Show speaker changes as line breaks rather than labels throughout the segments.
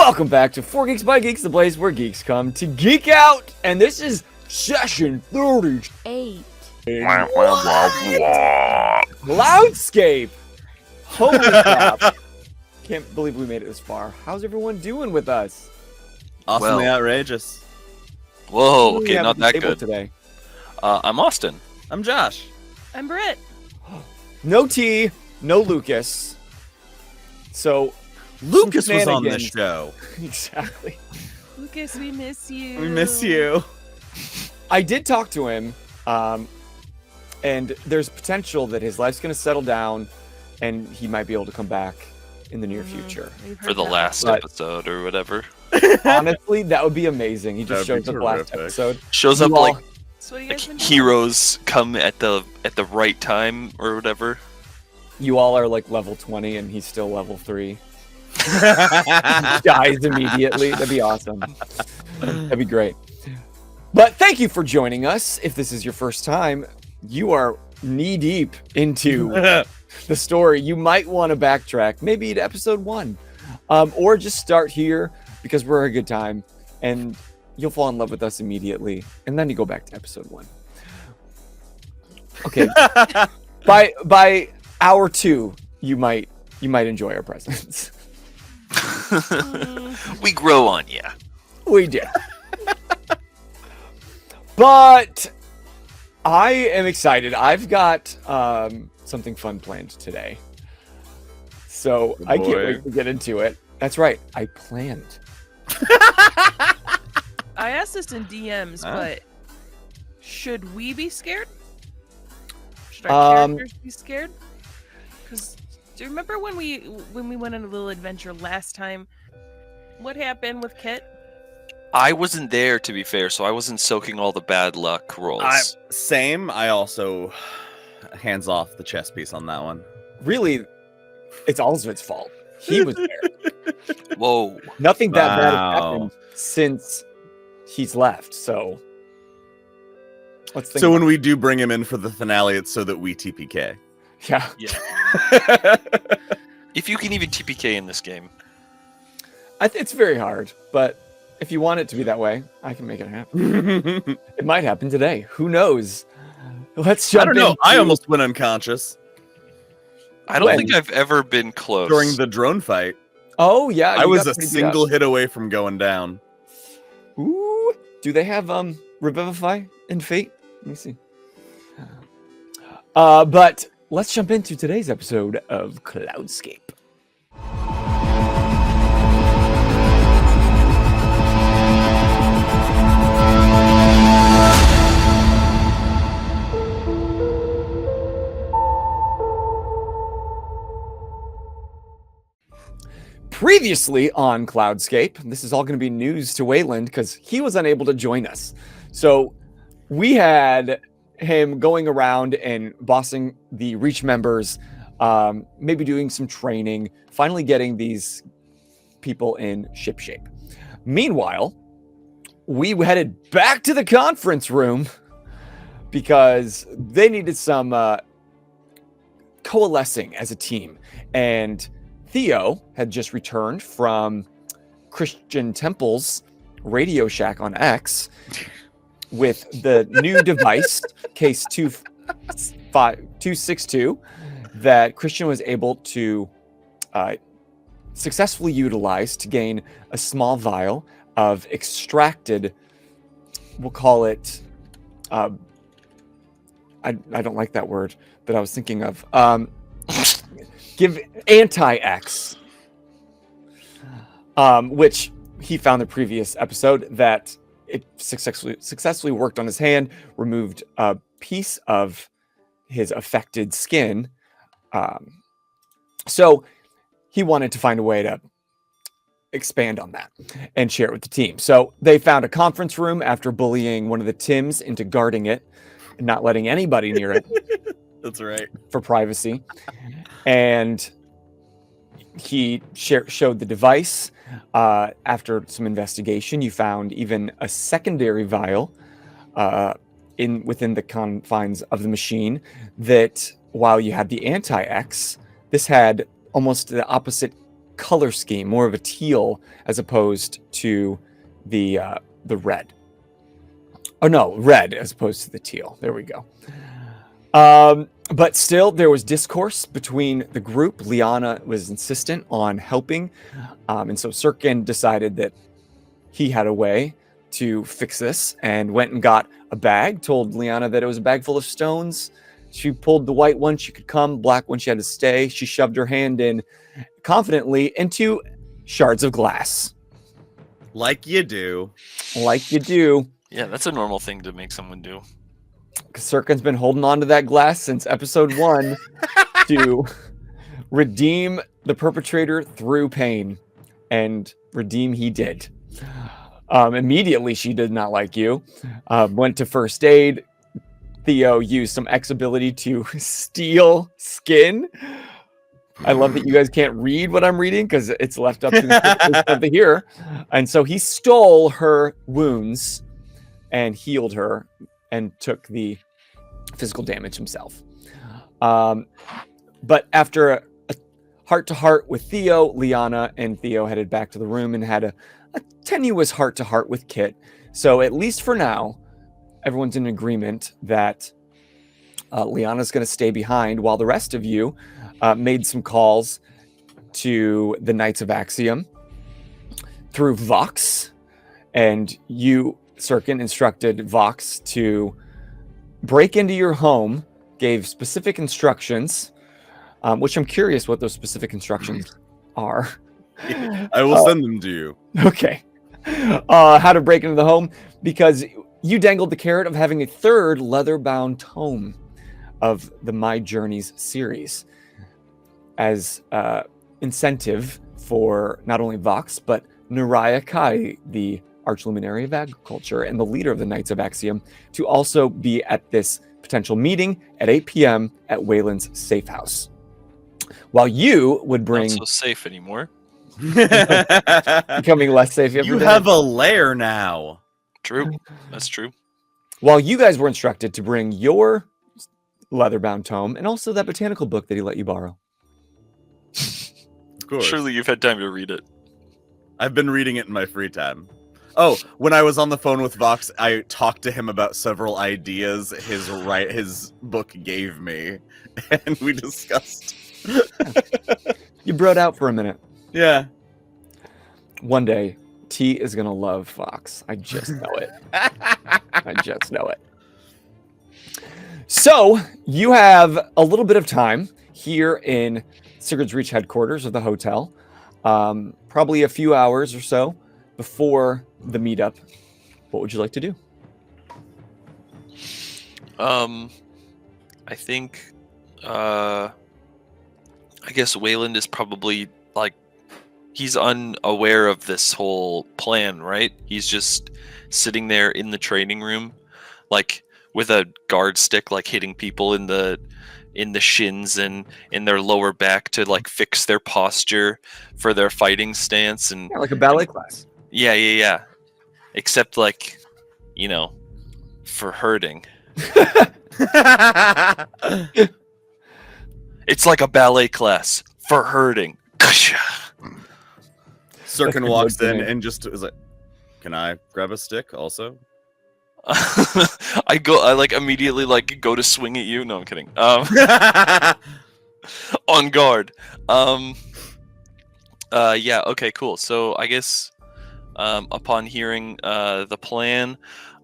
Welcome back to 4 Geeks by Geeks, the place where geeks come to geek out. And this is session 38. Cloudscape. Holy crap. Can't believe we made it this far. How's everyone doing with us?
Awesomely outrageous.
Whoa, okay, not that good.
Today?
I'm Austin.
I'm Josh.
I'm Britt.
No T, no Lucas. So,
Lucas was on this show.
Exactly.
Lucas, we miss you.
We miss you.
I did talk to him, and there's potential that his life's going to settle down, and he might be able to come back in the near future.
For the last episode or whatever.
Honestly, that would be amazing. He just shows up last episode.
Shows up like
been
heroes come at the right time or whatever.
You all are like level 20 and he's still level 3. Dies immediately. That'd be awesome. That'd be great. But thank you for joining us. If this is your first time, you are knee deep into the story. You might want to backtrack, maybe to episode 1, or just start here because we're a good time and you'll fall in love with us immediately. And then you go back to episode 1. Okay. By hour 2, you might enjoy our presence.
We grow on you.
We do. But I am excited. I've got something fun planned today. So I can't wait to get into it. That's right. I planned.
I asked this in DMs, but should we be scared? Should our characters be scared? Because do you remember when we went on a little adventure last time? What happened with Kit?
I wasn't there, to be fair, so I wasn't soaking all the bad luck rolls.
Same. I also hands off the chess piece on that one.
Really, it's Alsvid's fault. He was there.
Whoa.
Nothing that bad has happened since he's left, so let's think.
So when we do bring him in for the finale, it's so that we TPK.
Yeah.
If you can even TPK in this game.
It's very hard, but if you want it to be that way, I can make it happen. It might happen today. Who knows? Let's jump in.
I don't know. I almost went unconscious.
I don't think I've ever been close.
During the drone fight.
Oh, yeah.
I was a single hit away from going down.
Ooh. Do they have Revivify in Fate? Let me see. But let's jump into today's episode of Cloudscape. Previously on Cloudscape, this is all going to be news to Wayland because he was unable to join us. So we had him going around and bossing the Reach members, maybe doing some training, finally getting these people in shipshape. Meanwhile, we headed back to the conference room because they needed some coalescing as a team. And Theo had just returned from Christian Temple's Radio Shack on X with the new device, case 262, that Christian was able to successfully utilize to gain a small vial of extracted, we'll call it, I don't like that word that I was thinking of. Give anti-X, which he found the previous episode that it successfully worked on his hand, removed a piece of his affected skin. So he wanted to find a way to expand on that and share it with the team. So they found a conference room after bullying one of the Tims into guarding it and not letting anybody near it.
That's right.
For privacy. And he showed the device. After some investigation, you found even a secondary vial within the confines of the machine that, while you had the anti-X, this had almost the opposite color scheme, more of a teal as opposed to the red. Oh no, red as opposed to the teal. There we go. But still, there was discourse between the group. Liana was insistent on helping, and so Syrkon decided that he had a way to fix this and went and got a bag, told Liana that it was a bag full of stones. She pulled the white one, she could come, black one, she had to stay. She shoved her hand in confidently into shards of glass.
Like you do.
Like you do.
Yeah, that's a normal thing to make someone do.
Syrkon's been holding on to that glass since episode 1 to redeem the perpetrator through pain. And redeem he did. Immediately, she did not like you. Went to first aid. Theo used some X ability to steal skin. I love that you guys can't read what I'm reading because it's left up to the here. And so he stole her wounds and healed her and took the physical damage himself. But after a heart-to-heart with Theo, Liana and Theo headed back to the room and had a tenuous heart-to-heart with Kit. So at least for now, everyone's in agreement that Liana's going to stay behind while the rest of you made some calls to the Knights of Axiom through Vox. And you, Syrkon, instructed Vox to break into your home, gave specific instructions, which I'm curious what those specific instructions are.
I will send them to you.
Okay. How to break into the home, because you dangled the carrot of having a third leather-bound tome of the My Journeys series as incentive for not only Vox, but Nariah Kai, the Archluminary of Agriculture and the leader of the Knights of Axiom, to also be at this potential meeting at 8 p.m. at Wayland's safe house. While you would bring...
Not so safe anymore.
Becoming less safe every
You
day.
have a lair now.
True. That's true.
While you guys were instructed to bring your leather-bound tome and also that botanical book that he let you borrow.
Of course.
Surely you've had time to read it.
I've been reading it in my free time. Oh, when I was on the phone with Vox, I talked to him about several ideas his book gave me, and we discussed.
You broed out for a minute.
Yeah.
One day, T is going to love Fox. I just know it. I just know it. So, you have a little bit of time here in Sigurd's Reach headquarters of the hotel. Probably a few hours or so before the meetup. What would you like to do?
I think, I guess Wayland is probably, like, he's unaware of this whole plan, right? He's just sitting there in the training room, like, with a guard stick, like, hitting people in the shins and in their lower back to, like, fix their posture for their fighting stance. And
yeah, like a ballet class.
Yeah. Except, like, you know, for hurting. It's like a ballet class for hurting.
Syrkon walks in and just is like, "Can I grab a stick also?"
I like immediately like go to swing at you. No, I'm kidding. On guard. Yeah. Okay. Cool. So I guess upon hearing the plan,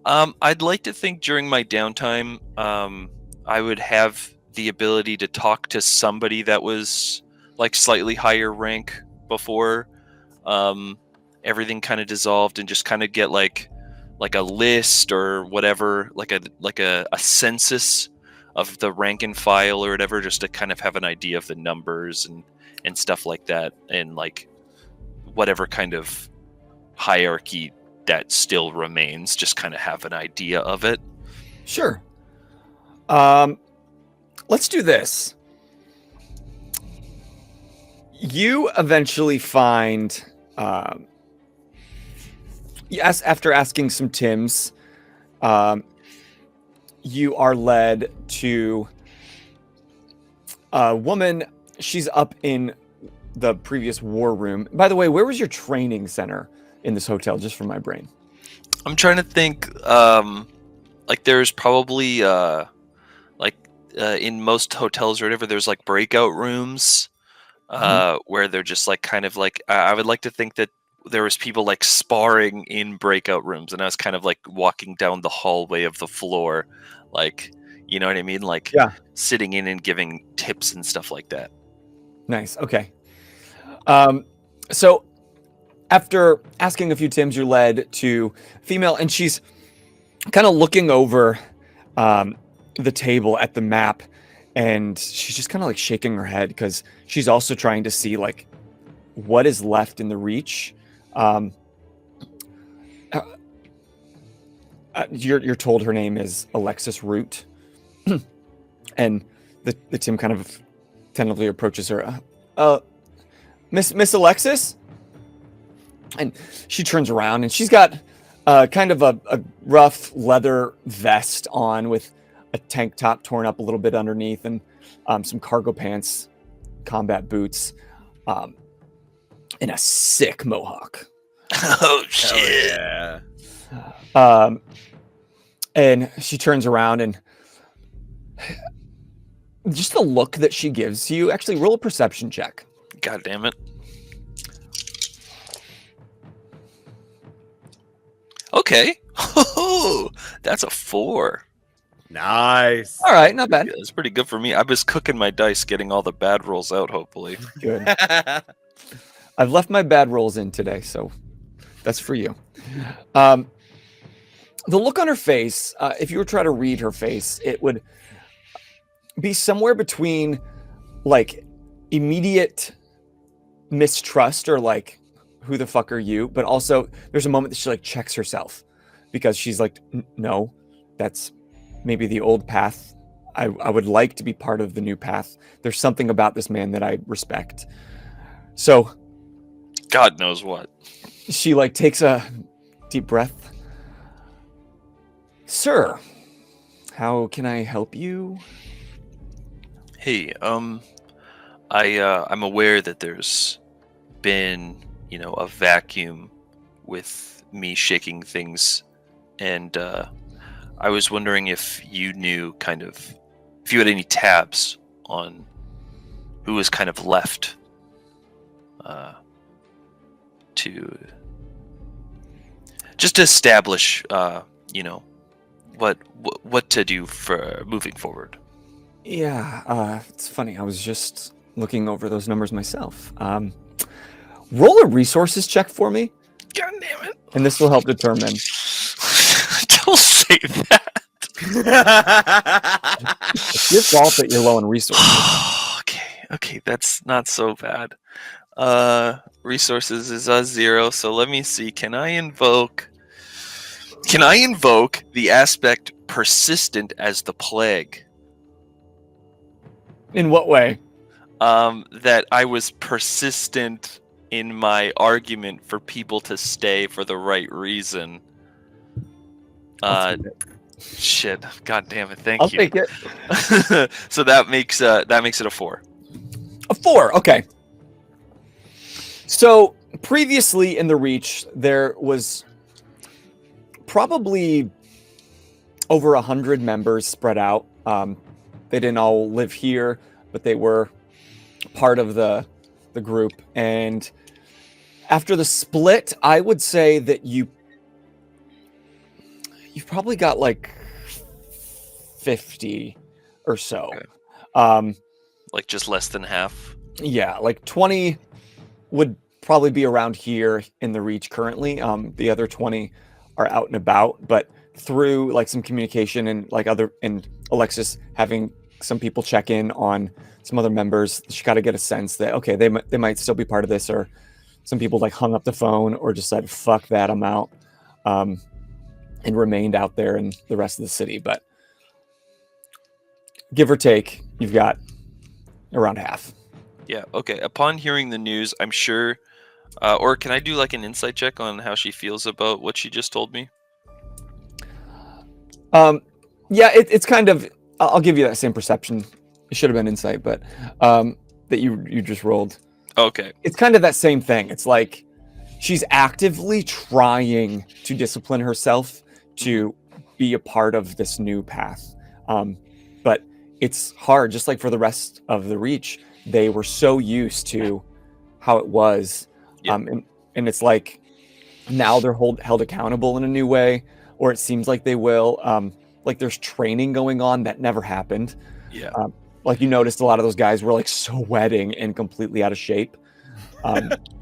I'd like to think during my downtime, I would have the ability to talk to somebody that was like slightly higher rank before everything kind of dissolved, and just kind of get like a list or whatever, like a census of the rank and file or whatever, just to kind of have an idea of the numbers and stuff like that, and like whatever kind of hierarchy that still remains, just kind of have an idea of it.
Sure. Let's do this. You eventually find, yes, after asking some Tims, you are led to a woman. She's up in the previous war room. By the way, where was your training center in this hotel, just for my brain?
I'm trying to think. Like there's probably in most hotels or whatever, there's like breakout rooms where they're just like kind of like I would like to think that there was people like sparring in breakout rooms, and I was kind of like walking down the hallway of the floor, like, you know what I mean, like sitting in and giving tips and stuff like that.
Nice. Okay. So after asking a few Tims, you're led to female, and she's kind of looking over the table at the map, and she's just kind of like shaking her head because she's also trying to see like what is left in the reach. You're told her name is Alexis Root, and the Tim kind of tentatively approaches her. Miss Alexis, and she turns around, and she's got kind of a rough leather vest on with a tank top torn up a little bit underneath, and some cargo pants, combat boots, and a sick mohawk.
Oh shit!
Yeah.
And she turns around, and just the look that she gives you. Actually, roll a perception check.
God damn it! Okay, that's a 4.
Nice.
All right, not bad.
Yeah, that's pretty good for me. I was cooking my dice, getting all the bad rolls out. Hopefully,
Good. I've left my bad rolls in today, so that's for you. The look on her face, if you were trying to read her face, it would be somewhere between like immediate mistrust or like, who the fuck are you? But also there's a moment that she like checks herself because she's like, no, that's maybe the old path. I would like to be part of the new path. There's something about this man that I respect. So
God knows what.
she like takes a deep breath. Sir, how can I help you?
Hey, I'm aware that there's been, a vacuum with me shaking things, and I was wondering if you knew if you had any tabs on who was kind of left to just establish, what to do for moving forward.
Yeah, it's funny. I was just looking over those numbers myself. Roll a resources check for me,
God damn it!
and this will help determine.
Don't say that.
It's your fault that you're low on resources.
Okay, that's not so bad. Resources is a 0, so let me see. Can I invoke the aspect persistent as the plague?
In what way?
That I was persistent in my argument for people to stay for the right reason. Shit. God damn it. Thank you.
I'll take it.
So that makes it a 4.
A 4. Okay. So previously in the Reach, there was probably over 100 members spread out. They didn't all live here, but they were part of the group. And after the split, I would say that you've probably got like 50 or so.
Okay. Like just less than half.
Yeah, like 20 would probably be around here in the Reach currently. The other 20 are out and about, but through like some communication and Alexis having some people check in on some other members, she got to get a sense that, okay, they might still be part of this, or some people like hung up the phone or just said, fuck that, I'm out, and remained out there in the rest of the city. But give or take, you've got around half.
Yeah, okay. Upon hearing the news, I'm sure, or can I do like an insight check on how she feels about what she just told me?
Yeah, it's kind of, I'll give you that same perception. It should have been insight, but that you just rolled.
Okay.
It's kind of that same thing. It's like she's actively trying to discipline herself to be a part of this new path. But it's hard, just like for the rest of the Reach. They were so used to how it was.
Yeah.
And it's like now they're held accountable in a new way, or it seems like they will. Like there's training going on that never happened.
Yeah.
Like you noticed a lot of those guys were like sweating and completely out of shape.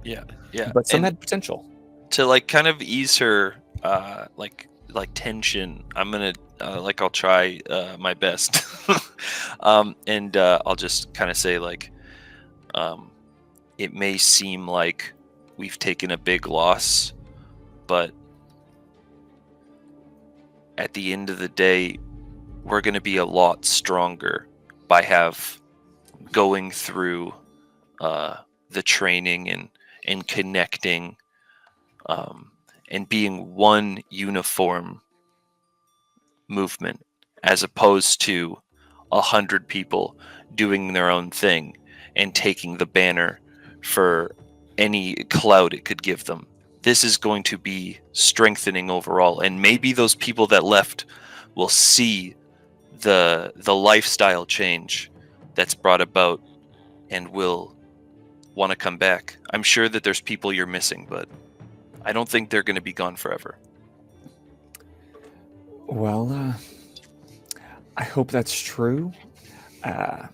Yeah.
But some
And
had potential.
to like kind of ease her like tension, I'm gonna I'll try my best. And I'll just kind of say like it may seem like we've taken a big loss, but at the end of the day, we're going to be a lot stronger by going through the training and connecting and being one uniform movement, as opposed to 100 people doing their own thing and taking the banner for any clout it could give them. This is going to be strengthening overall, and maybe those people that left will see the lifestyle change that's brought about and will want to come back. I'm sure that there's people you're missing, but I don't think they're going to be gone forever.
Well, I hope that's true. I'm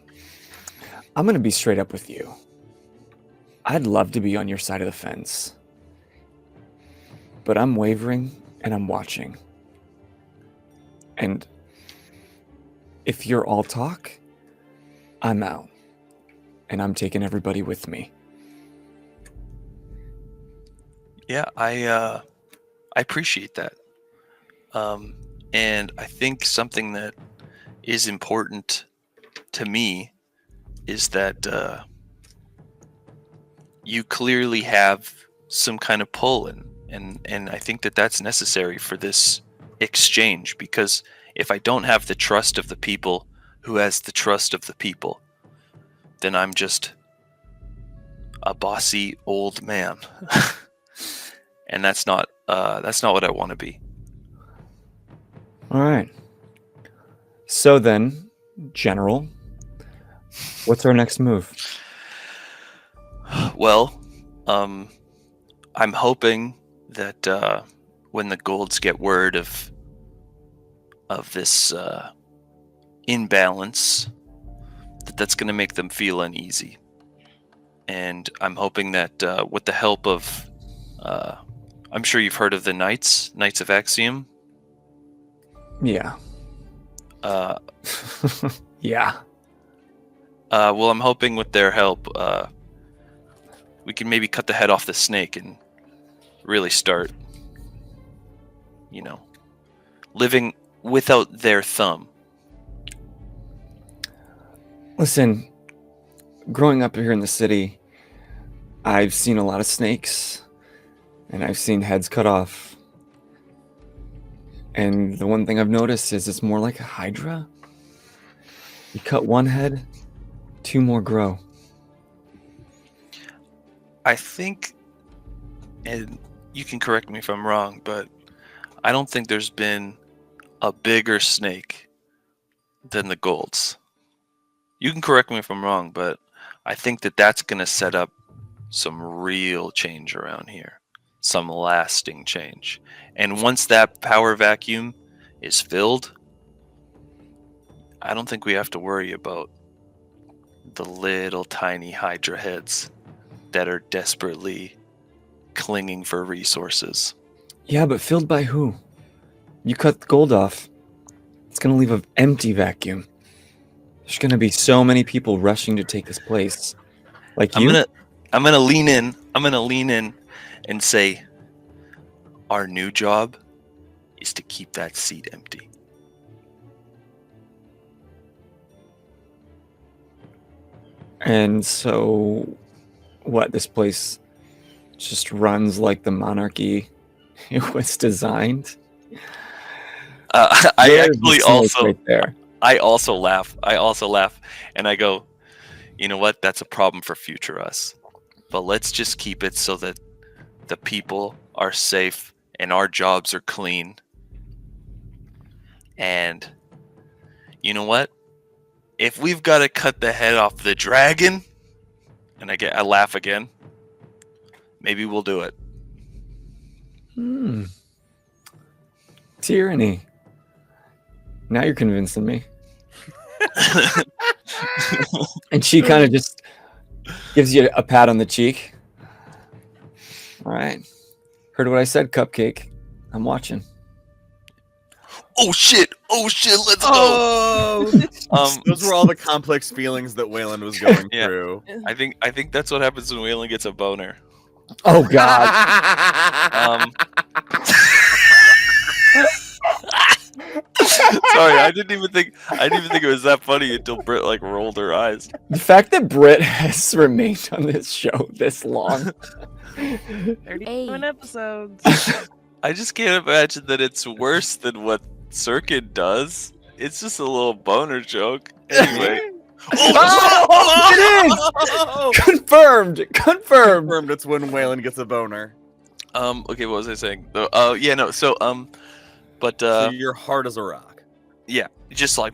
going to be straight up with you. I'd love to be on your side of the fence. But I'm wavering and I'm watching. And if you're all talk, I'm out. And I'm taking everybody with me.
Yeah, I appreciate that. And I think something that is important to me is that you clearly have some kind of pull, and I think that that's necessary for this exchange, because if I don't have the trust of the people who has the trust of the people, then I'm just a bossy old man. And that's not what I want to be.
All right. So then, General, what's our next move?
Well, I'm hoping that when the Golds get word of this imbalance, that's going to make them feel uneasy. And I'm hoping that with the help of, I'm sure you've heard of the Knights of Axiom.
Yeah. Yeah.
Well, I'm hoping with their help, we can maybe cut the head off the snake and really start, living without their thumb.
Listen, growing up here in the city, I've seen a lot of snakes, and I've seen heads cut off. And the one thing I've noticed is it's more like a hydra. You cut one head, two more grow.
I think, and you can correct me if I'm wrong, but I don't think there's been a bigger snake than the Golds. You can correct me if I'm wrong, but I think that that's going to set up some real change around here. Some lasting change. And once that power vacuum is filled, I don't think we have to worry about the little tiny Hydra heads that are desperately clinging for resources.
Yeah, but filled by who? You cut the gold off. It's going to leave an empty vacuum. There's going to be so many people rushing to take this place. Like you?
I'm going to lean in. I'm going to lean in and say, our new job is to keep that seat empty.
And so, what, this place just runs like the monarchy it was designed?
I actually also
right there.
I also laugh, and I go, you know what? That's a problem for future us. but let's just keep it so that the people are safe and our jobs are clean. And you know what? If we've got to cut the head off the dragon, and I laugh again, maybe we'll do it.
Tyranny. Now you're convincing me. And she kind of just gives you a pat on the cheek. All right. Heard what I said, Cupcake. I'm watching.
Oh shit! Let's
Oh,
go.
those were all the complex feelings that Wayland was going
Yeah.
through.
I think that's what happens when Wayland gets a boner.
Oh God.
Sorry, I didn't even think it was that funny until Britt like rolled her eyes.
The fact that Britt has remained on this show this long.
31 episodes.
I just can't imagine that it's worse than what Syrkon does. It's just a little boner joke. Anyway.
It is! Confirmed.
Confirmed it's when Wayland gets a boner.
Okay, what was I saying? But
So you're hard as a rock.
yeah, just like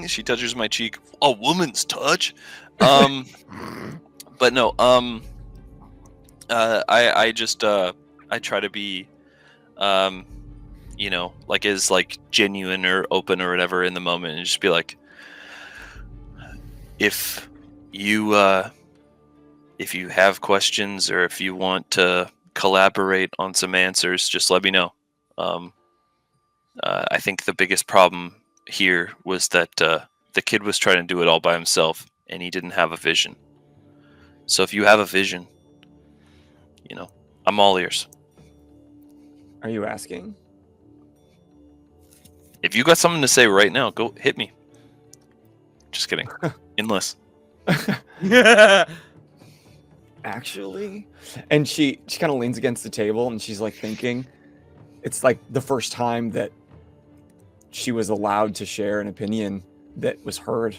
she touches my cheek. A woman's touch. But no, I try to be, like as like genuine or open or whatever in the moment, and just be like, if you have questions or if you want to collaborate on some answers, just let me know. I think the biggest problem here was that the kid was trying to do it all by himself, and he didn't have a vision. So if you have a vision, I'm all ears.
Are you asking?
If you got something to say right now, go hit me. Just kidding. Endless.
Actually, and she kind of leans against the table and she's like thinking. It's like the first time that she was allowed to share an opinion that was heard.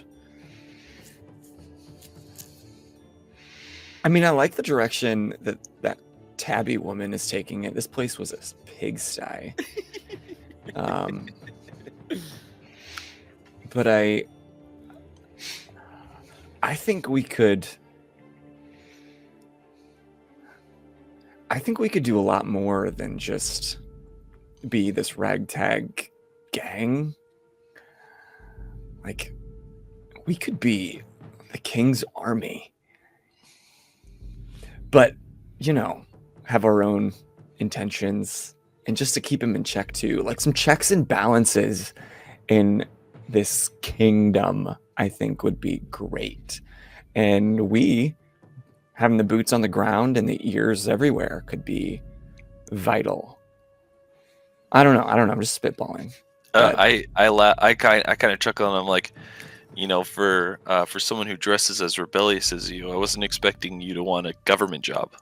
I mean, I like the direction that Tabby woman is taking it. This place was a pigsty. But I think we could do a lot more than just be this ragtag gang. Like, we could be the king's army, but have our own intentions, and just to keep him in check too, like some checks and balances in this kingdom, I think would be great. And we having the boots on the ground and the ears everywhere could be vital. I don't know. I'm just spitballing.
I kind of chuckle, and I'm like, for someone who dresses as rebellious as you, I wasn't expecting you to want a government job.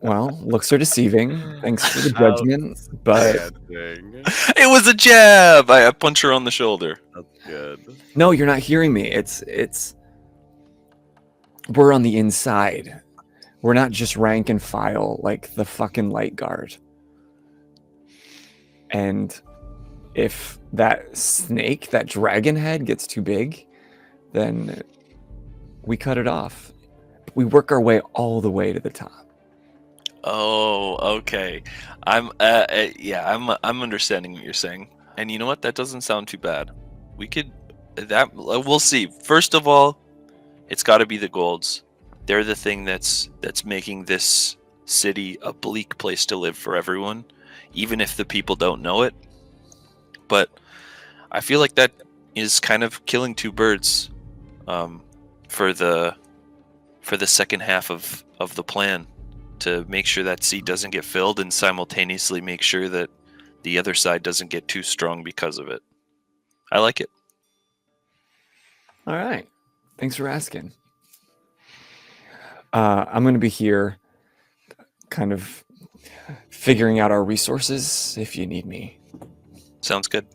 Well, looks are deceiving. Thanks for the judgment, but
It was a jab. I punch her on the shoulder.
That's good.
no, you're not hearing me. It's we're on the inside. We're not just rank and file like the fucking light guard. And if that snake, that dragon head gets too big, then we cut it off. We work our way all the way to the top.
Oh, okay. I'm understanding what you're saying. And you know what? That doesn't sound too bad. We'll see. First of all, it's got to be the golds. They're the thing that's making this city a bleak place to live for everyone, even if the people don't know it. But I feel like that is kind of killing two birds for the second half of the plan, to make sure that seat doesn't get filled and simultaneously make sure that the other side doesn't get too strong because of it. I like it.
All right. Thanks for asking. I'm going to be here kind of figuring out our resources if you need me.
Sounds good.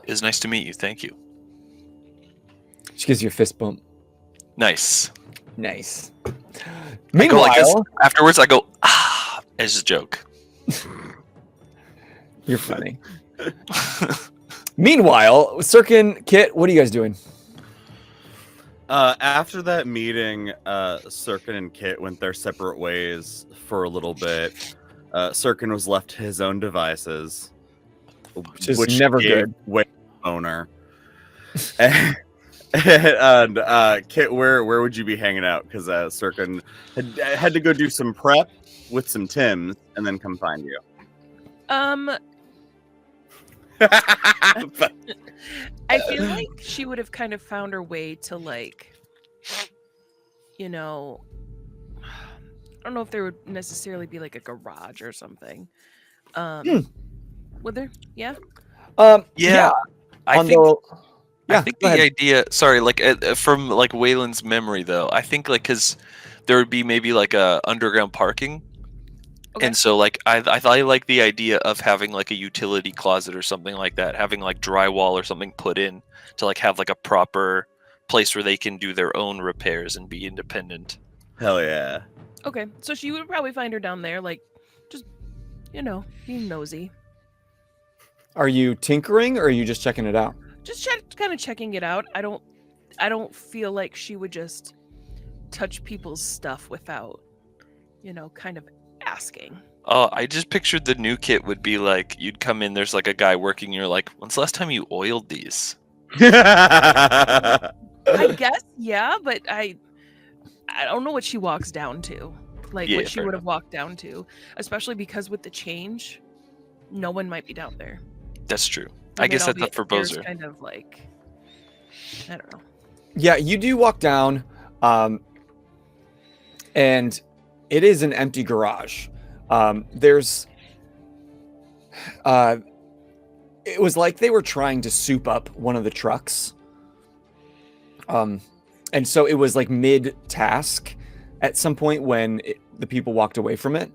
It's nice to meet you. Thank you.
She gives you a fist bump.
Nice.
Nice.
I go
Meanwhile,
like this. Afterwards, I go, ah, as a joke.
you're funny. Meanwhile, Syrkon, Kit, what are you guys doing?
After that meeting, Syrkon and Kit went their separate ways for a little bit. Syrkon was left to his own devices,
Which is never good.
Way owner. And Kit, where would you be hanging out? Because Syrkon had to go do some prep with some Tims and then come find you.
I feel like she would have kind of found her way to, like, I don't know if there would necessarily be like a garage or something. Would there? Yeah.
Yeah. I think
go
the
ahead.
idea, sorry, like from like Wayland's memory though, I think like because there would be maybe like a underground parking.
Okay.
And so like I like the idea of having like a utility closet or something like that, having like drywall or something put in to like have like a proper place where they can do their own repairs and be independent.
Hell yeah.
Okay, so she would probably find her down there, like, just, being nosy.
Are you tinkering or are you just checking it out?
Just kind of checking it out. I don't feel like she would just touch people's stuff without, kind of asking.
Oh, I just pictured the new kit would be like, you'd come in, there's like a guy working, and you're like, when's the last time you oiled these?
I guess, yeah, but I don't know what she walks down to. Like,
Yeah,
what she
fair
would have walked down to. Especially because with the change, no one might be down there.
That's true.
They
I guess
might all
that's
be
up for
upstairs
Bozer.
kind of like, I don't know.
Yeah, you do walk down, and it is an empty garage. There's, it was like they were trying to soup up one of the trucks. And so it was like mid-task at some point when the people walked away from it.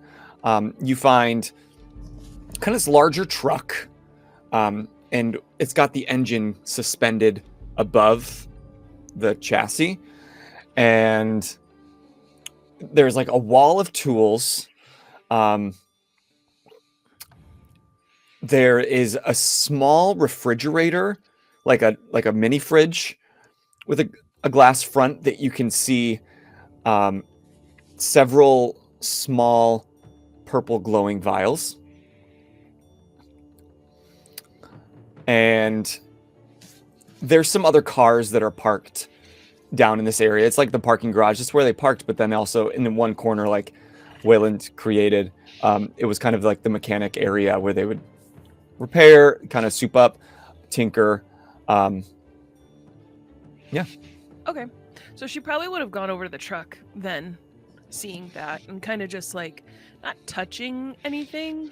You find kind of this larger truck, and it's got the engine suspended above the chassis. And there's like a wall of tools. There is a small refrigerator, like a mini fridge with a glass front that you can see several small purple glowing vials. And there's some other cars that are parked down in this area. It's like the parking garage. It's where they parked, but then also in the one corner, like Wayland created, it was kind of like the mechanic area where they would repair, kind of soup up, tinker. Yeah.
Okay. So she probably would have gone over to the truck then, seeing that, and kind of just like not touching anything,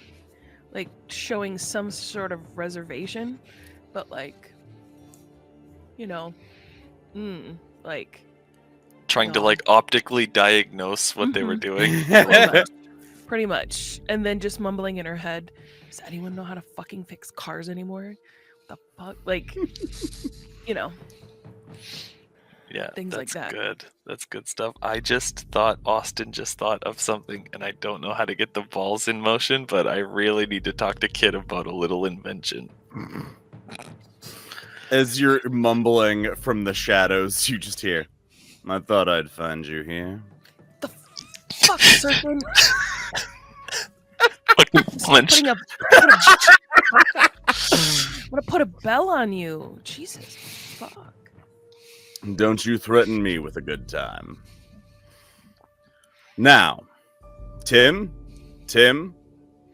like showing some sort of reservation, but like, like
Trying to
no.
like optically diagnose what they were doing.
Pretty much. And then just mumbling in her head, does anyone know how to fucking fix cars anymore? What the fuck? Like,
Yeah,
things like
that's
that.
good. That's good stuff. I just thought Austin just thought of something, and I don't know how to get the balls in motion, but I really need to talk to Kid about a little invention.
As you're mumbling from the shadows, you just hear, I thought I'd find you here.
The fuck, Syrkon?
Fucking flinch.
I'm gonna put a bell on you. Jesus, fuck.
Don't you threaten me with a good time. Now, Tim,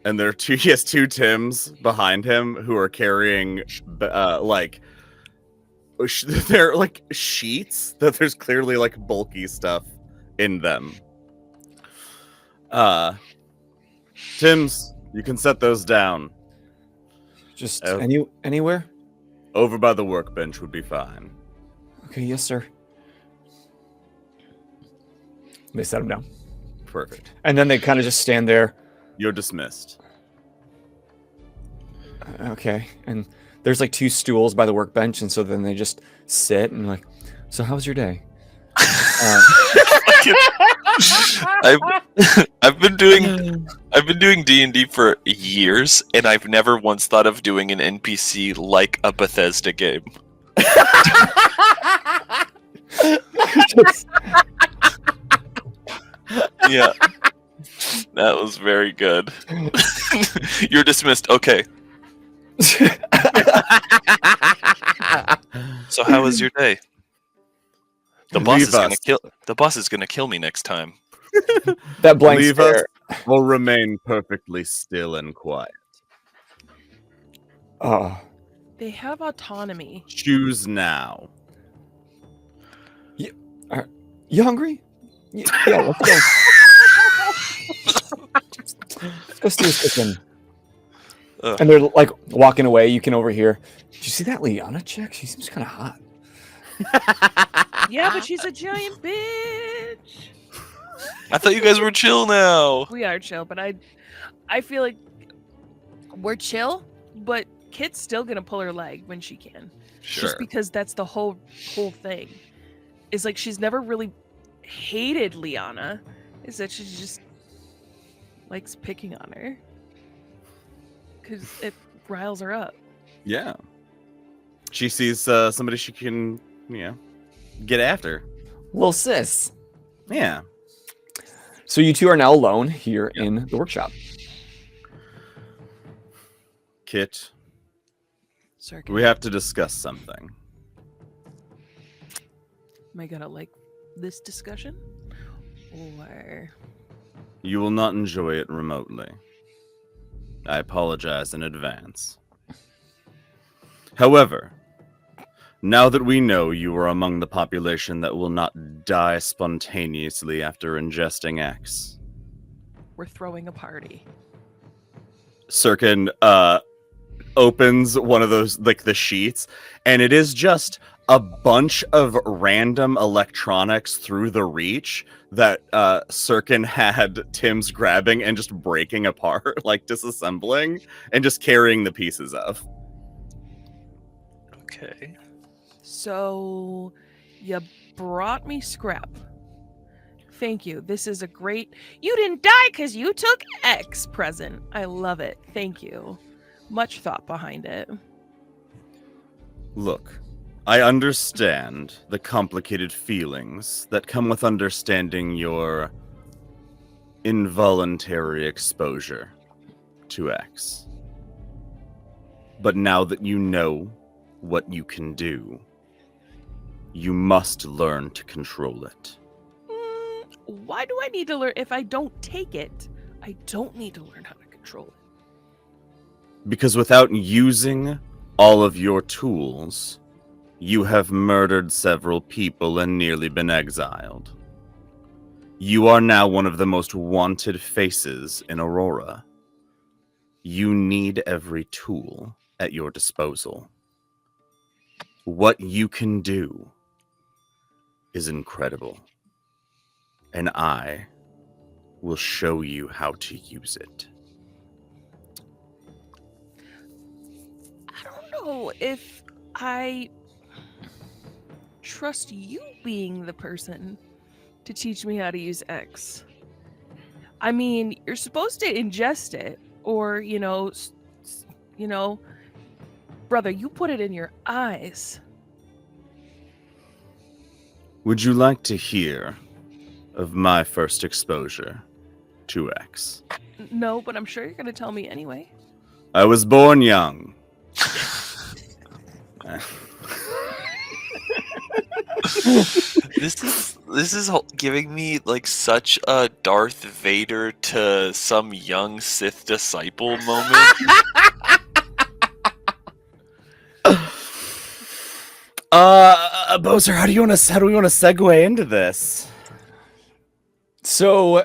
and he has two Tims behind him who are carrying, they're like sheets that there's clearly like bulky stuff in them. Tims, you can set those down.
Just anywhere?
Over by the workbench would be fine.
Okay, yes, sir. They set them down.
Perfect.
And then they kind of just stand there.
You're dismissed.
Okay. And there's like two stools by the workbench, and so then they just sit and like, So how was your day?
I've been doing D&D for years, and I've never once thought of doing an NPC like a Bethesda game. Yeah, that was very good. You're dismissed. Okay. So how was your day? The boss is gonna kill me next time.
That blank
Leave
stare.
us will remain perfectly still and quiet.
Oh,
They have autonomy.
Choose now.
you hungry? Yeah, let's go. Let's go steal chicken.
Ugh.
And they're like walking away. You can overhear. Did you see that Liana chick? She seems kind of hot.
Yeah, but she's a giant bitch.
I thought you guys were chill now.
We are chill, but I feel like we're chill, but Kit's still gonna pull her leg when she can.
Sure.
Just because that's the whole thing. Is like she's never really hated Liana. Is that she just likes picking on her. Because it riles her up.
Yeah. She sees somebody she can, get after.
Little sis.
Yeah.
So you two are now alone here in the workshop.
Kit,
Syrkon,
we have to discuss something.
am I gonna like this discussion? Or
You will not enjoy it remotely. I apologize in advance. However, now that we know you are among the population that will not die spontaneously after ingesting X,
we're throwing a party.
Syrkon opens one of those, like, the sheets, and it is just a bunch of random electronics through the reach that Syrkon had Tim's grabbing and just breaking apart, like disassembling, and just carrying the pieces of.
Okay.
So, you brought me scrap. Thank you. This is a great... You didn't die because you took X present. I love it. Thank you. Much thought behind it.
Look, I understand the complicated feelings that come with understanding your involuntary exposure to X. But now that you know what you can do, you must learn to control it.
Why do I need to learn? If I don't take it, I don't need to learn how to control it.
Because without using all of your tools, you have murdered several people and nearly been exiled. You are now one of the most wanted faces in Aurora. You need every tool at your disposal. What you can do is incredible, and I will show you how to use it.
I don't know if I trust you being the person to teach me how to use X. I mean, you're supposed to ingest it, or, brother, you put it in your eyes.
Would you like to hear of my first exposure to X?
No, but I'm sure you're going to tell me anyway.
I was born young.
This is giving me like such a Darth Vader to some young Sith disciple moment.
Bozer, how do we want to segue into this?
So,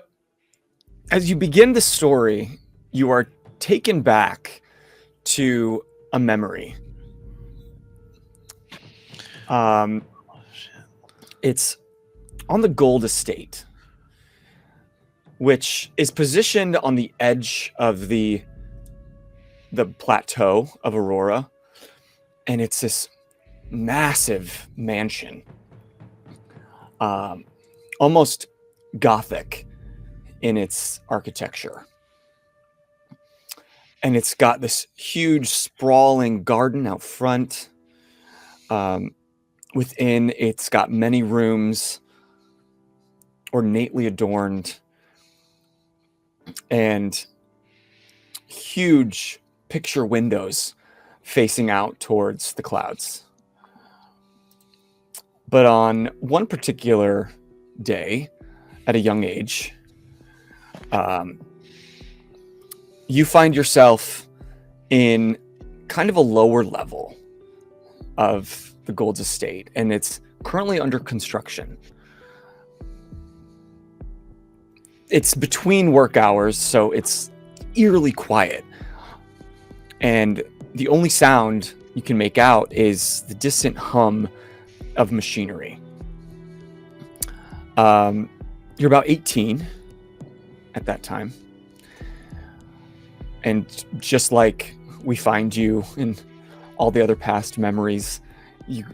as you begin the story, you are taken back to a memory. It's on the Gold Estate, which is positioned on the edge of the plateau of Aurora, and it's this massive mansion almost Gothic in its architecture. And it's got this huge sprawling garden out front. Within, it's got many rooms, ornately adorned, and huge picture windows facing out towards the clouds. But on one particular day, at a young age, you find yourself in kind of a lower level of the Gold's estate, and it's currently under construction. It's between work hours, so it's eerily quiet. And the only sound you can make out is the distant hum of machinery. You're about 18 at that time. And just like we find you in all the other past memories, you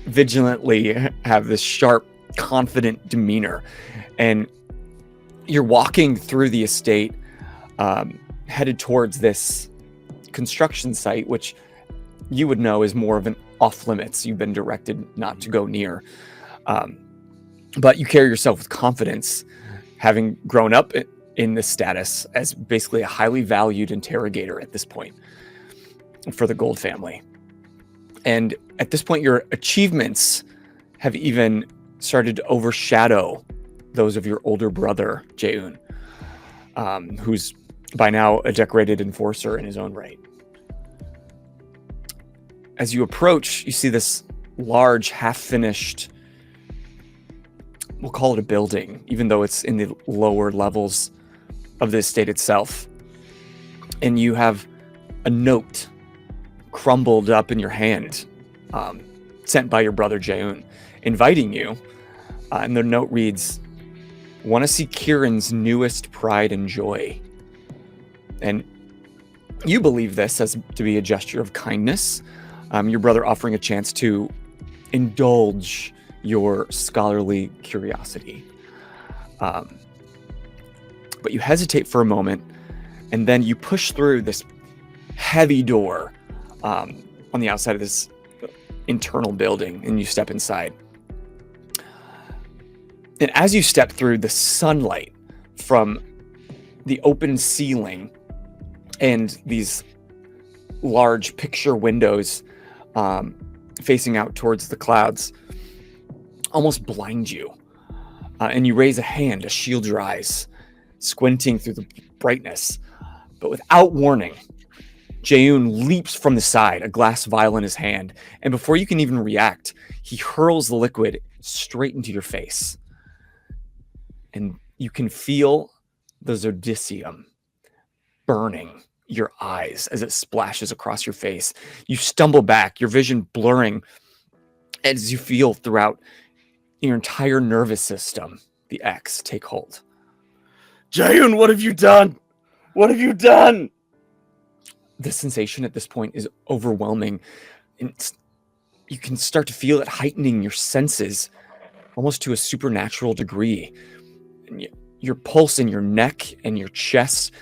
vigilantly have this sharp, confident demeanor. And you're walking through the estate, headed towards this construction site, which you would know is more of an off limits. You've been directed not to go near. But you carry yourself with confidence, having grown up in this status as basically a highly valued interrogator at this point for the Gold family. And at this point, your achievements have even started to overshadow those of your older brother, Jaeun, who's by now a decorated enforcer in his own right. As you approach, you see this large, half-finished, we'll call it a building, even though it's in the lower levels of the estate itself. And you have a note crumbled up in your hand, sent by your brother Jaeun, inviting you. And the note reads, "Want to see Kieran's newest pride and joy." And you believe this as to be a gesture of kindness. Your brother offering a chance to indulge your scholarly curiosity. But you hesitate for a moment, and then you push through this heavy door on the outside of this internal building, and you step inside. And as you step through, the sunlight from the open ceiling and these large picture windows facing out towards the clouds almost blind you. And you raise a hand to shield your eyes, squinting through the brightness. But without warning, Jaeun leaps from the side, a glass vial in his hand, and before you can even react, he hurls the liquid straight into your face. And you can feel the zodicium burning your eyes as it splashes across your face. You stumble back, your vision blurring as you feel throughout your entire nervous system the X take hold.
Jaeun, what have you done? What have you done?
The sensation at this point is overwhelming. And you can start to feel it heightening your senses almost to a supernatural degree. And your pulse in your neck and your chest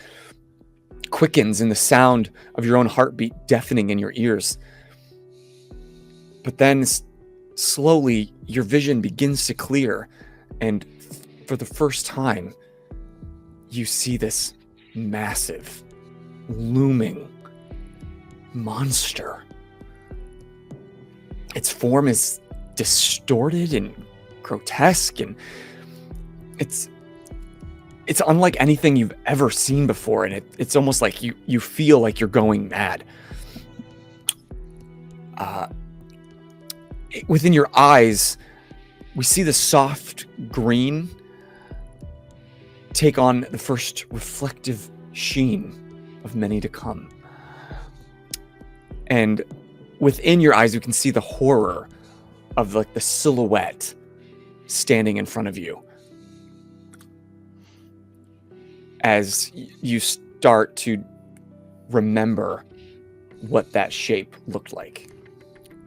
quickens, and the sound of your own heartbeat deafening in your ears. But then slowly your vision begins to clear, and for the first time you see this massive, looming monster. Its form is distorted and grotesque, and it's unlike anything you've ever seen before, and it's almost like you feel like you're going mad. Within your eyes, we see the soft green take on the first reflective sheen of many to come. And within your eyes, you can see the horror of like the silhouette standing in front of you. As you start to remember what that shape looked like.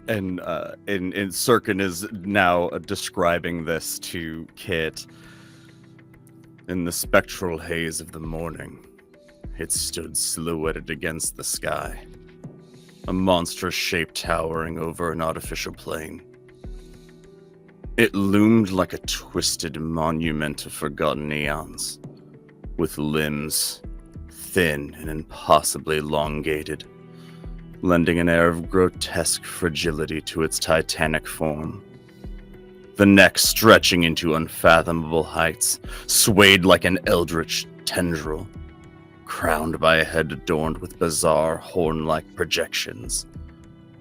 And Syrkon is now describing this to Kit. In the spectral haze of the morning, it stood silhouetted against the sky, a monstrous shape towering over an artificial plain. It loomed like a twisted monument of forgotten eons, with limbs thin and impossibly elongated, lending an air of grotesque fragility to its titanic form. The neck stretching into unfathomable heights, swayed like an eldritch tendril, crowned by a head adorned with bizarre horn-like projections,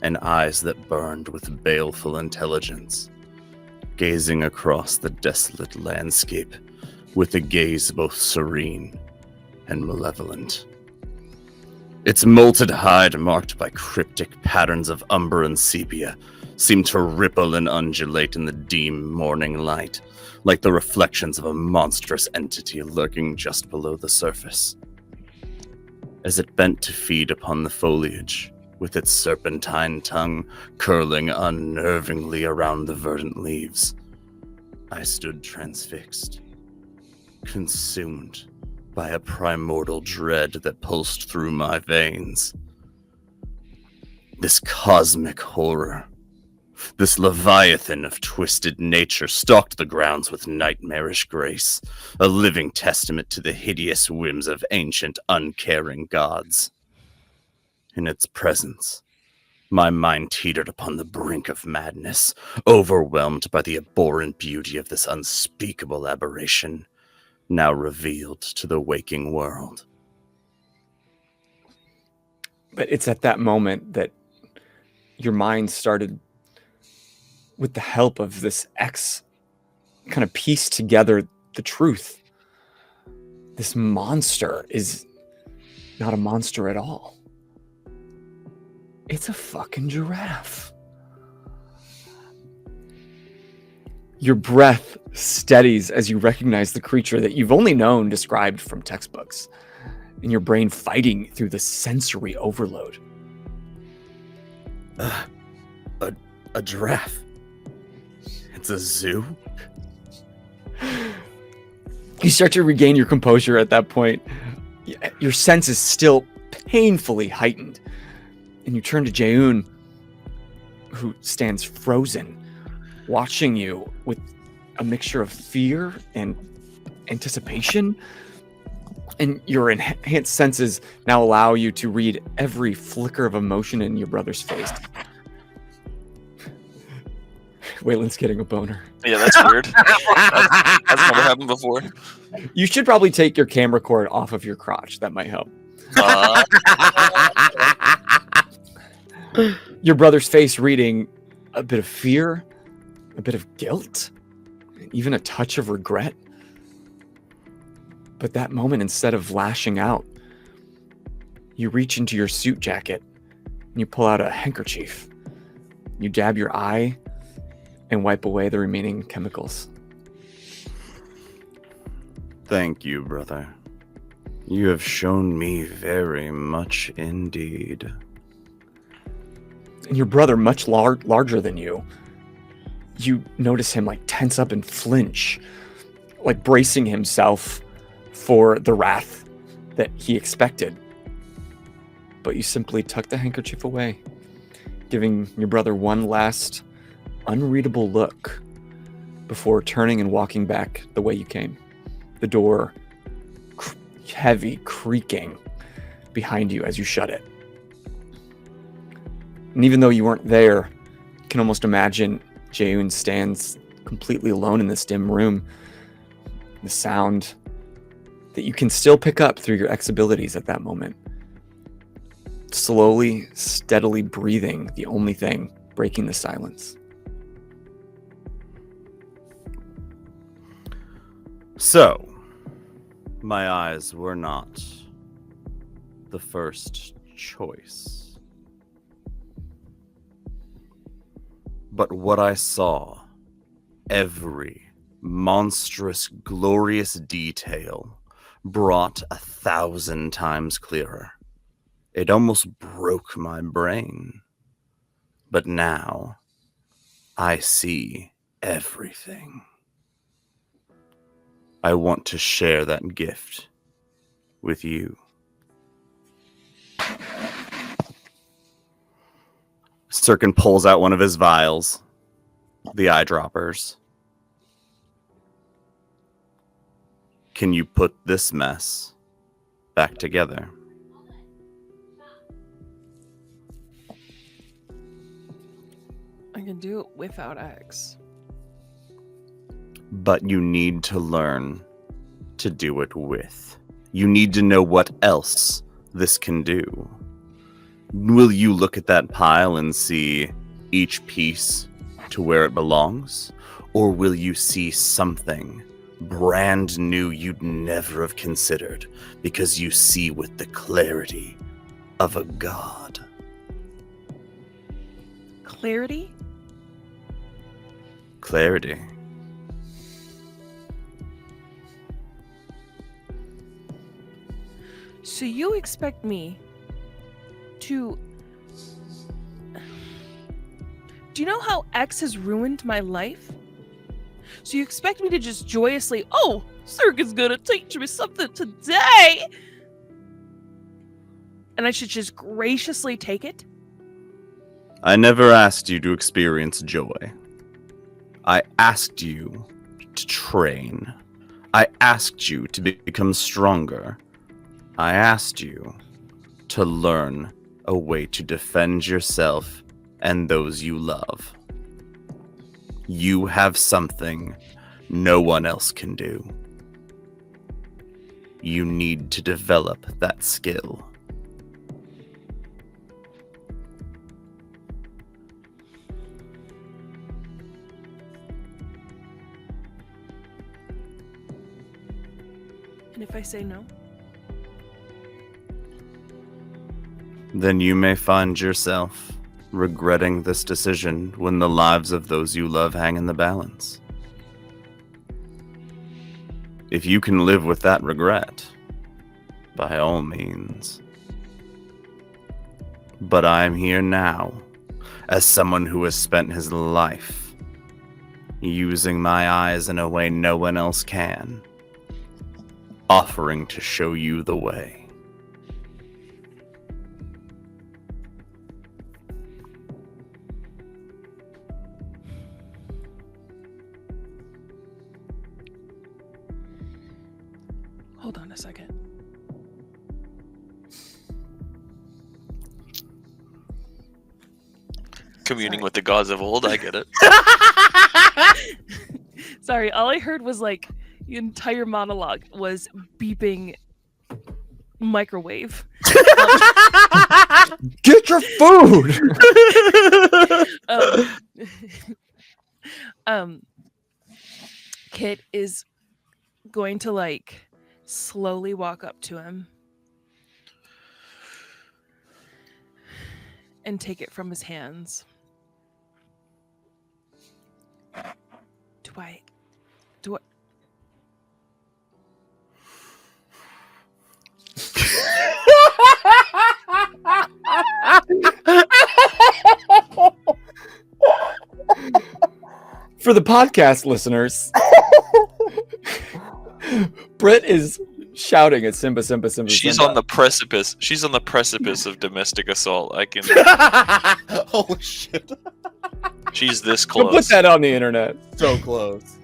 and eyes that burned with baleful intelligence, gazing across the desolate landscape with a gaze both serene and malevolent. Its molted hide, marked by cryptic patterns of umber and sepia, seemed to ripple and undulate in the dim morning light, like the reflections of a monstrous entity lurking just below the surface. As it bent to feed upon the foliage, with its serpentine tongue curling unnervingly around the verdant leaves, I stood transfixed, consumed by a primordial dread that pulsed through my veins. This cosmic horror, this leviathan of twisted nature, stalked the grounds with nightmarish grace, a living testament to the hideous whims of ancient, uncaring gods. In its presence, my mind teetered upon the brink of madness, overwhelmed by the abhorrent beauty of this unspeakable aberration, now revealed to the waking world.
But it's at that moment that your mind started, with the help of this X, kind of piece together the truth. This monster is not a monster at all. It's a fucking giraffe. Your breath steadies as you recognize the creature that you've only known described from textbooks, and your brain fighting through the sensory overload.
A giraffe? It's a zoo?
You start to regain your composure at that point. Your sense is still painfully heightened. And you turn to Jaeun, who stands frozen, watching you with a mixture of fear and anticipation. And your enhanced senses now allow you to read every flicker of emotion in your brother's face. Wayland's getting a boner.
Yeah, that's weird. That's never happened before.
You should probably take your camera cord off of your crotch. That might help. Your brother's face reading a bit of fear, a bit of guilt, even a touch of regret. But that moment, instead of lashing out, you reach into your suit jacket and you pull out a handkerchief. You dab your eye and wipe away the remaining chemicals.
Thank you, brother. You have shown me very much indeed.
And your brother, much larger than you, you notice him like tense up and flinch, like bracing himself for the wrath that he expected. But you simply tuck the handkerchief away, giving your brother one last unreadable look before turning and walking back the way you came. The door heavy creaking behind you as you shut it. And even though you weren't there, you can almost imagine Jaeun stands completely alone in this dim room. The sound that you can still pick up through your X abilities at that moment. Slowly, steadily breathing, the only thing breaking the silence.
So, my eyes were not the first choice. But what I saw, every monstrous, glorious detail, brought 1,000 times clearer. It almost broke my brain. But now, I see everything. I want to share that gift with you. Syrkon pulls out one of his vials, the eyedroppers. Can you put this mess back together?
I can do it without X.
But you need to learn to do it with. You need to know what else this can do. Will you look at that pile and see each piece to where it belongs? Or will you see something brand new you'd never have considered because you see with the clarity of a god?
Clarity?
Clarity.
So you expect me to... Do you know how X has ruined my life? So you expect me to just joyously, oh, Syrkon's gonna teach me something today! And I should just graciously take it?
I never asked you to experience joy. I asked you to train. I asked you to become stronger. I asked you to learn a way to defend yourself and those you love. You have something no one else can do. You need to develop that skill.
And if I say no?
Then you may find yourself regretting this decision when the lives of those you love hang in the balance. If you can live with that regret, by all means. But I'm here now, as someone who has spent his life using my eyes in a way no one else can, offering to show you the way.
Hold on a second.
Communing
Sorry.
with the gods of old, I get it.
Sorry, all I heard was like the entire monologue was beeping microwave.
Get your food!
Kit is going to like slowly walk up to him and take it from his hands. Do I
For the podcast listeners, Britt is shouting at Simba, Simba, Simba.
She's
Simba.
on the precipice. She's on the precipice of domestic assault. I can.
Holy shit.
She's this
We'll
close.
put that on the internet.
So close.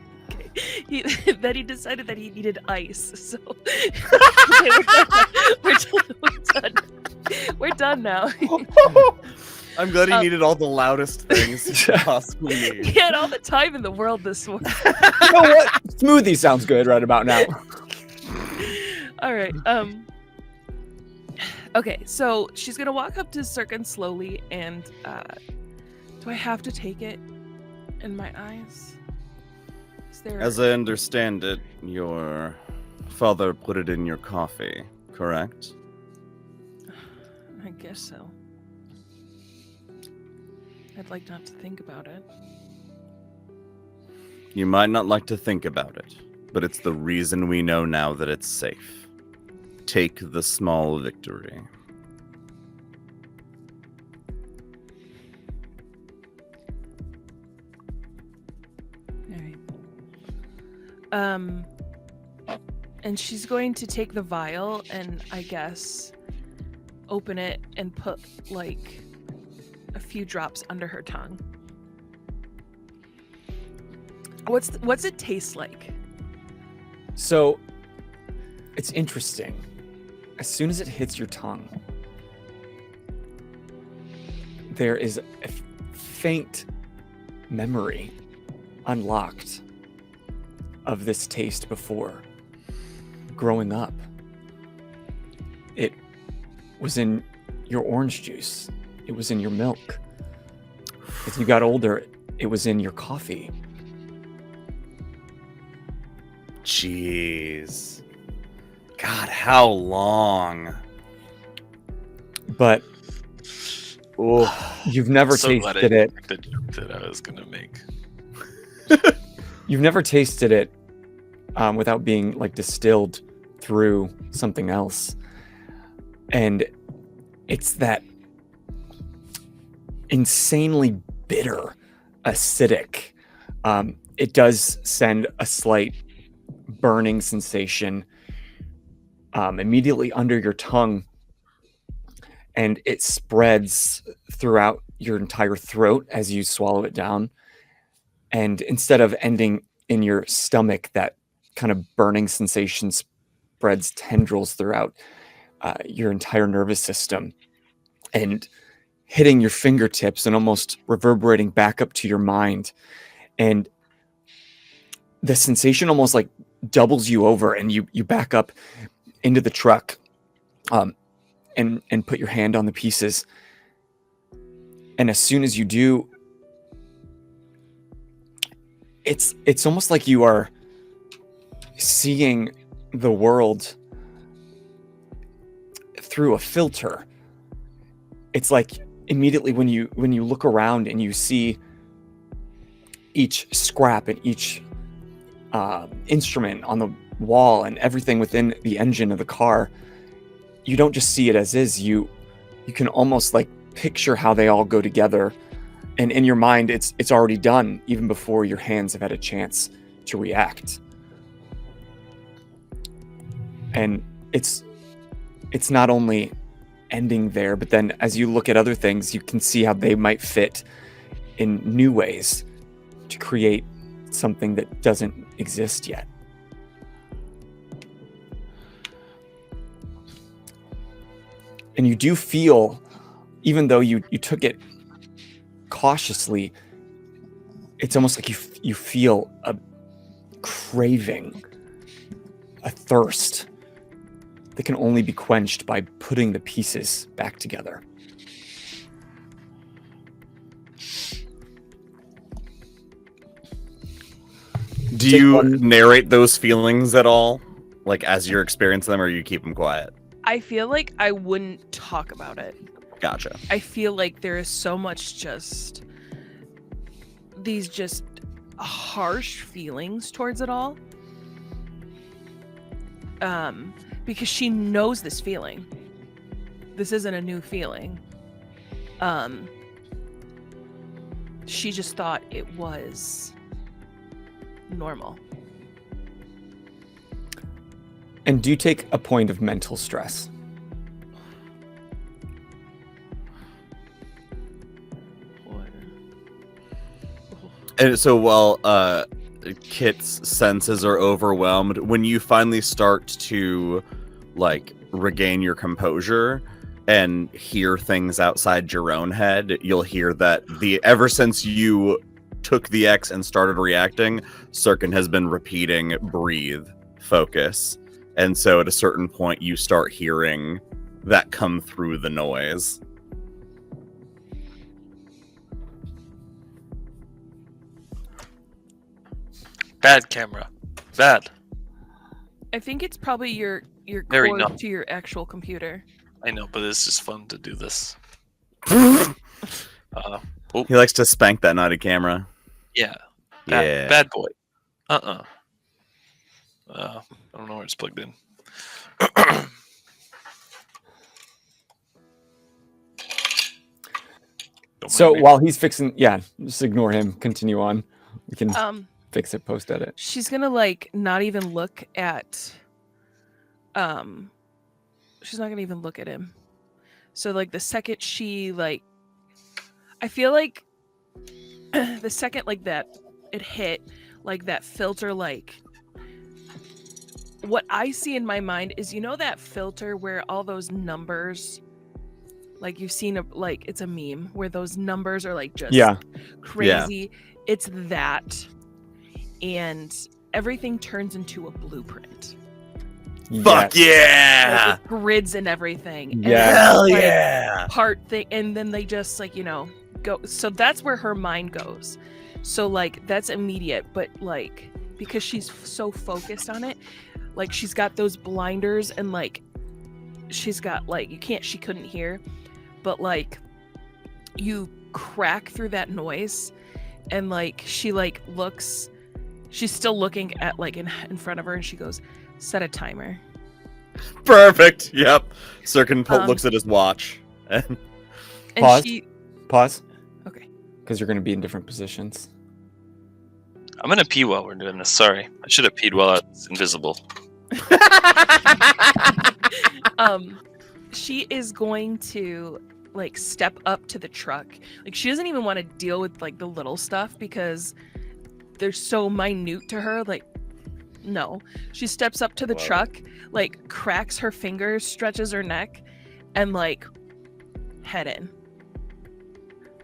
then he decided that he needed ice. So okay, we're done. We're done now.
I'm glad he needed all the loudest things he possibly need.
He had all the time in the world this morning.
You know what? Smoothie sounds good right about now.
All right. Okay, so she's gonna walk up to Syrkon slowly, and do I have to take it in my eyes? Is there?
As I understand it, your father put it in your coffee, correct?
I guess so. I'd like not to think about it.
You might not like to think about it, but it's the reason we know now that it's safe. Take the small victory.
And she's going to take the vial and I guess open it and put like a few drops under her tongue. What's it taste like?
So it's interesting. As soon as it hits your tongue, there is a faint memory unlocked of this taste before. Growing up, it was in your orange juice. It was in your milk. As you got older, it was in your coffee.
Jeez. God, how long?
But
Oh,
you've never
So glad I
tasted it.
picked the joke that I was gonna make.
You've never tasted it without being like distilled through something else. And it's that insanely bitter, acidic. It does send a slight burning sensation immediately under your tongue, and it spreads throughout your entire throat as you swallow it down. And instead of ending in your stomach, that kind of burning sensation spreads tendrils throughout your entire nervous system and hitting your fingertips and almost reverberating back up to your mind. And the sensation almost like doubles you over, and you back up into the truck and put your hand on the pieces. And as soon as you do, it's almost like you are seeing the world through a filter. It's like immediately when you look around and you see each scrap and each instrument on the wall and everything within the engine of the car, you don't just see it as is. You can almost like picture how they all go together, and in your mind it's already done even before your hands have had a chance to react. And it's not only ending there, but then as you look at other things, you can see how they might fit in new ways to create something that doesn't exist yet. And you do feel, even though you took it cautiously, it's almost like you feel a craving, a thirst that can only be quenched by putting the pieces back together.
do you narrate those feelings at all? Like as you're experiencing them, or you keep them quiet?
I feel like I wouldn't talk about it.
Gotcha.
I feel like there is so much just these just harsh feelings towards it all. Because she knows this feeling. This isn't a new feeling. She just thought it was normal.
And do you take a point of mental stress?
And so while Kit's senses are overwhelmed, when you finally start to like regain your composure and hear things outside your own head, you'll hear that ever since you took the X and started reacting, Syrkon has been repeating breathe, focus. And so at a certain point you start hearing that come through the noise.
Bad camera. Bad.
I think it's probably your
Very
cord
numb.
to your actual computer.
I know, but it's just fun to do this.
He likes to spank that naughty camera.
Yeah.
Yeah.
Bad boy. I don't know where it's plugged in. Don't
So
mind me.
while he's fixing, just ignore him. Continue on. We can. fix it post edit.
She's gonna like not even look at she's not gonna even look at him. So like the second she like, I feel like the second like that it hit, like that filter, like what I see in my mind is, you know, that filter where all those numbers, like you've seen like it's a meme where those numbers are like just crazy. It's that, and everything turns into a blueprint.
Fuck yeah!
Like, with grids and everything. And
Hell
like,
yeah!
part thing, and then they just like, you know, go. So that's where her mind goes. So like that's immediate, but like because she's so focused on it, like she's got those blinders, and like she's got like she couldn't hear, but like you crack through that noise, and like she like looks, she's still looking at like in front of her, and she goes, set a timer.
Perfect. Yep. Syrkon looks at his watch.
And
Pause.
Okay.
Because you're going to be in different positions.
I'm gonna pee while we're doing this. Sorry, I should have peed while it's invisible.
She is going to like step up to the truck. Like she doesn't even want to deal with like the little stuff because they're so minute to her. Like, no. She steps up to the truck, like cracks her fingers, stretches her neck, and like head in.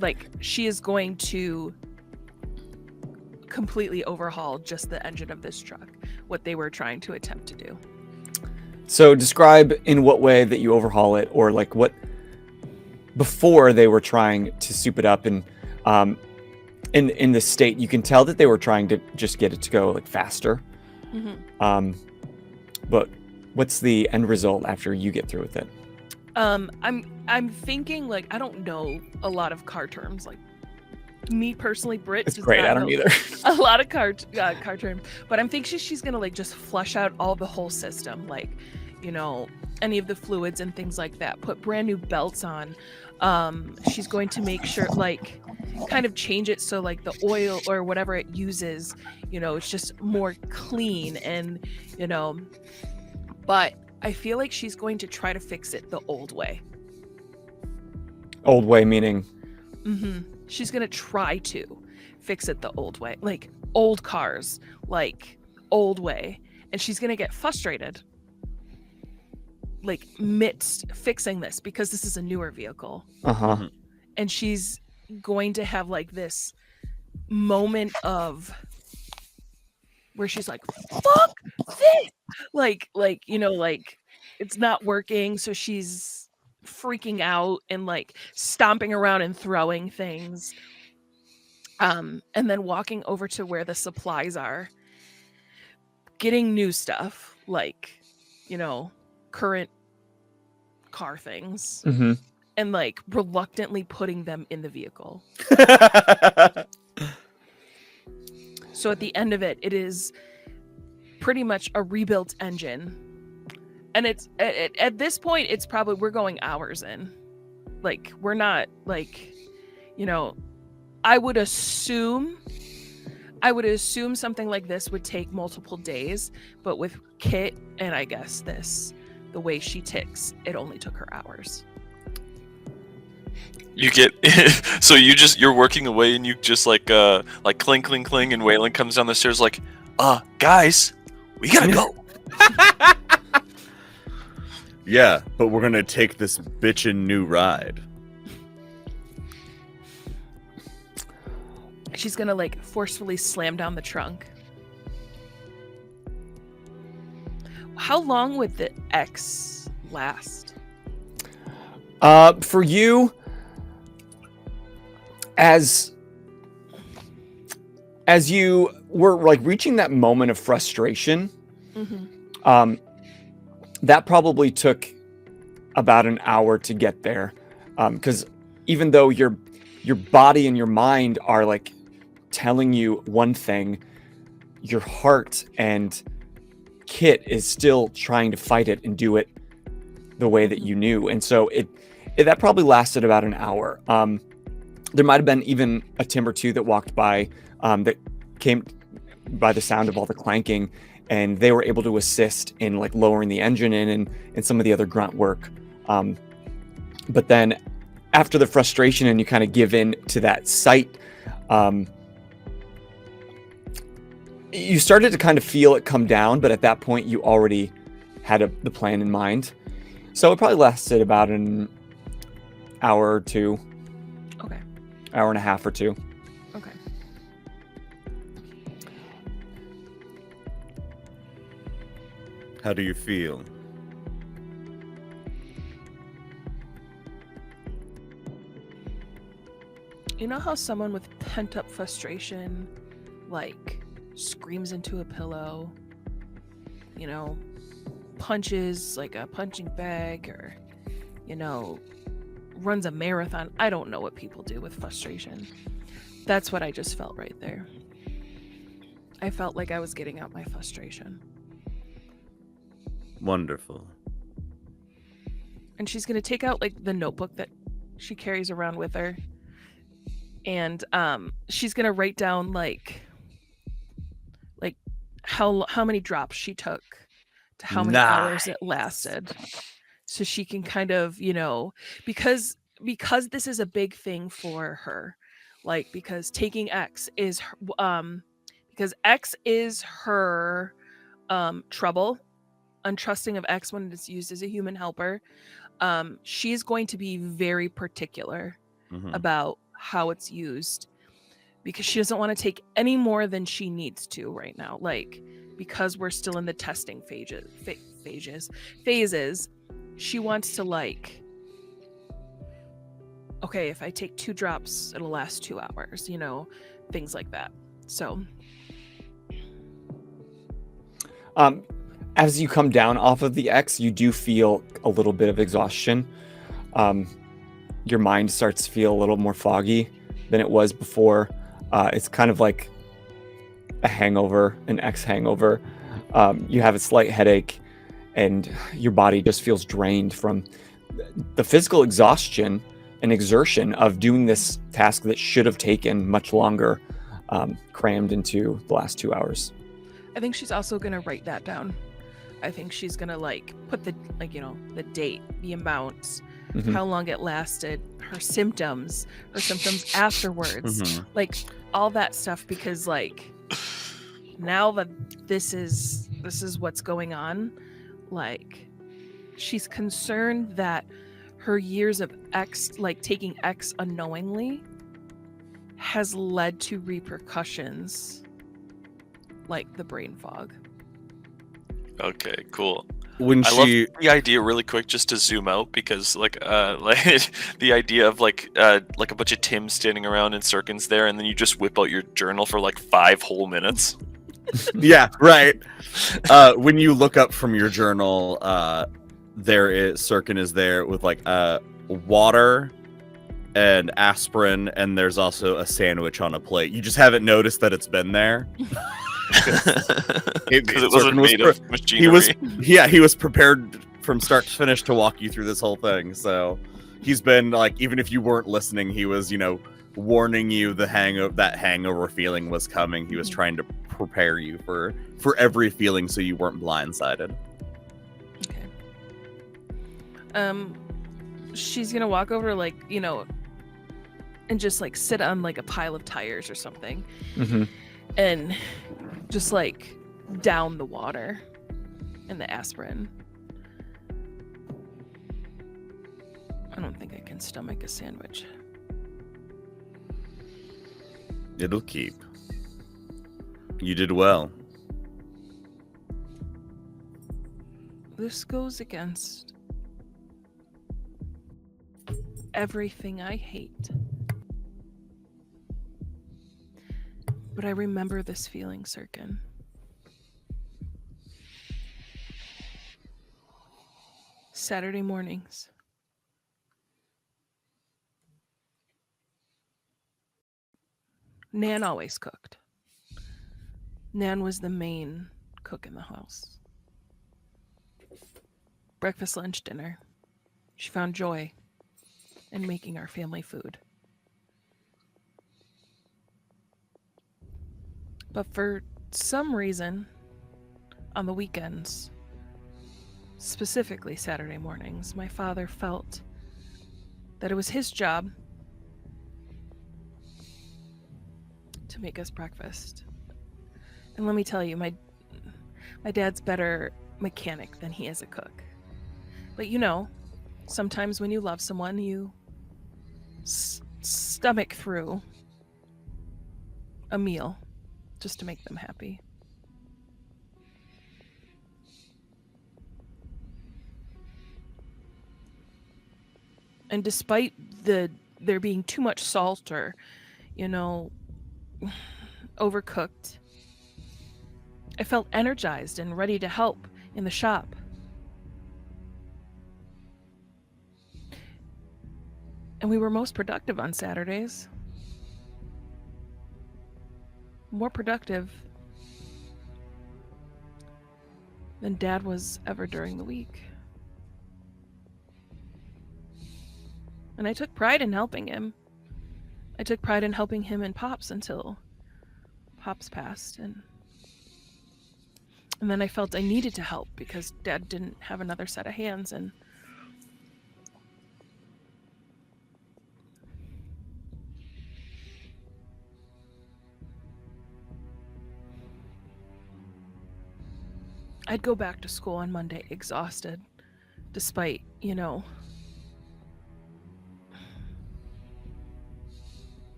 Like she is going to completely overhaul just the engine of this truck, what they were trying to attempt to do.
So describe in what way that you overhaul it, or like what before they were trying to soup it up, and in the state you can tell that they were trying to just get it to go like faster. Mm-hmm. But what's the end result after you get through with it?
I'm thinking, like, I don't know a lot of car terms. Like me personally, Britt
It's
does
great.
not
I don't
know
either.
a lot of car terms, but I'm thinking she's gonna like just flush out all the whole system, like, you know, any of the fluids and things like that. Put brand new belts on. She's going to make sure, like, kind of change it so like the oil or whatever it uses, you know, it's just more clean, and you know, but I feel like she's going to try to fix it the old way.
Old way meaning?
Mm-hmm. She's gonna try to fix it the old way, like old cars, like old way, and she's gonna get frustrated, like midst fixing this, because this is a newer vehicle. And she's going to have like this moment of where she's like, "Fuck this!" Like you know, like it's not working, so she's freaking out and like stomping around and throwing things, and then walking over to where the supplies are, getting new stuff, like, you know, current car things, and like reluctantly putting them in the vehicle. So at the end of it, it is pretty much a rebuilt engine. And it's at this point, it's probably, we're going hours in. Like, we're not like, you know, I would assume something like this would take multiple days, but with Kit and I guess the way she ticks, it only took her hours.
You get so you're working away, and you just like cling cling cling, and Wayland comes down the stairs like, guys, we gotta go.
Yeah, but we're gonna take this bitchin' new ride.
She's gonna like forcefully slam down the trunk. How long would the X last?
For you, as you were like reaching that moment of frustration, that probably took about an hour to get there, because even though your body and your mind are like telling you one thing, your heart and Kit is still trying to fight it and do it the way that you knew. And so that probably lasted about an hour. There might have been even a Tim or two that walked by, that came by the sound of all the clanking, and they were able to assist in like lowering the engine in and some of the other grunt work. But then after the frustration and you kind of give in to that sight, you started to kind of feel it come down, but at that point you already had the plan in mind. So it probably lasted about an hour or two.
Okay.
Hour and a half or two.
Okay.
How do you feel?
You know how someone with pent-up frustration, like, screams into a pillow, you know, punches like a punching bag, or, you know, runs a marathon. I don't know what people do with frustration. That's what I just felt right there. I felt like I was getting out my frustration.
Wonderful.
And she's going to take out like the notebook that she carries around with her. And she's going to write down like how many drops she took to how many hours it lasted. So she can kind of, you know, because this is a big thing for her. Like, because taking X is because X is her trouble, untrusting of X when it's used as a human helper. She's going to be very particular about how it's used, because she doesn't want to take any more than she needs to right now. Like, because we're still in the testing phases, she wants to like, okay, if I take 2 drops, it'll last 2 hours, you know, things like that. So
as you come down off of the X, you do feel a little bit of exhaustion. Your mind starts to feel a little more foggy than it was before. It's kind of like a hangover, an X hangover. You have a slight headache, and your body just feels drained from the physical exhaustion and exertion of doing this task that should have taken much longer, crammed into the last 2 hours.
I think she's also going to write that down. I think she's going to like put the, like, you know, the date, the amount, how long it lasted, her symptoms afterwards, like all that stuff, because like now that this is what's going on, like she's concerned that her years of X, like taking X unknowingly, has led to repercussions like the brain fog.
Okay, cool.
When
I love the idea, really quick, just to zoom out, because like the idea of like a bunch of Tims standing around and Syrkon's there, and then you just whip out your journal for like 5 whole minutes.
Yeah, right. When you look up from your journal, Syrkon is there with like water and aspirin, and there's also a sandwich on a plate. You just haven't noticed that it's been there.
Because it wasn't made of machinery.
He was prepared from start to finish to walk you through this whole thing. So he's been like, even if you weren't listening, he was, you know, warning you that hangover feeling was coming. He was trying to prepare you for every feeling, so you weren't blindsided.
Okay. She's gonna walk over, like, you know, and just like sit on like a pile of tires or something, and just like down the water and the aspirin. I don't think I can stomach a sandwich.
It'll keep. You did well.
This goes against everything I hate. But I remember this feeling, Syrkon. Saturday mornings. Nan always cooked. Nan was the main cook in the house. Breakfast, lunch, dinner. She found joy in making our family food. But for some reason, on the weekends, specifically Saturday mornings, my father felt that it was his job to make us breakfast. And let me tell you, my dad's better mechanic than he is a cook. But you know, sometimes when you love someone, you stomach through a meal just to make them happy. And despite there being too much salt or, overcooked, I felt energized and ready to help in the shop. And we were most productive on Saturdays. More productive than Dad was ever during the week. And I took pride in helping him. I took pride in helping him and Pops until Pops passed. And then I felt I needed to help because Dad didn't have another set of hands. And I'd go back to school on Monday exhausted, despite,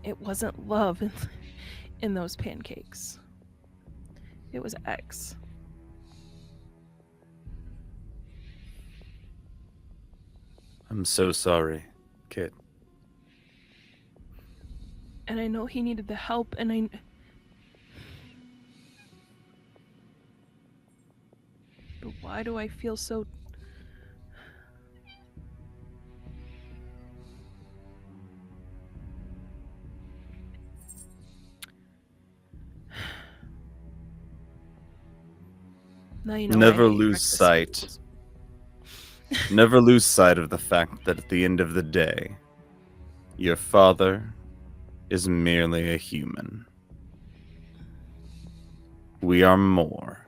it wasn't love in those pancakes. It was X.
I'm so sorry, kid.
And I know he needed the help, and but why do I feel so... Now you know
Never
I hate
lose
breakfast
sight.
cereals.
Never lose sight of the fact that at the end of the day, your father is merely a human. We are more.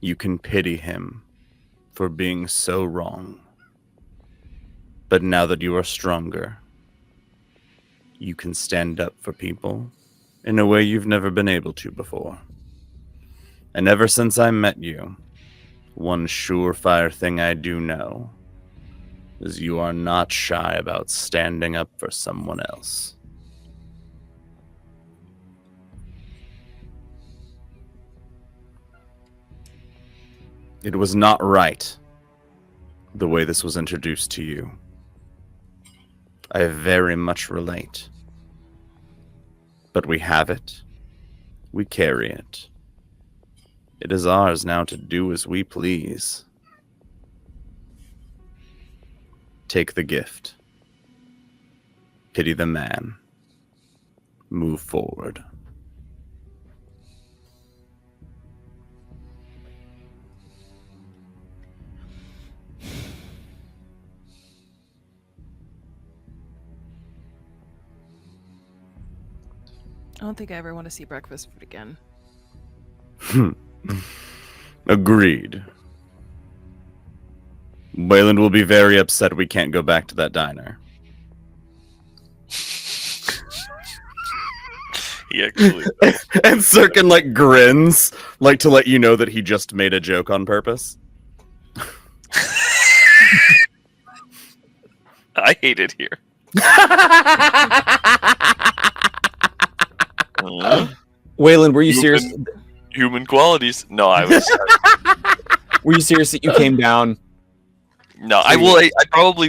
You can pity him for being so wrong. But now that you are stronger, you can stand up for people in a way you've never been able to before. And ever since I met you, one surefire thing I do know is you are not shy about standing up for someone else. It was not right the way this was introduced to you. I very much relate. But we have it. We carry it. It is ours now to do as we please. Take the gift. Pity the man. Move forward.
I don't think I ever want to see breakfast food again.
Agreed. Wayland will be very upset we can't go back to that diner.
He actually
And Syrkon grins, to let you know that he just made a joke on purpose.
I hate it here.
Wayland, were you serious?
Human qualities. No, I was.
Were you serious that you came down?
No, I will. I probably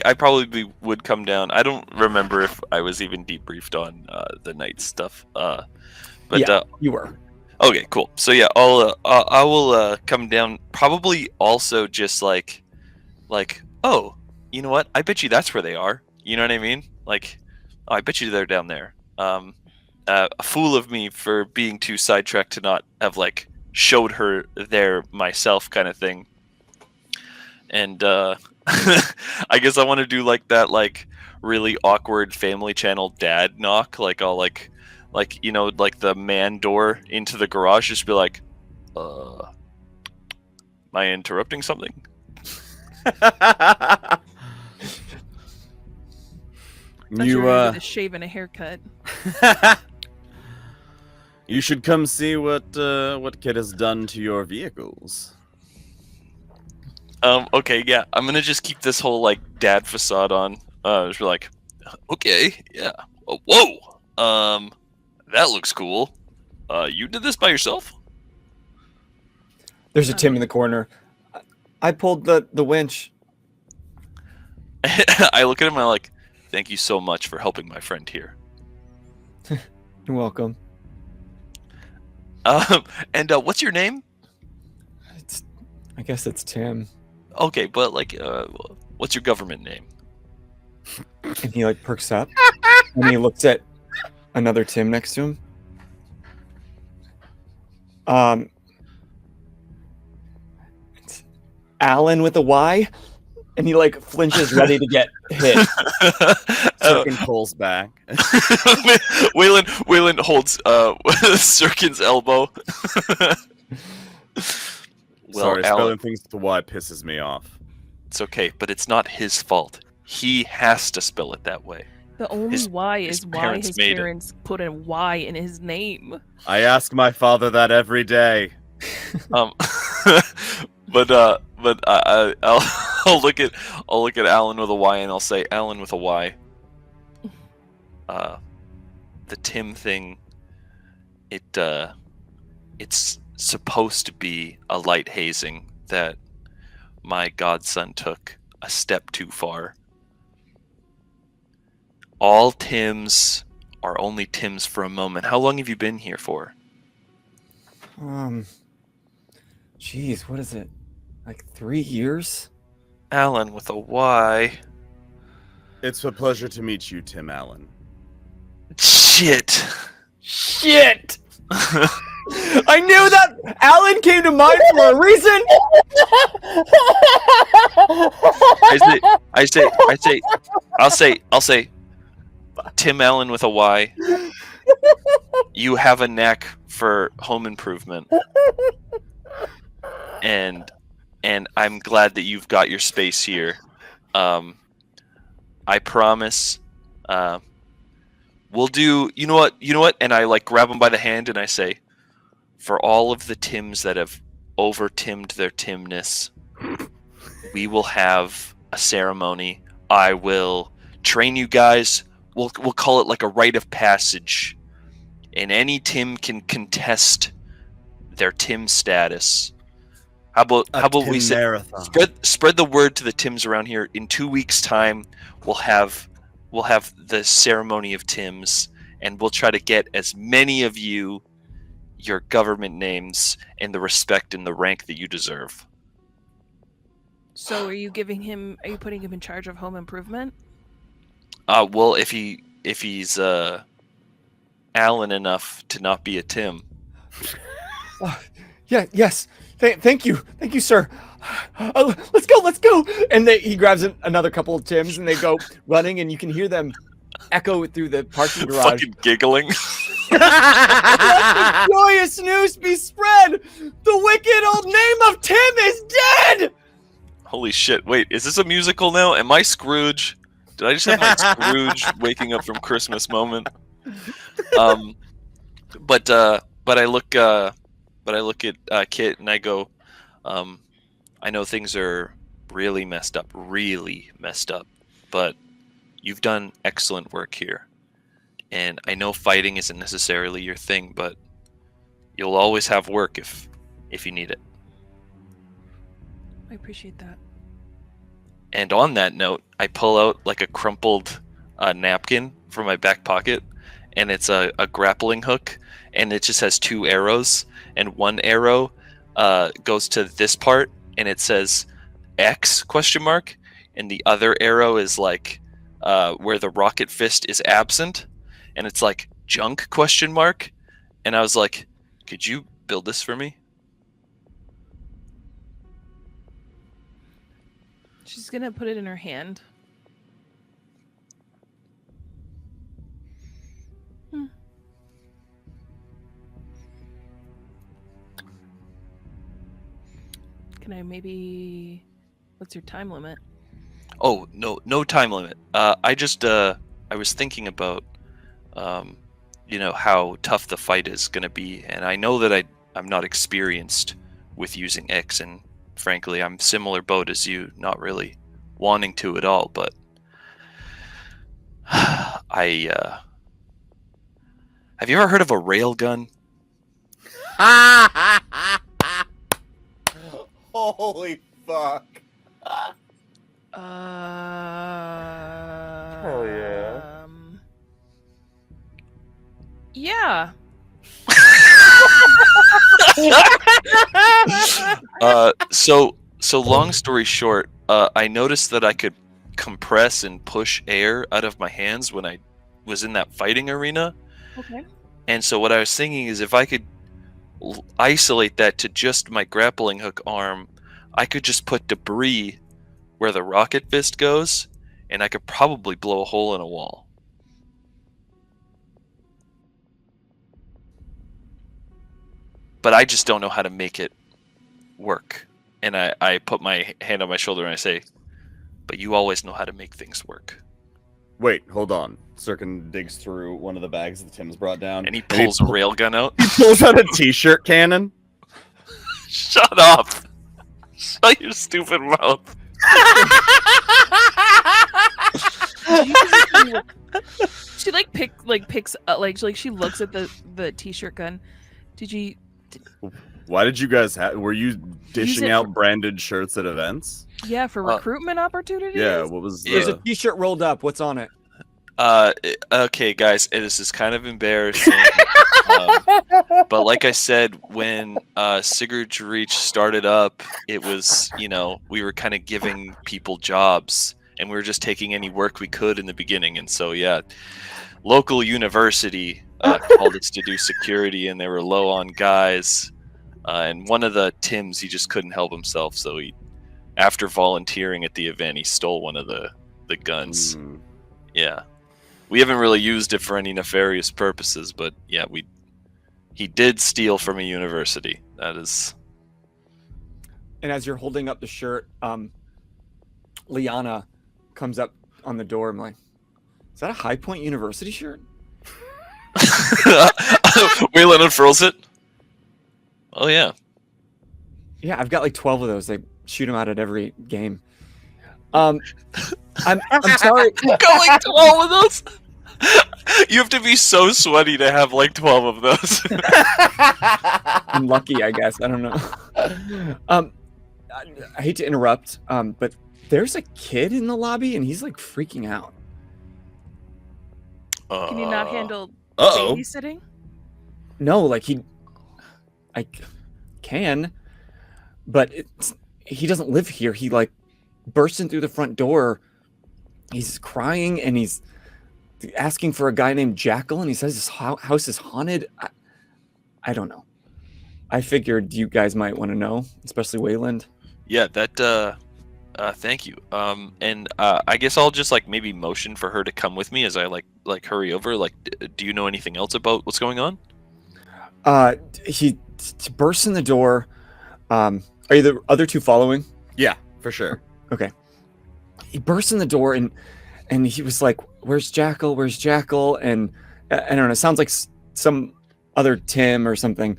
I probably would come down. I don't remember if I was even debriefed on the night stuff. But
yeah, you were.
Okay, cool. So yeah, I will come down. Probably also just like, oh, you know what? I bet you that's where they are. You know what I mean? Like, oh, I bet you they're down there. A fool of me for being too sidetracked to not have showed her there myself, kind of thing. and I guess I want to do like that, like really awkward Family Channel dad knock, like I'll like you know, like the man door into the garage, just be like, am I interrupting something?
You with a shave and a haircut.
You should come see what Kit has done to your vehicles.
Okay, yeah, I'm gonna just keep this whole like dad facade on. Just be like, okay, yeah, whoa, that looks cool. You did this by yourself?
There's a Tim in the corner. I pulled the winch.
I look at him and I'm like, thank you so much for helping my friend here.
You're welcome.
And what's your name?
I guess it's Tim.
Okay, but like, what's your government name?
And he like perks up, and he looks at another Tim next to him. It's Alan with a Y, and he like flinches, ready to get hit.
Syrkon pulls back.
Wayland holds Syrkon's elbow.
Sorry,
Alan,
spelling things with the Y pisses me off.
it's okay, but it's not his fault. He has to spell it that way.
The only Y is why his
made it.
parents put a Y in his name.
I ask my father that every day.
But I'll look at Alan with a Y and I'll say, Alan with a Y. The Tim thing, it's supposed to be a light hazing that my godson took a step too far. All Tims are only Tims for a moment. How long have you been here for?
Geez, what is it? Like 3 years?
Alan with a Y.
It's a pleasure to meet you, Tim Allen.
Shit.
I knew that Alan came to mind for a reason.
I'll say, Tim Allen with a Y. You have a knack for home improvement, and I'm glad that you've got your space here. I promise. We'll do. You know what? And I like grab him by the hand and I say, for all of the Tims that have over-timmed their Timness, we will have a ceremony. I will train you guys. We'll call it like a rite of passage, and any Tim can contest their Tim status. How about we say, spread the word to the Tims around here. In 2 weeks' time, we'll have the ceremony of Tims, and we'll try to get as many of you your government names and the respect and the rank that you deserve.
So are you putting him in charge of home improvement?
Well, if he's Alan enough to not be a Tim.
Yes. Thank you, sir. Let's go. And he grabs another couple of Tims, and they go running, and you can hear them echo through the parking garage.
Fucking giggling.
Let the joyous news be spread. The wicked old name of Tim is dead.
Holy shit! Wait, is this a musical now? Am I Scrooge? Did I just have my Scrooge waking up from Christmas moment? But I look at Kit and I go, I know things are really messed up, but you've done excellent work here. And I know fighting isn't necessarily your thing, but you'll always have work if you need it.
I appreciate that.
And on that note, I pull out like a crumpled napkin from my back pocket, and it's a grappling hook, and it just has 2 arrows, and one arrow goes to this part, and it says X ? And the other arrow is like where the rocket fist is absent, and it's like junk ? And I was like, could you build this for me?
She's gonna put it in her hand. Can I maybe... What's your time limit?
Oh, no time limit. I was thinking about, how tough the fight is going to be, and I know that I'm not experienced with using X, and frankly, I'm similar boat as you, not really wanting to at all, but have you ever heard of a railgun?
Holy fuck.
Hell yeah.
Yeah.
So long story short, I noticed that I could compress and push air out of my hands when I was in that fighting arena.
Okay.
And so what I was thinking is if I could isolate that to just my grappling hook arm, I could just put debris where the rocket fist goes, and I could probably blow a hole in a wall. But I just don't know how to make it work. And I put my hand on my shoulder and I say, but you always know how to make things work.
Wait, hold on. Syrkon digs through one of the bags that Tim's brought down.
And he pulls a railgun out.
He pulls out a t-shirt cannon.
Shut up! Shut your stupid mouth.
She picks she looks at the t-shirt gun.
Why did you guys were you dishing out branded shirts at events?
Yeah, for recruitment opportunities?
Yeah, what was
There's a t-shirt rolled up. What's on it?
Okay, guys, this is kind of embarrassing. But like I said, when Sigurd's Reach started up, it was, we were kind of giving people jobs, and we were just taking any work we could in the beginning. And so, yeah, local university called us to do security, and they were low on guys. And one of the Tims, he just couldn't help himself, so after volunteering at the event, he stole one of the guns. Yeah. We haven't really used it for any nefarious purposes, but yeah, he did steal from a university. That is.
And as you're holding up the shirt, Liana comes up on the door. I'm like, is that a High Point University shirt?
Wayland unfurls it. Oh yeah.
Yeah, I've got like 12 of those. They shoot them out at every game. I'm sorry.
Got like 12 of those. You have to be so sweaty to have like 12 of those.
I'm lucky, I guess. I don't know. I hate to interrupt, but there's a kid in the lobby and he's like freaking out.
Can you not handle
Uh-oh.
babysitting?
No, like I can, but he doesn't live here. He like burst in through the front door. He's crying and he's asking for a guy named Jackal, and he says his house is haunted. I don't know. I figured you guys might want to know, especially Wayland.
Yeah, that. Thank you. And I guess I'll just like maybe motion for her to come with me as I like hurry over. Like, do you know anything else about what's going on?
He bursts in the door. Are you the other two following?
Yeah, for sure.
Okay. He bursts in the door and he was like, "Where's Jackal? Where's Jackal?" And I don't know. It sounds like some other Tim or something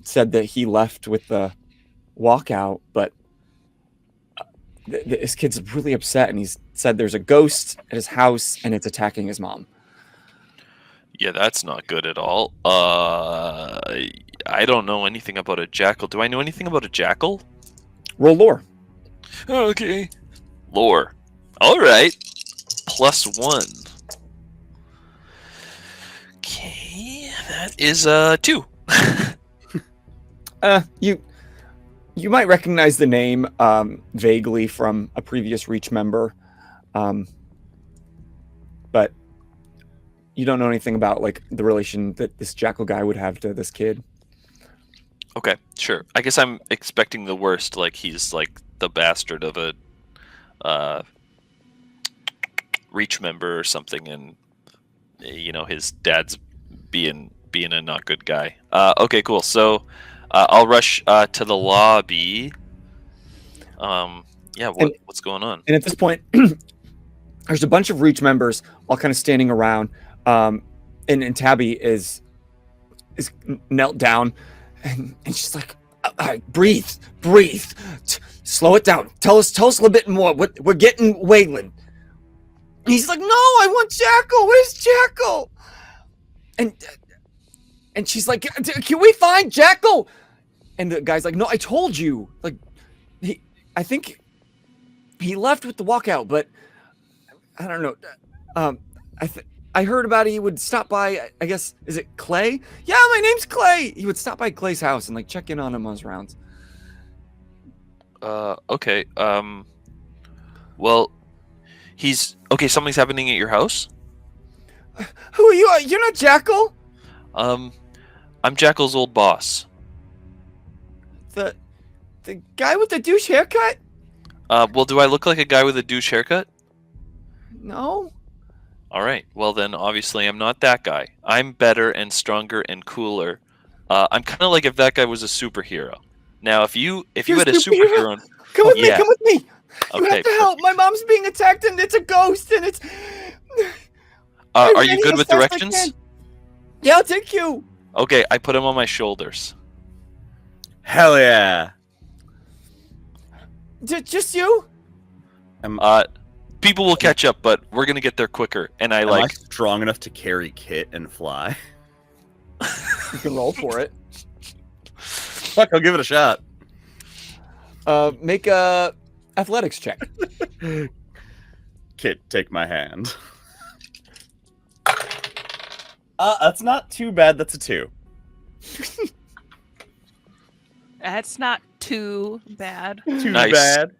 said that he left with the walkout, but this kid's really upset, and he's said there's a ghost at his house and it's attacking his mom.
Yeah, that's not good at all. I don't know anything about a Jackal. Do I know anything about a Jackal?
Roll lore.
Okay. Lore. All right. +1. Okay, that is 2.
You might recognize the name vaguely from a previous Reach member, but you don't know anything about like the relation that this Jackal guy would have to this kid.
Okay, sure. I guess I'm expecting the worst. Like he's like the bastard of a Reach member or something, and his dad's being a not good guy. Okay, cool. So I'll rush to the lobby. What's going on?
And at this point, there's a bunch of Reach members all kind of standing around, and Tabby is knelt down, and she's like, all right, breathe, slow it down. Tell us a little bit more. We're getting Wayland. He's like, no, I want Jackal. Where's Jackal? And she's like, can we find Jackal? And the guy's like, no, I told you. Like, I think he left with the walkout, but I don't know. I heard about it. He would stop by, I guess, is it Clay? Yeah, my name's Clay. He would stop by Clay's house and like check in on him on his rounds.
Okay. Well, something's happening at your house?
Who are you? You're not Jackal?
I'm Jackal's old boss.
The guy with the douche haircut?
Well, do I look like a guy with a douche haircut?
No.
All right. Well, then obviously I'm not that guy. I'm better and stronger and cooler. I'm kind of like if that guy was a superhero. Now, if you had a superhero,
come with me. Come with me. You
Okay,
have to help. My mom's being attacked, and it's a ghost, and it's.
Are you good with directions?
Yeah, I'll take you.
Okay, I put him on my shoulders.
Hell yeah.
Just you?
People will catch up, but we're gonna get there quicker. And
Am I strong enough to carry Kit and fly?
You can roll for it.
Fuck, I'll give it a shot.
Make a athletics check.
Kit, take my hand. That's not too bad. That's a 2.
That's not too bad.
Too
Nice.
bad.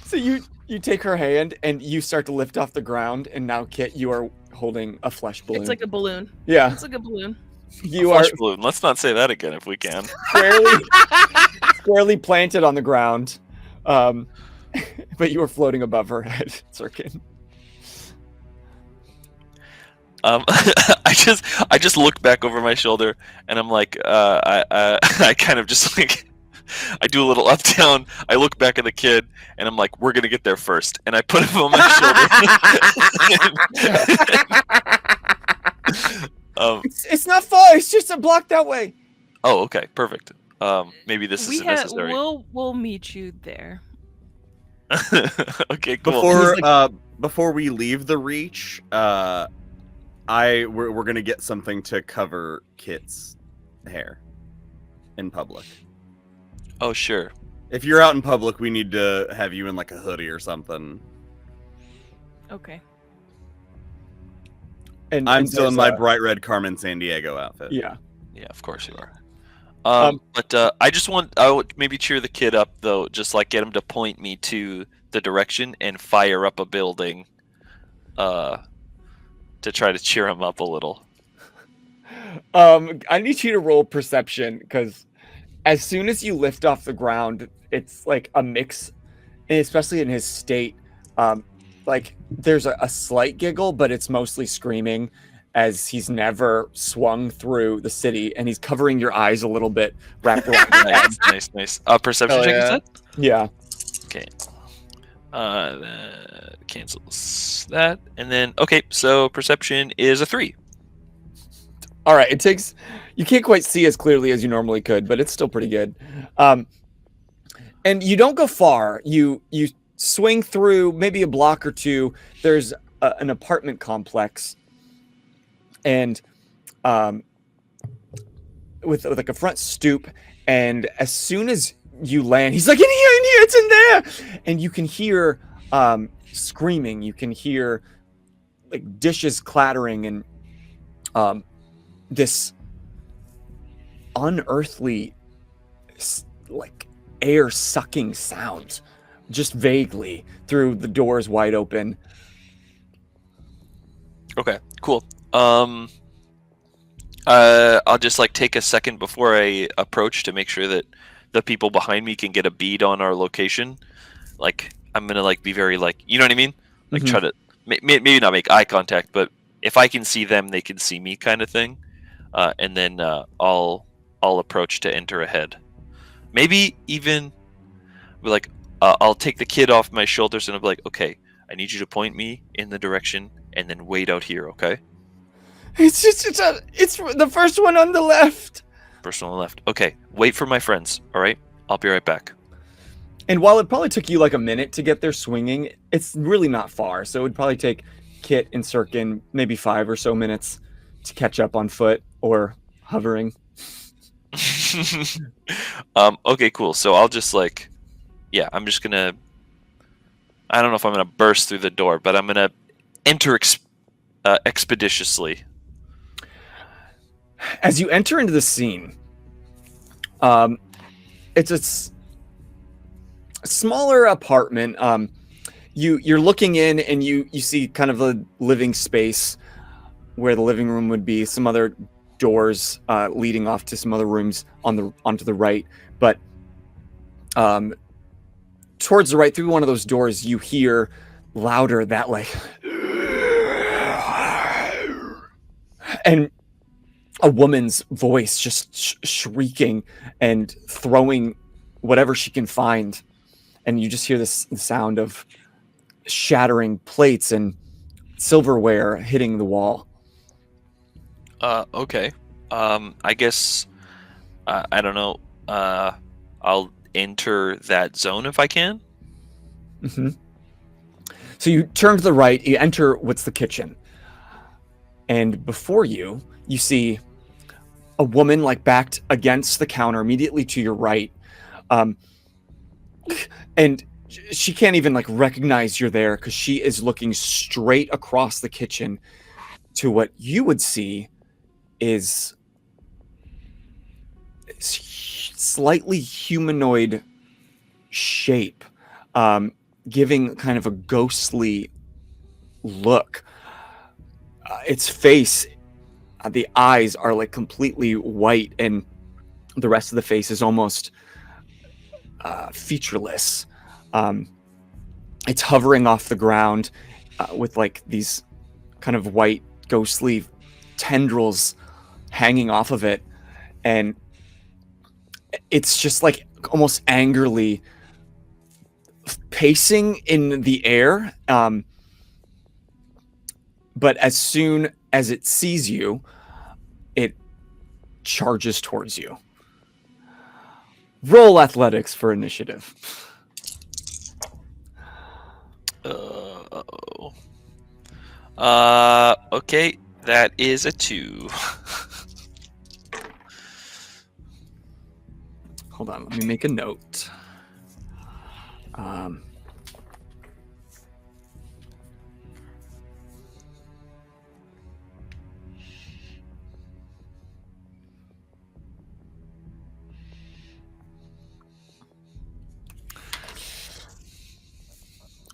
So you take her hand and you start to lift off the ground, and now Kit, you are holding a flesh balloon.
It's like a balloon.
Yeah.
It's like a balloon.
You
A
are
flesh balloon. Let's not say that again if we can.
squarely planted on the ground, but you are floating above her head, Syrkon.
I just look back over my shoulder and I'm like, I kind of just like, I do a little up down. I look back at the kid and I'm like, we're gonna get there first, and I put him on my shoulder.
It's not far. It's just a block that way.
Oh, okay, perfect. Maybe this isn't necessary.
We'll meet you there.
Okay, cool.
Before we leave the Reach, we're gonna get something to cover Kit's hair in public.
Oh, sure.
If you're out in public, we need to have you in like a hoodie or something.
Okay.
And
I'm still in my bright red Carmen Sandiego outfit.
Yeah.
Yeah, of course you are. But I would maybe cheer the kid up though, just like get him to point me to the direction and fire up a building, to try to cheer him up a little.
I need you to roll perception, because as soon as you lift off the ground, it's like a mix, and especially in his state. Like there's a slight giggle, but it's mostly screaming, as he's never swung through the city, and he's covering your eyes a little bit, wrapped around your head.
Nice. Perception check, is that?
Yeah.
Okay. That cancels that, and then so perception is a 3.
All right. It takes. You can't quite see as clearly as you normally could, but it's still pretty good. And you don't go far. You swing through maybe a block or two. There's an apartment complex, and with like a front stoop. And as soon as you land, he's like, in here, it's in there. And you can hear screaming. You can hear like dishes clattering, and this unearthly like air sucking sound just vaguely through the doors wide open.
Okay, cool. I'll just like take a second before I approach to make sure that the people behind me can get a bead on our location. Like I'm gonna like be very like, you know what I mean? Like
Mhm.
try to maybe not make eye contact, but if I can see them, they can see me, kind of thing. And then I'll approach to enter ahead. Maybe even be like, I'll take the kid off my shoulders and I'll be like, okay, I need you to point me in the direction and then wait out here, okay?
It's the first one on the left.
Person on the left. Okay, wait for my friends, all right? I'll be right back.
And while it probably took you like a minute to get there swinging, it's really not far. So it would probably take Kit and Syrkon maybe 5 or so minutes to catch up on foot or hovering.
Okay, cool. So I'll just like, yeah, I'm just gonna. I don't know if I'm gonna burst through the door, but I'm gonna enter expeditiously.
As you enter into the scene, it's a smaller apartment. You're looking in and you see kind of a living space where the living room would be, some other doors leading off to some other rooms onto the right, but towards the right, through one of those doors, you hear louder that like and a woman's voice just shrieking and throwing whatever she can find, and you just hear this sound of shattering plates and silverware hitting the wall.
Okay. I guess I don't know. I'll enter that zone if I can.
Mm-hmm. So you turn to the right, you enter what's the kitchen, and before you see a woman like backed against the counter immediately to your right, and she can't even like recognize you're there because she is looking straight across the kitchen to what you would see is slightly humanoid shape, giving kind of a ghostly look. Its face, the eyes are like completely white, and the rest of the face is almost featureless. It's hovering off the ground with like these kind of white ghostly tendrils hanging off of it, and it's just like almost angrily pacing in the air. But as soon as it sees you, it charges towards you. Roll athletics for initiative.
Okay, that is a 2.
Hold on, let me make a note.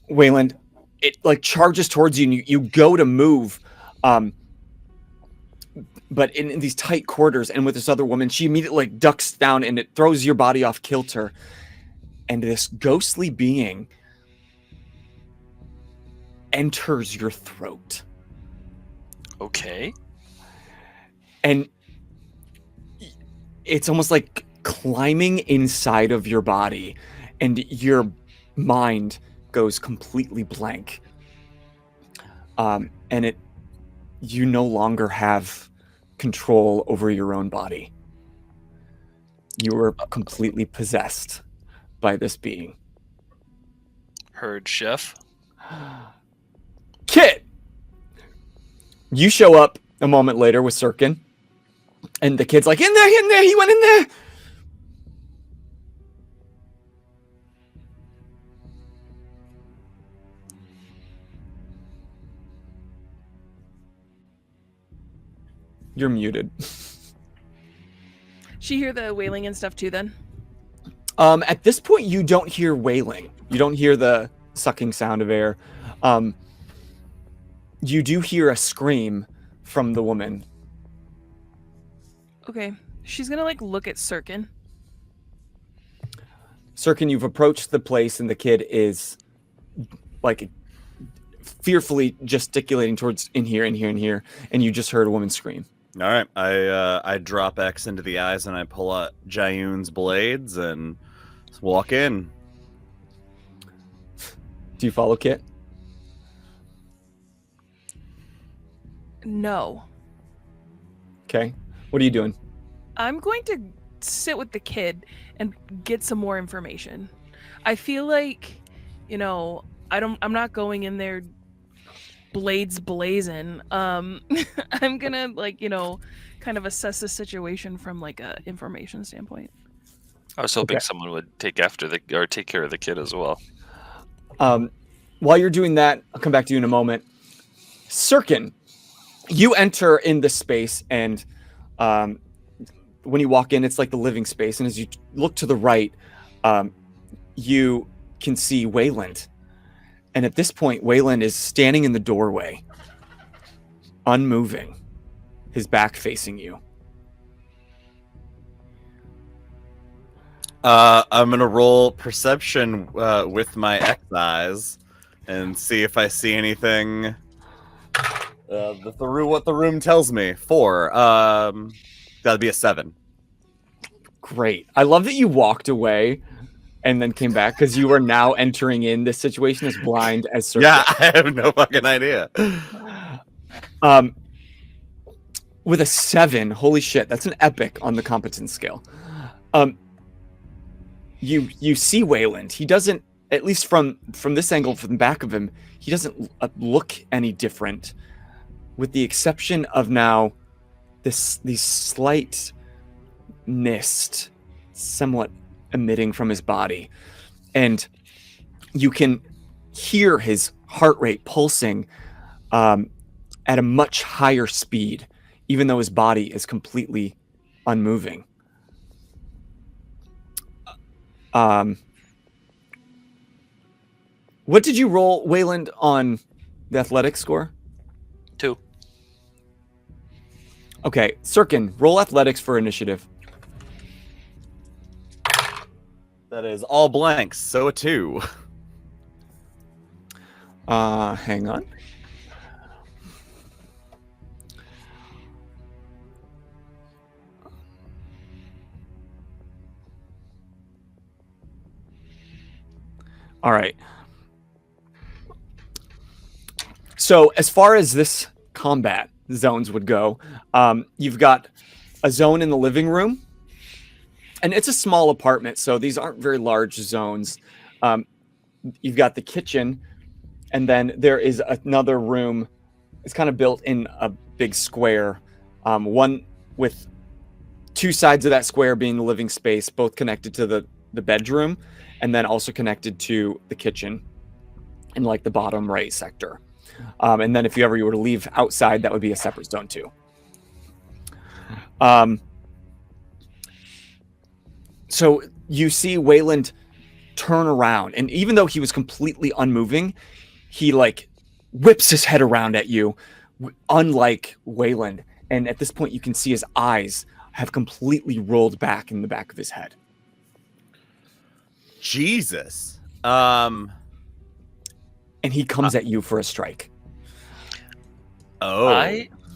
Wayland, it like charges towards you, and you go to move, but in these tight quarters, and with this other woman, she immediately like ducks down, and it throws your body off kilter, and this ghostly being enters your throat.
Okay.
And it's almost like climbing inside of your body, and your mind goes completely blank. And you no longer have control over your own body. You were completely possessed by this being.
Heard, chef.
Kit! You show up a moment later with Syrkon, and the kid's like, in there, he went in there! You're muted.
She hear the wailing and stuff too then?
At this point, you don't hear wailing. You don't hear the sucking sound of air. You do hear a scream from the woman.
Okay. She's gonna like look at Syrkon.
Syrkon, you've approached the place, and the kid is like fearfully gesticulating towards in here, and you just heard a woman scream.
All right, I drop X into the eyes and I pull out Jayun's blades and walk in.
Do you follow Kit?
No.
Okay. What are you doing?
I'm going to sit with the kid and get some more information. I feel like, I'm not going in there blades blazing. I'm gonna kind of assess the situation from like a information standpoint.
I was hoping someone would take care of the kid as well.
While you're doing that, I'll come back to you in a moment. Syrkon, you enter in this space, and when you walk in, it's like the living space. And as you look to the right, you can see Wayland. And at this point, Wayland is standing in the doorway, unmoving, his back facing you.
I'm going to roll perception with my X eyes and see if I see anything. What the room tells me. 4. That'd be a 7.
Great. I love that you walked away and then came back, because you are now entering in this situation as blind as Syrkon.
Yeah, I have no fucking idea.
With a 7, holy shit, that's an epic on the competence scale. You see Wayland. He doesn't, at least from this angle, from the back of him, he doesn't look any different, with the exception of now these slight mist somewhat emitting from his body, and you can hear his heart rate pulsing at a much higher speed, even though his body is completely unmoving. What did you roll, Wayland, on the athletics score?
2.
Okay, Syrkon, roll athletics for initiative.
That is all blanks, so a 2.
Hang on. All right. So as far as this combat zones would go, you've got a zone in the living room, and it's a small apartment, so these aren't very large zones. You've got the kitchen, and then there is another room. It's kind of built in a big square, one with 2 sides of that square being the living space, both connected to the bedroom, and then also connected to the kitchen in like the bottom right sector. And then if you were to leave outside, that would be a separate zone too. So you see Wayland turn around, and even though he was completely unmoving, he like whips his head around at you, unlike Wayland. And at this point, you can see his eyes have completely rolled back in the back of his head.
Jesus.
And he comes at you for a strike.
Oh.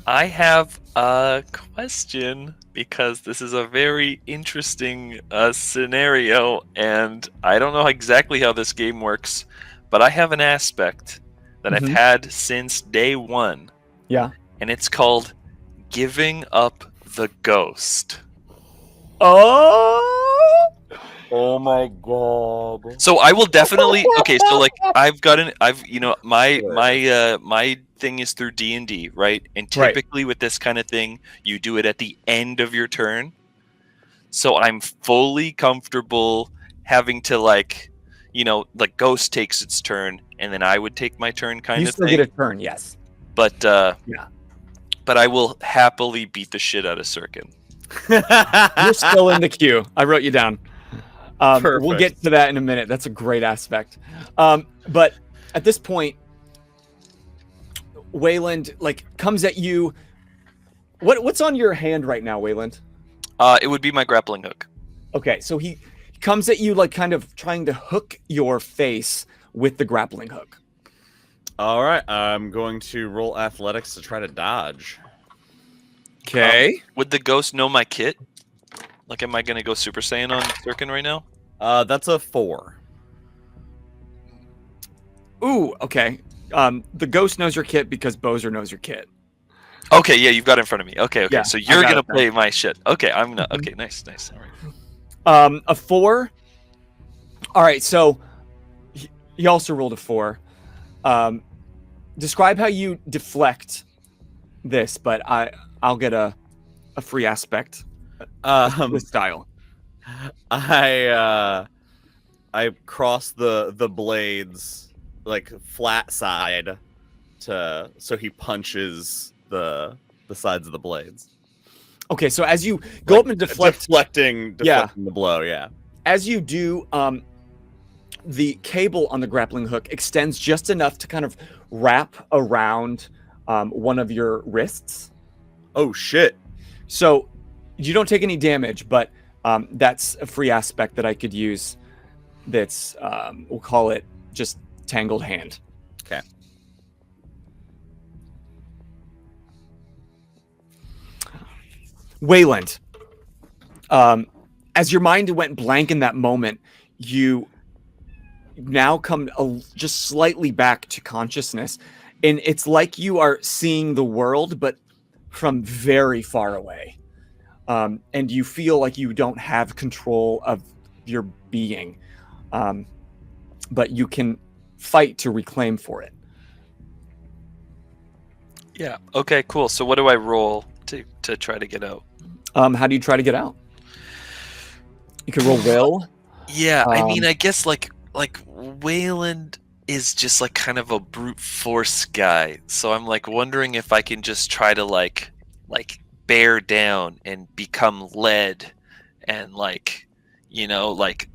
I have a question, because this is a very interesting scenario, and I don't know exactly how this game works, but I have an aspect that I've had since day 1.
Yeah.
And it's called giving up the ghost.
Oh my god.
So I will definitely so like my thing is through D&D, right? And typically with this kind of thing, you do it at the end of your turn. So I'm fully comfortable having to like ghost takes its turn and then I would take my turn kind
you
of
still
thing.
get a turn, yes.
But
yeah.
But I will happily beat the shit out of Syrkon.
You're still in the queue. I wrote you down. We'll get to that in a minute. That's a great aspect. But at this point, Wayland comes at you. What's on your hand right now, Wayland?
It would be my grappling hook.
Okay, so he comes at you kind of trying to hook your face with the grappling hook.
All right, I'm going to roll athletics to try to dodge.
Okay.
Would the ghost know my kit? Like, am I going to go Super Saiyan on Syrkon right now?
That's a 4.
Ooh, okay. The ghost knows your kit because Bozer knows your kit.
Okay, yeah, you've got it in front of me. Okay.
Yeah,
So
I
you're
got
going to
it
play my shit. Okay, I'm going to... Okay, nice. All right.
A 4. All right, so he also rolled a 4. Describe how you deflect this, but I'll get a free aspect. This style.
I cross the blades like flat side so he punches the sides of the blades.
Okay, so as you go up and
deflecting the blow, yeah.
As you do, the cable on the grappling hook extends just enough to kind of wrap around one of your wrists.
Oh shit!
So you don't take any damage, but that's a free aspect that I could use. That's we'll call it just tangled hand.
Okay.
Wayland, as your mind went blank in that moment, you now come just slightly back to consciousness, and it's like you are seeing the world, but from very far away, and you feel like you don't have control of your being, but you can fight to reclaim for it.
Yeah. Okay, cool. So what do I roll to try to get out?
How do you try to get out? You could roll will.
Yeah, I mean, I guess like Wayland is just like kind of a brute force guy, so I'm like wondering if I can just try to like bear down and become lead, and like, you know, like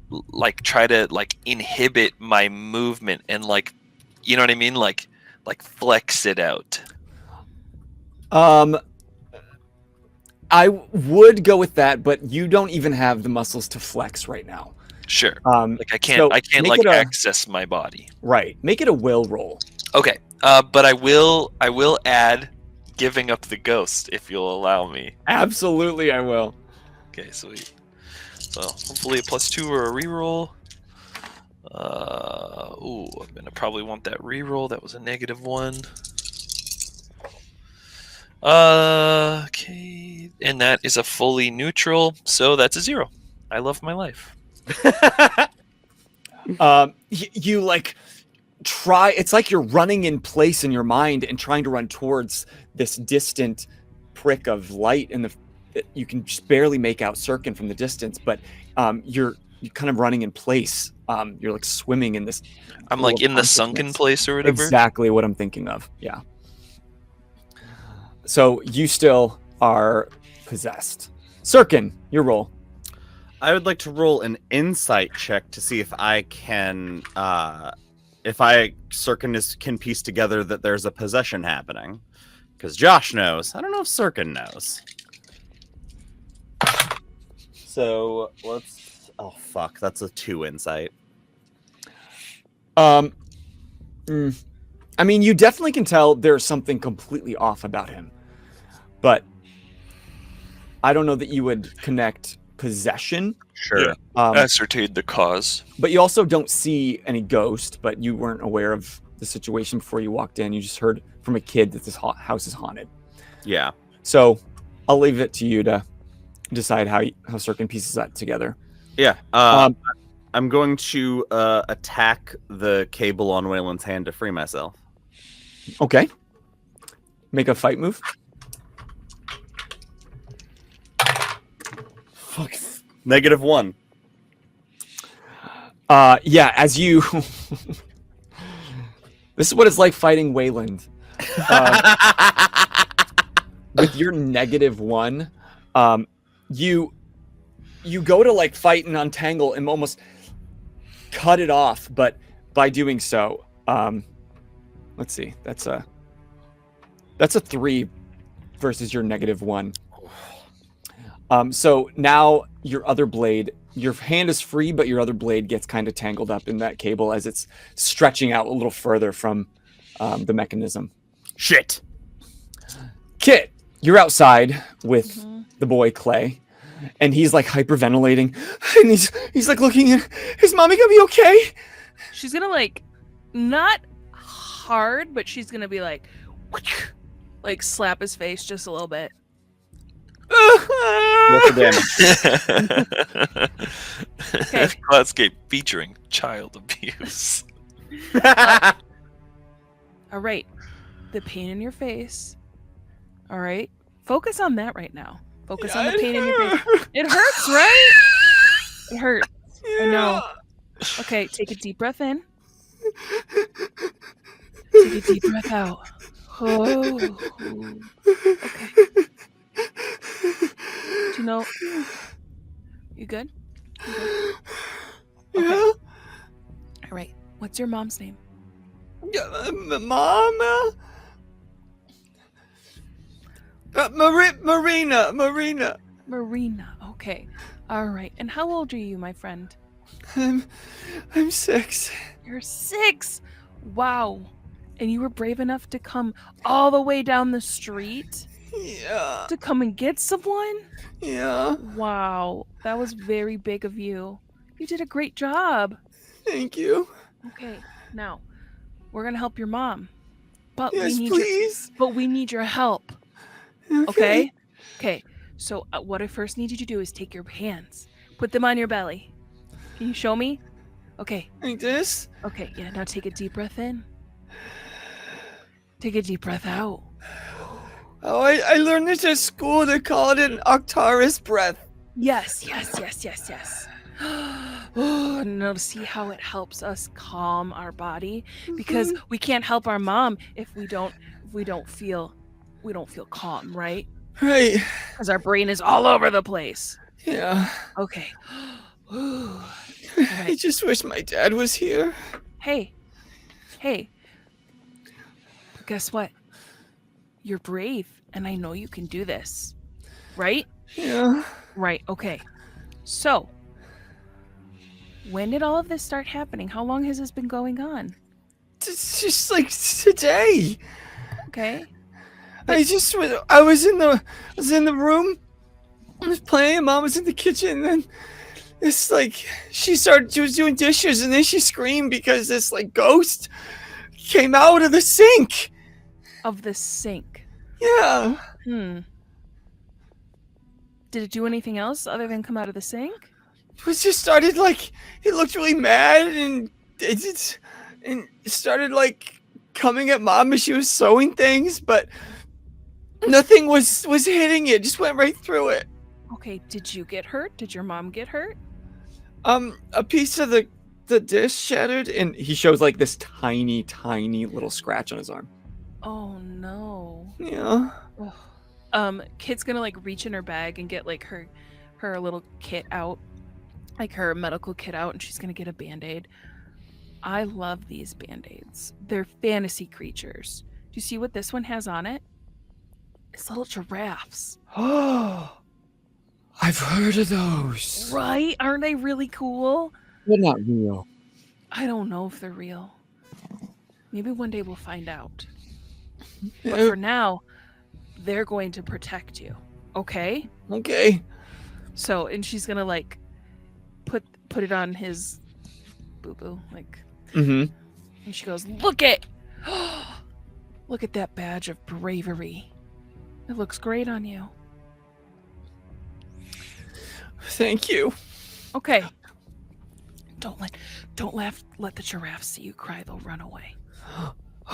try to like inhibit my movement and like, you know what I mean, like flex it out.
I would go with that, but you don't even have the muscles to flex right now.
Sure. Like I can't like access my body.
Right. Make it a will roll.
Okay. But I will add giving up the ghost if you'll allow me.
Absolutely, I will.
Okay, sweet. So hopefully a +2 or a reroll. Ooh, I'm gonna probably want that reroll. That was a -1. Okay, and that is a fully neutral, so that's a 0. I love my life.
You like try. It's like you're running in place in your mind and trying to run towards this distant prick of light, and you can just barely make out Syrkon from the distance. But you're kind of running in place. You're like swimming in this.
I'm like in the sunken place or whatever.
Exactly what I'm thinking of. Yeah. So you still are possessed. Syrkon, your roll.
I would like to roll an insight check to see if I can, Syrkon can piece together that there's a possession happening. Because Josh knows. I don't know if Syrkon knows. So let's. Oh fuck, that's a 2 insight.
I mean, you definitely can tell there's something completely off about him, but I don't know that you would connect possession.
Sure.
Ascertain the cause.
But you also don't see any ghost, but you weren't aware of the situation before you walked in. You just heard from a kid that this house is haunted.
Yeah.
So I'll leave it to you to decide how Syrkon pieces that together.
Yeah. I'm going to attack the cable on Wayland's hand to free myself.
Okay. Make a fight move.
Fuck. -1.
Yeah, as you... This is what it's like fighting Wayland. With your -1, you go to like fight and untangle and almost cut it off, but by doing so, let's see, that's a 3 versus your -1. So now your other blade your hand is free, but your other blade gets kind of tangled up in that cable as it's stretching out a little further from the mechanism.
Shit.
Kit, you're outside with the boy Clay, and he's like hyperventilating, and he's like looking in. Is mommy gonna be okay?
She's gonna like, not hard, but she's gonna be like slap his face just a little bit.
What's the damage?
Okay.
Cloudscape featuring child abuse.
All right. The pain in your face. All right. Focus on that right now. Focus on the pain in your face. It hurts, right? It hurts. I know. Okay, take a deep breath in. Take a deep breath out. Oh. Okay. Do you know? You good? You good? Okay.
Yeah.
All right. What's your mom's name?
Mom? Marina.
Marina. Okay. All right. And how old are you, my friend?
I'm 6.
You're 6. Wow. And you were brave enough to come all the way down the street
Yeah.
to come and get someone?
Yeah.
Wow. That was very big of you. You did a great job.
Thank you.
Okay. Now, we're going to help your mom. But
Yes,
we need
please.
we need your help. Okay? Okay. So what I first need you to do is take your hands. Put them on your belly. Can you show me? Okay.
Like this?
Okay. Yeah, now take a deep breath in. Take a deep breath out.
Oh, I learned this at school. They call it an Octaris breath.
Yes. Oh, no, see how it helps us calm our body, because we can't help our mom if we don't feel calm, right?
Right.
Because our brain is all over the place.
Yeah.
Okay. All
I
right.
just wish my dad was here.
Hey. But guess what? You're brave, and I know you can do this. Right?
Yeah.
Right. Okay. So, when did all of this start happening? How long has this been going on?
It's just like today.
Okay.
I was in the room. I was playing. Mom was in the kitchen, and then it's like she was doing dishes, and then she screamed because this like ghost came out of the sink.
Of the sink.
Yeah.
Did it do anything else other than come out of the sink?
It was just started like he looked really mad, and it started like coming at Mom as she was sewing things, but nothing was hitting it. Just went right through it.
Okay, did you get hurt? Did your mom get hurt?
A piece of the dish shattered, and he shows like this tiny little scratch on his arm.
Oh no.
Yeah.
Kit's gonna like reach in her bag and get like her little kit out, like her medical kit out, and she's gonna get a Band-Aid. I love these Band-Aids. They're fantasy creatures. Do you see what this one has on it? It's little giraffes.
Oh, I've heard of those.
Right? Aren't they really cool?
They're not real.
I don't know if they're real. Maybe one day we'll find out. But
Yeah.
for now, they're going to protect you. Okay?
Okay.
So, and she's gonna like put it on his boo-boo, like,
Mm-hmm.
and she goes, look at that badge of bravery. It looks great on you.
Thank you.
Okay. Don't let the giraffes see you cry. They'll run away.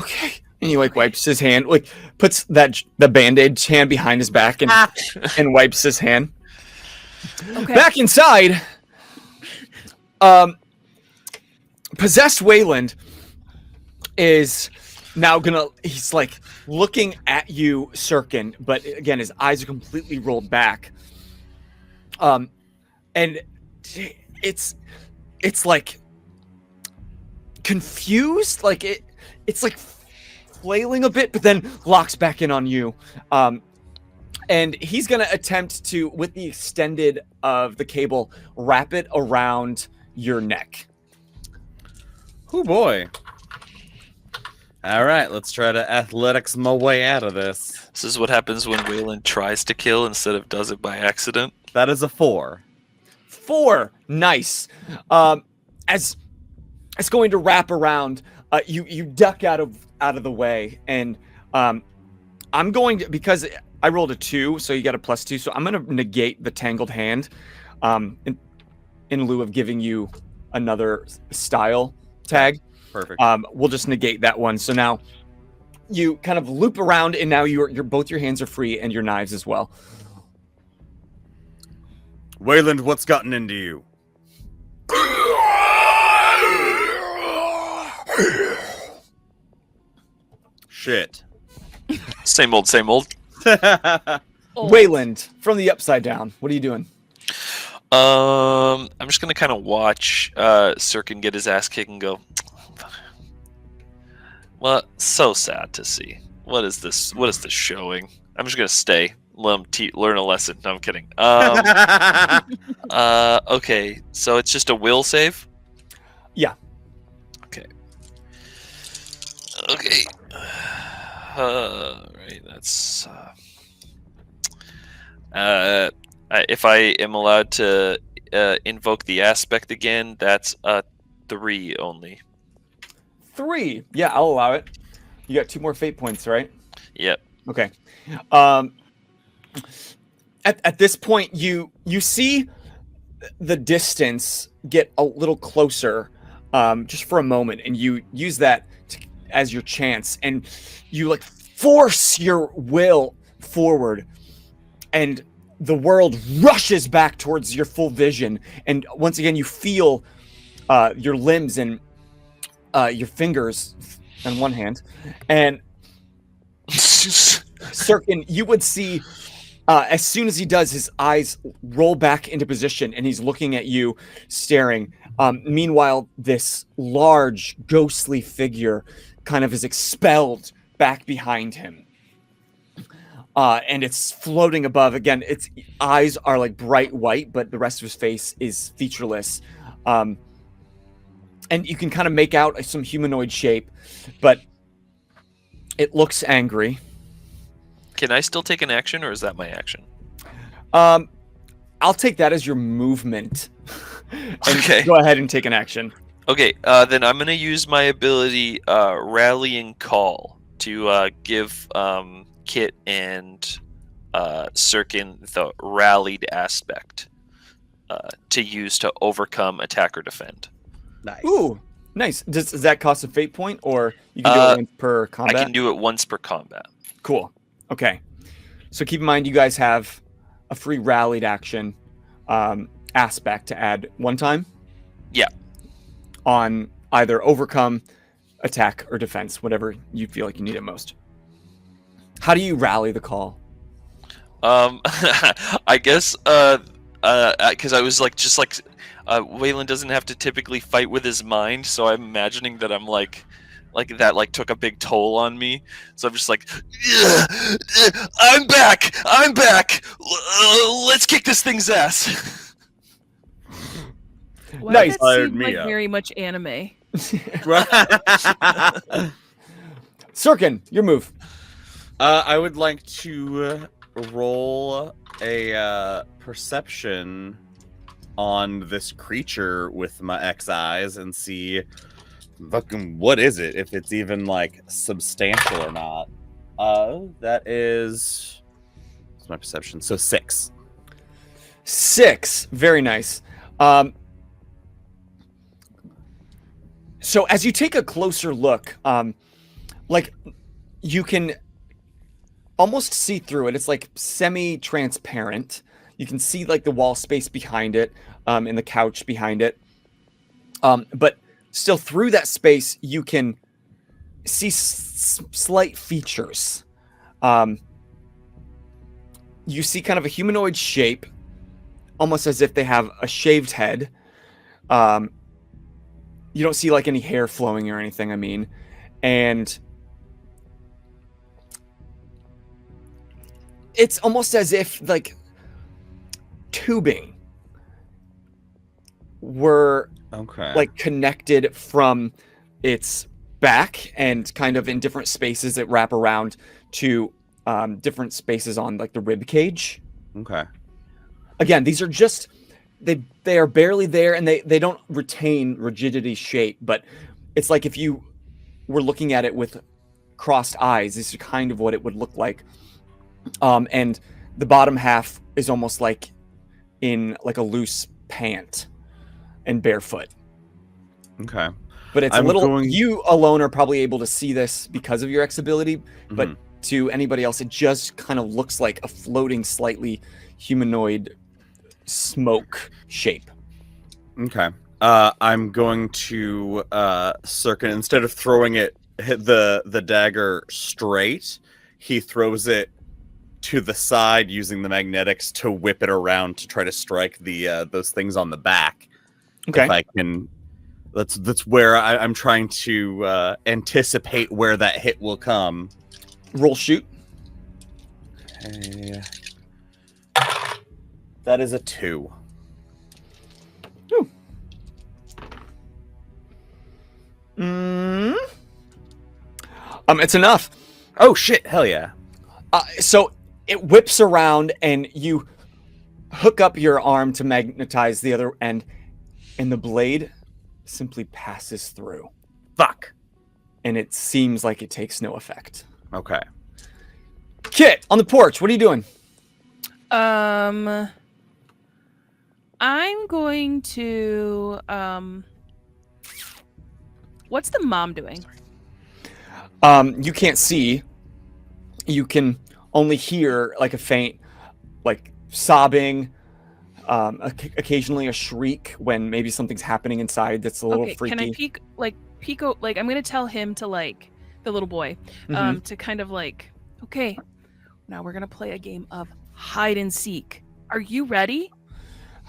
Okay. And he like wipes his hand, like puts the Band-Aid hand behind his back and wipes his hand.
Okay.
Back inside, possessed Wayland is now he's like looking at you, Syrkon, but again, his eyes are completely rolled back. And it's like confused, like it's like flailing a bit, but then locks back in on you. And he's going to attempt to, with the extended of the cable, wrap it around your neck.
Oh boy. All right, let's try to athletics my way out of this.
This is what happens when Wayland tries to kill instead of does it by accident.
That is a 4.
4. Nice. As it's going to wrap around, you duck out of the way, and I'm going to, because I rolled a 2, so you got a +2. So I'm going to negate the tangled hand, in lieu of giving you another style tag.
Perfect.
We'll just negate that one. So now you kind of loop around, and now you're both your hands are free and your knives as well.
Wayland, what's gotten into you? Shit.
Same old, same old.
Wayland from the Upside Down. What are you doing?
I'm just gonna kind of watch Syrkon get his ass kicked and go. Well, so sad to see. What is this? What is this showing? I'm just gonna stay. Let him learn a lesson. No, I'm kidding. Okay, so it's just a will save.
Yeah.
Okay. Okay. Right. That's. If I am allowed to invoke the aspect again, that's a 3 only.
3. Yeah, I'll allow it. You got 2 more fate points, right?
Yep.
Okay. At this point, you see the distance get a little closer, just for a moment, and you use that as your chance, and you like force your will forward, and the world rushes back towards your full vision, and once again you feel your limbs and your fingers on one hand, and Syrkon, you would see as soon as he does, his eyes roll back into position, and he's looking at you, staring. Meanwhile, this large, ghostly figure kind of is expelled back behind him. And it's floating above. Again, its eyes are like bright white, but the rest of his face is featureless. And you can kind of make out some humanoid shape, but it looks angry.
Can I still take an action, or is that my action?
I'll take that as your movement. Okay. Go ahead and take an action.
Okay, then I'm going to use my ability, Rallying Call, to give Kit and Syrkon the rallied aspect to use to overcome, attack, or defend.
Nice.
Ooh, nice. Does that cost a fate point, or you can do it once per combat?
I can do it once per combat.
Cool. Okay. So keep in mind, you guys have a free rallied action aspect to add one time.
Yeah.
On either overcome, attack, or defense, whatever you feel like you need it most. How do you rally the call?
I guess because I was like Wayland doesn't have to typically fight with his mind, so I'm imagining that I'm like that took a big toll on me. So I'm just like, I'm back. Let's kick this thing's ass.
Why
Nice.
does that
Fired
seem
me
like
up.
very much anime?
Syrkon, your move.
I would like to roll a perception on this creature with my X eyes and see fucking what is it, if it's even like substantial or not. That is my perception. So 6.
6. Very nice. So as you take a closer look, like you can almost see through it. It's like semi-transparent. You can see like the wall space behind it, and the couch behind it. But still through that space, you can see slight features. You see kind of a humanoid shape, almost as if they have a shaved head. You don't see like any hair flowing or anything, I mean. And it's almost as if like tubing were like connected from its back and kind of in different spaces that wrap around to different spaces on like the rib cage.
Okay.
Again, these are just they are barely there, and they don't retain rigidity shape, but it's like if you were looking at it with crossed eyes, this is kind of what it would look like. And the bottom half is almost like in like a loose pant and barefoot.
Okay.
But it's you alone are probably able to see this because of your X ability, but to anybody else, it just kind of looks like a floating, slightly humanoid smoke shape.
Okay. I'm going to Syrkon, instead of throwing it, hit the dagger straight, he throws it to the side using the magnetics to whip it around to try to strike the those things on the back.
Okay.
If I can, that's where I'm trying to anticipate where that hit will come.
Roll shoot.
Okay. That is a 2.
Ooh. It's enough.
Oh shit! Hell yeah!
So it whips around, and you hook up your arm to magnetize the other end, and the blade simply passes through.
Fuck.
And it seems like it takes no effect.
Okay.
Kit, on the porch, what are you doing?
I'm going to what's the mom doing?
You can't see. You can only hear like a faint, like sobbing, occasionally a shriek when maybe something's happening inside that's a little freaky.
Can I peek I'm gonna tell him to like the little boy, to kind of like, okay, now we're gonna play a game of hide and seek. Are you ready?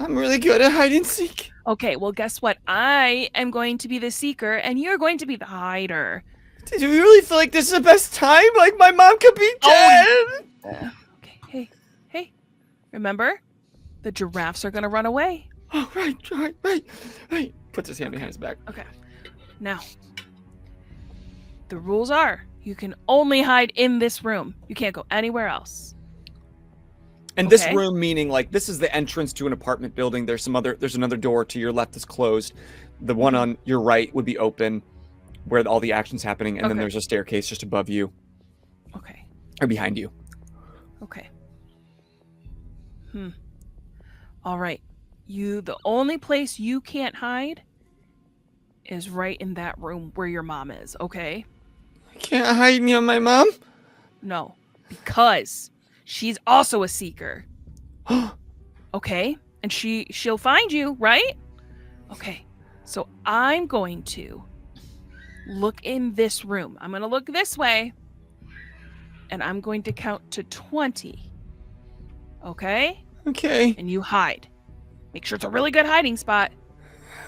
I'm really good at hide and seek.
Okay, well, guess what? I am going to be the seeker, and you're going to be the hider.
Did you really feel like this is the best time? Like my mom could be dead?
Okay, hey. Remember? The giraffes are going to run away.
Oh, right. Puts his hand behind his back.
Okay. Now, the rules are you can only hide in this room. You can't go anywhere else.
And this room, meaning like this is the entrance to an apartment building. There's another door to your left that's closed. The one on your right would be open, where all the action's happening, and then there's a staircase just above you.
Okay.
Or behind you.
Okay. All right. The only place you can't hide is right in that room where your mom is, okay?
I can't hide near my mom?
No, because she's also a seeker. Okay? And she'll find you, right? Okay. So I'm going to look in this room. I'm going to look this way. And I'm going to count to 20. Okay?
Okay.
And you hide. Make sure it's a really good hiding spot.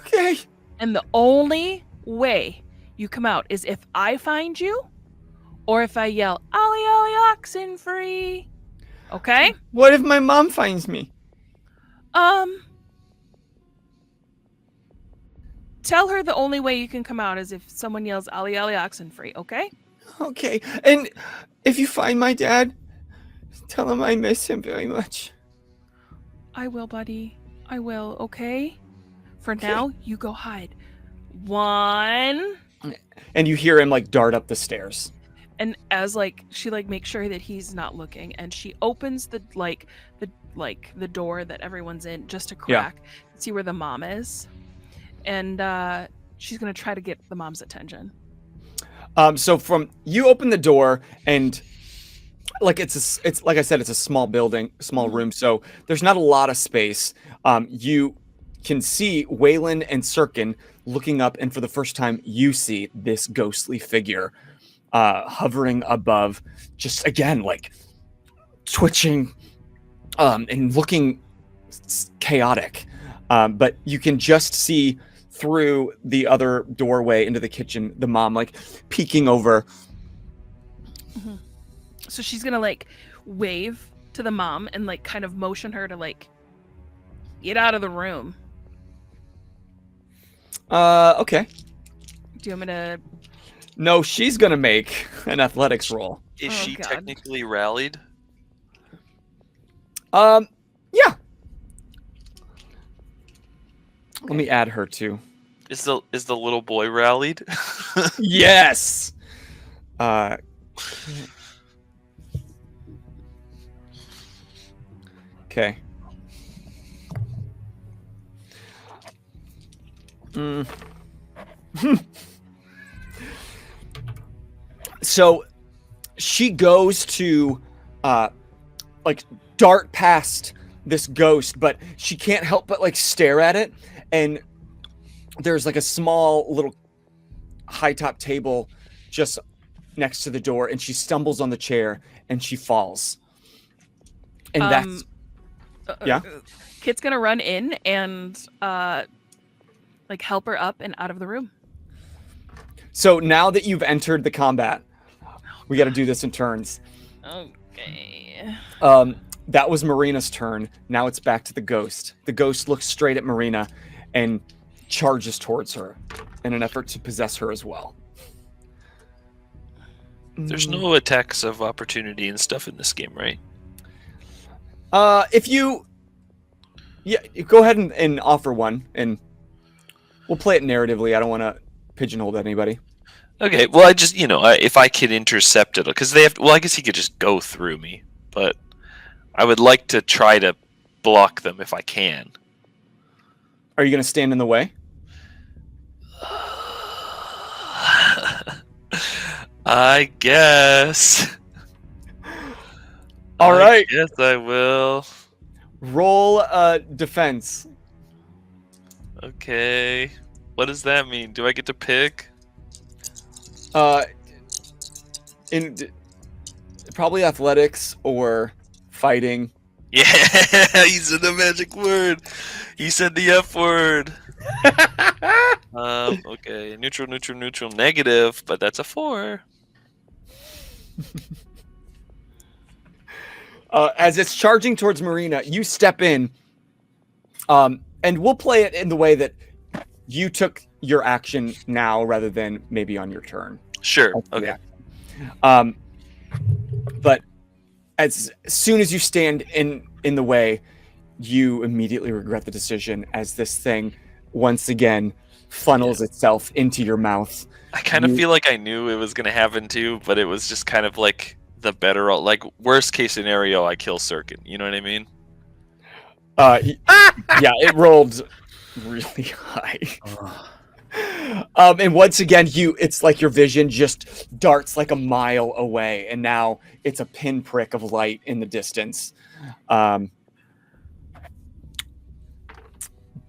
Okay.
And the only way you come out is if I find you or if I yell, "Ollie, Ollie, oxen free." Okay?
What if my mom finds me?
Tell her the only way you can come out is if someone yells, "Ollie, Ollie, oxen free." Okay?
Okay. And if you find my dad, tell him I miss him very much.
I will, buddy. I will, okay? For now, you go hide. 1.
And you hear him like dart up the stairs.
And as like she like makes sure that he's not looking, and she opens the door that everyone's in just a crack, see where the mom is, and she's gonna try to get the mom's attention.
So from you open the door, and like it's like I said, it's a small building, small room, so there's not a lot of space. You can see Wayland and Syrkon looking up, and for the first time, you see this ghostly figure hovering above, just again like twitching and looking chaotic. But you can just see through the other doorway into the kitchen, the mom like peeking over.
So she's gonna like wave to the mom and like kind of motion her to like get out of the room.
Okay.
Do you want me to?
No, she's gonna make an athletics roll.
Is
Oh,
she
God.
technically rallied?
Yeah. Let me add her too.
Is the little boy rallied?
Yes. Okay. So she goes to like dart past this ghost, but she can't help but like stare at it. And there's like a small little high top table just next to the door, and she stumbles on the chair and she falls. And that's yeah.
Kit's gonna run in and like help her up and out of the room.
So now that you've entered the combat, we got to do this in turns.
Okay.
That was Marina's turn. Now it's back to the ghost. The ghost looks straight at Marina and charges towards her in an effort to possess her as well.
There's no attacks of opportunity and stuff in this game, right?
If you go ahead and offer one, and we'll play it narratively. I don't want to pigeonhole anybody.
Okay, well, I just, if I could intercept it, because they have, well, I guess he could just go through me, but I would like to try to block them if I can.
Are you going to stand in the way?
I guess.
All right.
Yes, I will.
Roll defense.
Okay. What does that mean? Do I get to pick?
In probably athletics or fighting.
Yeah, he said the magic word. He said the F word. Okay. Neutral, negative, but that's a 4.
As it's charging towards Marina, you step in, and we'll play it in the way that you took your action now rather than maybe on your turn.
Sure. Okay.
But as soon as you stand in the way, you immediately regret the decision as this thing once again funnels itself into your mouth.
I kind of feel like I knew it was going to happen too, but it was just kind of like the better, like worst case scenario, I kill Syrkon. You know what I mean?
Yeah, it rolled really high. And once again, it's like your vision just darts like a mile away, and now it's a pinprick of light in the distance. But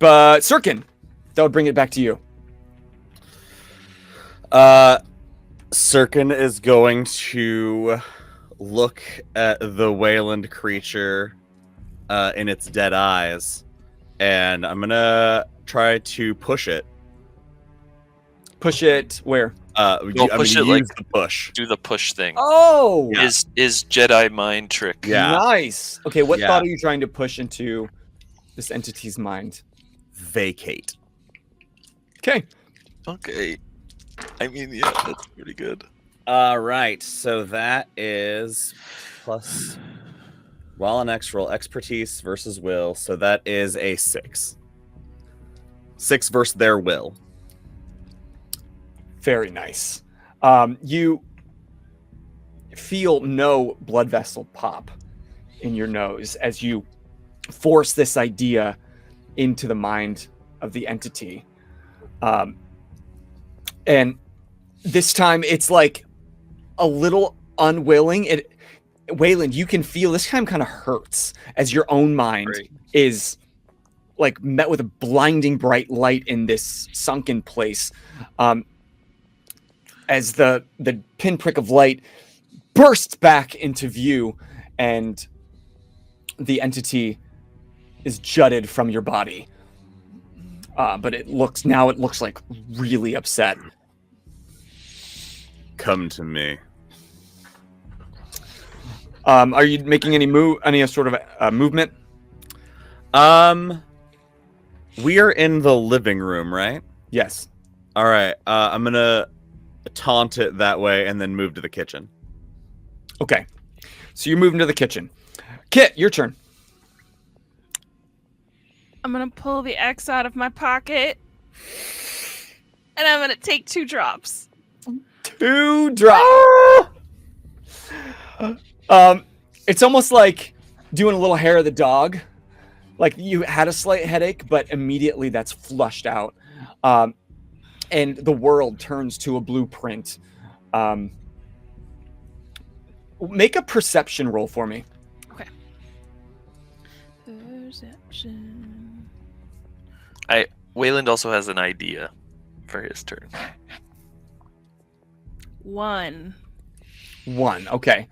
Syrkon, that would bring it back to you.
Syrkon is going to look at the Wayland creature in its dead eyes, and I'm gonna try to push it.
Push it where?
Push it,
use the push.
Do the push thing.
Oh,
Yeah.
Is Jedi mind trick?
Yeah.
Nice. Okay, what
Yeah.
thought are you trying to push into this entity's mind?
Vacate.
Okay.
Okay. I mean, yeah, that's pretty good.
All right, so that is plus. While an X roll, expertise versus will, so that is a 6. 6 versus their will.
Very nice. You feel no blood vessel pop in your nose as you force this idea into the mind of the entity. And this time it's like a little unwilling. Wayland, you can feel this time kind of hurts as your own mind is like met with a blinding bright light in this sunken place. As the pinprick of light bursts back into view and the entity is jutted from your body. But it looks like really upset.
Come to me.
Are you making any sort of movement?
We are in the living room, right?
Yes.
All right. I'm gonna taunt it that way and then move to the kitchen.
Okay. So you're moving to the kitchen. Kit, your turn.
I'm gonna pull the X out of my pocket, and I'm gonna take 2 drops.
2 drops. It's almost like doing a little hair of the dog. Like you had a slight headache, but immediately that's flushed out. And the world turns to a blueprint. Make a perception roll for me.
Okay. Perception.
Wayland also has an idea for his turn.
1.
1. Okay.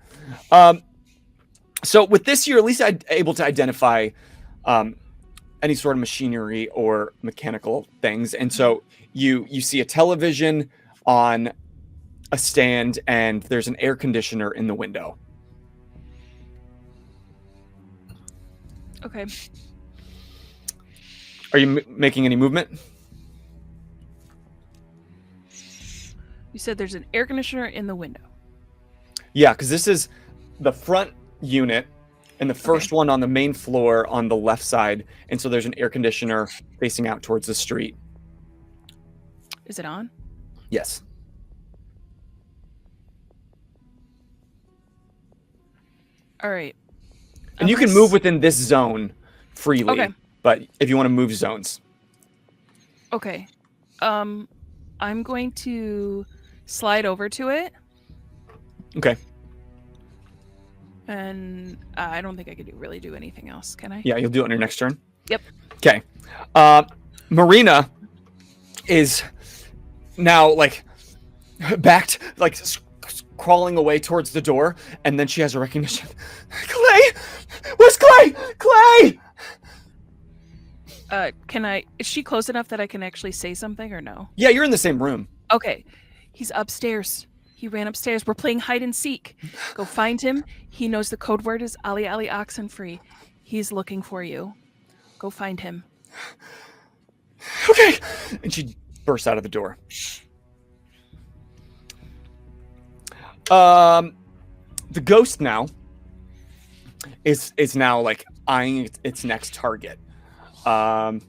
So with this, you're at least able to identify any sort of machinery or mechanical things. And so you see a television on a stand, and there's an air conditioner in the window.
Okay.
Are you making any movement?
You said there's an air conditioner in the window.
Yeah, because this is the front unit and the first one on the main floor on the left side. And so there's an air conditioner facing out towards the street.
Is it on?
Yes.
All right.
And you can move within this zone freely.
Okay.
But if you want to move zones.
Okay. I'm going to slide over to it.
Okay.
And I don't think I could really do anything else, can I?
Yeah, you'll do it on your next turn.
Yep.
Okay. Marina is now like backed, like crawling away towards the door, and then she has a recognition. Clay! Where's Clay? Clay!
Is she close enough that I can actually say something or no?
Yeah, you're in the same room.
Okay. He's upstairs. He ran upstairs. We're playing hide and seek. Go find him. He knows the code word is Ali Ali Oxenfree. He's looking for you. Go find him.
Okay. And she bursts out of the door. The ghost now is now like eyeing its next target.
Who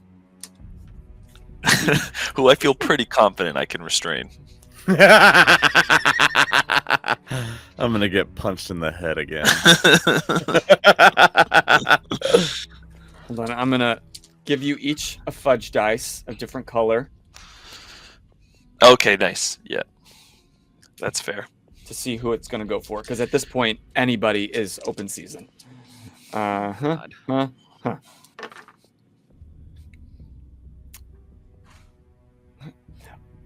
I feel pretty confident I can restrain.
I'm gonna get punched in the head again.
Hold on, I'm gonna give you each a fudge dice of different color.
Okay, nice. Yeah, that's fair.
To see who it's gonna go for, because at this point, anybody is open season.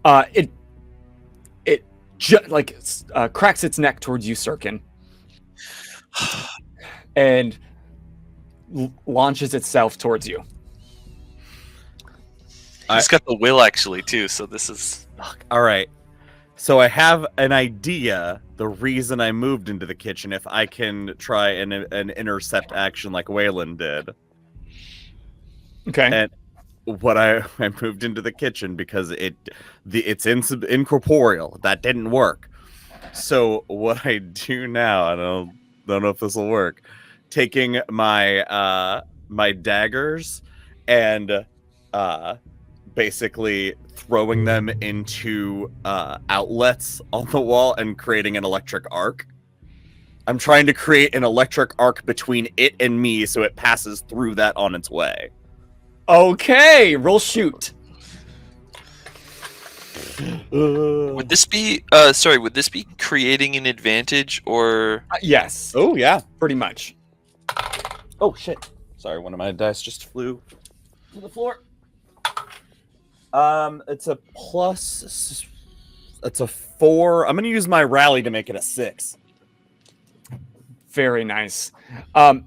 It cracks its neck towards you, Syrkon, and launches itself towards you.
He's got the will actually too, so this is
All right. So I have an idea. The reason I moved into the kitchen, if I can try an intercept action like Wayland did.
Okay.
And what I moved into the kitchen because it's incorporeal. That didn't work. So what I do now, I don't know if this will work. Taking my my daggers and basically throwing them into outlets on the wall and creating an electric arc. I'm trying to create an electric arc between it and me so it passes through that on its way.
Okay, roll shoot.
Would this be would this be creating an advantage or
Yes.
Oh yeah,
Pretty much.
oh shit. Sorry, one of my dice just flew to the floor. It's a plus. It's a 4. I'm gonna use my rally to make it a 6.
Very nice. And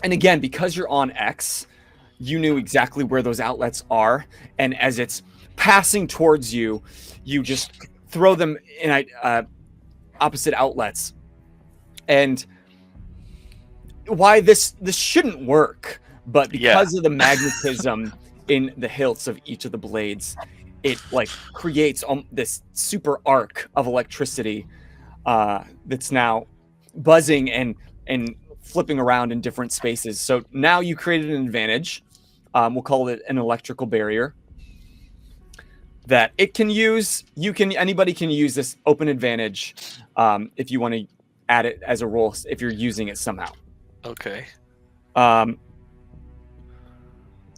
again, because you're on X, you knew exactly where those outlets are, and as it's passing towards you, you just throw them in opposite outlets, and why this shouldn't work, but because of the magnetism in the hilts of each of the blades, it like creates this super arc of electricity that's now buzzing and flipping around in different spaces. So now you created an advantage. We'll call it an electrical barrier that it can use. Anybody can use this open advantage if you want to add it as a roll if you're using it somehow.
Okay.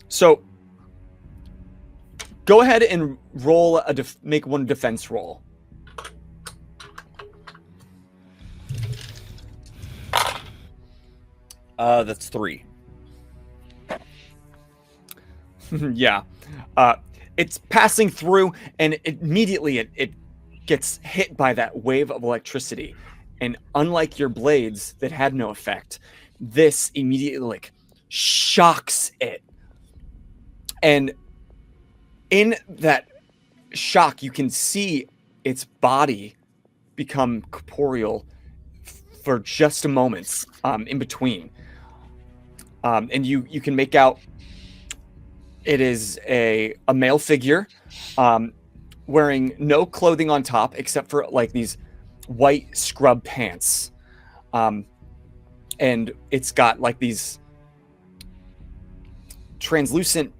So go ahead and roll make one defense roll.
That's 3.
Yeah. It's passing through, and immediately it gets hit by that wave of electricity. And unlike your blades that had no effect, this immediately like shocks it. And in that shock, you can see its body become corporeal for just a moment in between. And you can make out it is a male figure wearing no clothing on top except for like these white scrub pants. And it's got like these translucent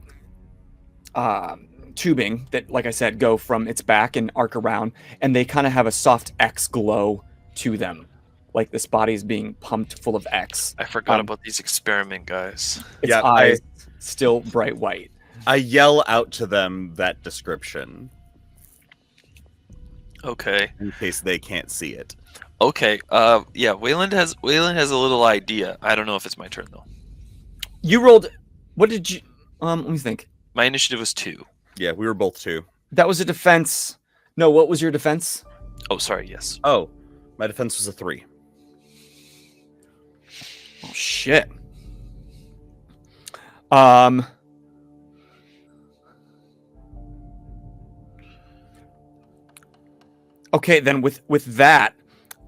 tubing that, like I said, go from its back and arc around, and they kind of have a soft X glow to them. Like this body is being pumped full of X.
I forgot about these experiment guys.
Its eyes still bright white.
I yell out to them that description.
Okay.
In case they can't see it.
Okay. Yeah. Wayland has a little idea. I don't know if it's my turn though.
You rolled. What did you? Let me think.
My initiative was 2.
Yeah, we were both 2.
That was a defense. No, what was your defense?
Oh, sorry. Yes.
Oh, my defense was a 3.
Oh shit. Okay, then with that,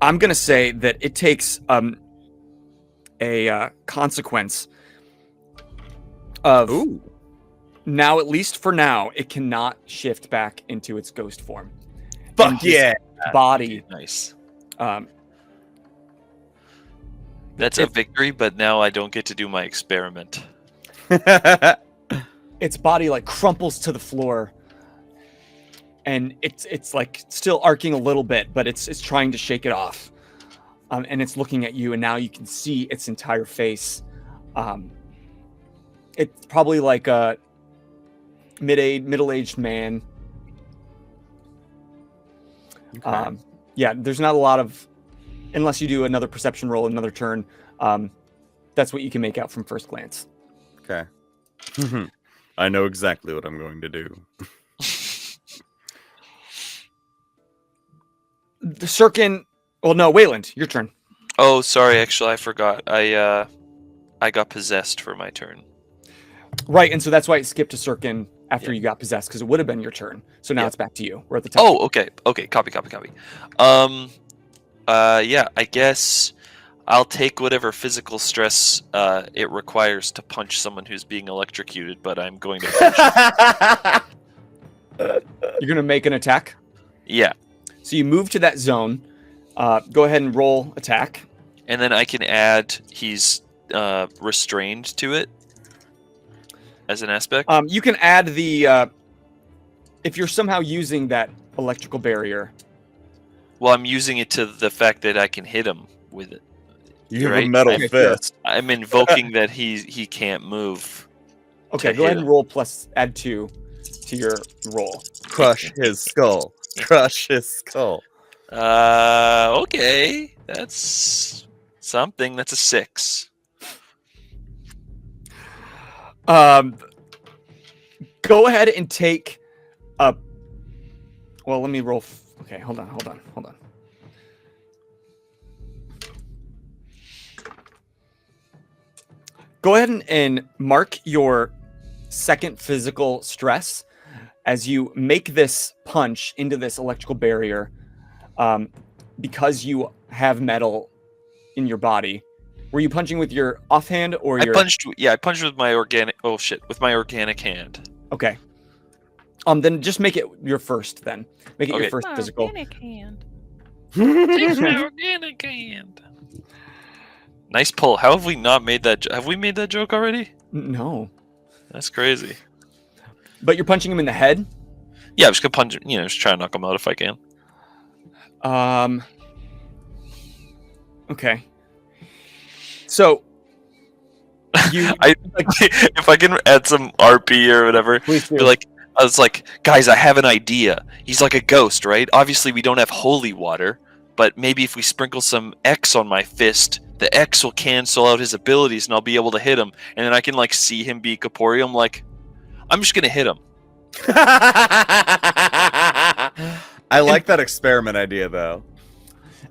I'm gonna say that it takes a consequence of now, at least for now, it cannot shift back into its ghost form.
Fuck yeah!
Body,
nice.
That's
a victory, but now I don't get to do my experiment.
Its body like crumples to the floor, and it's like still arcing a little bit, but it's trying to shake it off. And it's looking at you, and now you can see its entire face. It's probably like a middle-aged man.
Okay.
Yeah, there's not a lot of, unless you do another perception roll, another turn. That's what you can make out from first glance.
Okay. I know exactly what I'm going to do.
The Syrkon. Well, no, Wayland, your turn.
Oh, sorry. Actually, I forgot. I got possessed for my turn.
Right, and so that's why it skipped to Syrkon after you got possessed, because it would have been your turn. So now it's back to you. We're at the top.
Oh, okay. Okay. Copy. Yeah. I guess I'll take whatever physical stress it requires to punch someone who's being electrocuted, but I'm going to punch
You're going to make an attack?
Yeah.
So you move to that zone. Go ahead and roll attack.
And then I can add he's restrained to it as an aspect.
You can add the if you're somehow using that electrical barrier.
Well, I'm using it to the fact that I can hit him with it.
You have a metal fist.
I'm invoking that he can't move.
Okay, go ahead and roll plus add 2 to your roll.
Crush his skull. Crush his skull.
Okay. That's something. That's a 6.
Go ahead and take a. Well, let me roll. Okay, hold on. Go ahead and mark your second physical stress as you make this punch into this electrical barrier. Because you have metal in your body, Were you punching with your offhand or
I
your?
punched with my organic. Oh shit! With my organic hand.
Okay. Then just make it your first. Then make it your
Okay.
first
My
physical.
organic hand.
Take my organic hand. Nice pull. How have we not made that? Have we made that joke already?
No.
That's crazy.
But you're punching him in the head.
Yeah, I'm just gonna punch. Just try to knock him out if I can.
Okay. So you
if I can add some RP or whatever,
please do.
be like, I was like, guys, I have an idea. He's like a ghost, right? Obviously, we don't have holy water, but maybe if we sprinkle some X on my fist, the X will cancel out his abilities, and I'll be able to hit him. And then I can like see him be corporeal. I'm like, I'm just gonna hit him.
I like that experiment idea though.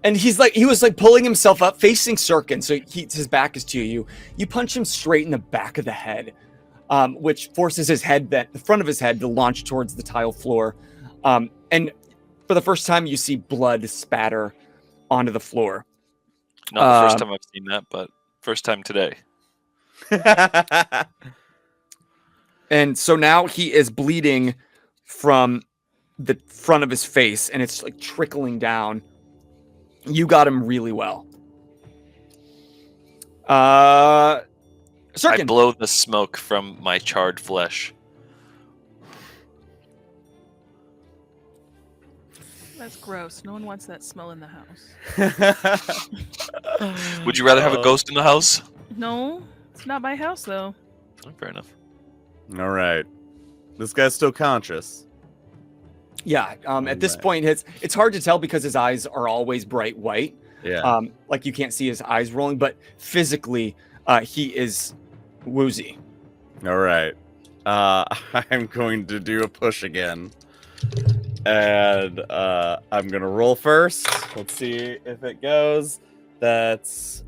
And he was pulling himself up, facing Syrkon, so his back is to you. You punch him straight in the back of the head, which forces the front of his head to launch towards the tile floor. And for the first time, you see blood spatter onto the floor.
Not the first time I've seen that, but first time today.
And so now he is bleeding from the front of his face, and it's like trickling down. You got him really well. Syrkon.
I blow the smoke from my charred flesh.
That's gross. No one wants that smell in the house.
Would you rather have a ghost in the house?
No, it's not my house though.
Oh, fair enough.
All right. This guy's still conscious.
Yeah. At this point, it's hard to tell because his eyes are always bright white.
Yeah.
Like you can't see his eyes rolling, but physically, he is woozy.
All right. I'm going to do a push again. And I'm going to roll first. Let's see if it goes. That's...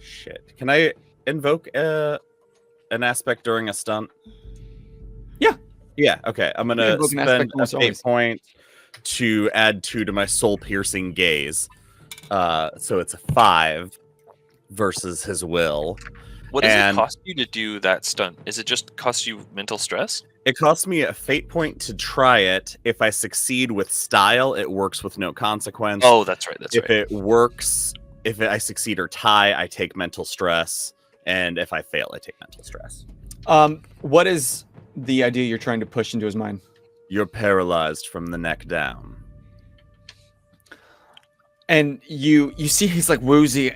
shit. Can I invoke an aspect during a stunt?
Yeah.
Yeah, okay. I'm going to spend a fate point to add 2 to my soul-piercing gaze. So it's a 5 versus his will.
What does it cost you to do that stunt? Is it just cost you mental stress?
It costs me a fate point to try it. If I succeed with style, it works with no consequence.
Oh, that's right.
If it works, if I succeed or tie, I take mental stress. And if I fail, I take mental stress.
What is the idea you're trying to push into his mind?
You're paralyzed from the neck down.
And you see he's like woozy,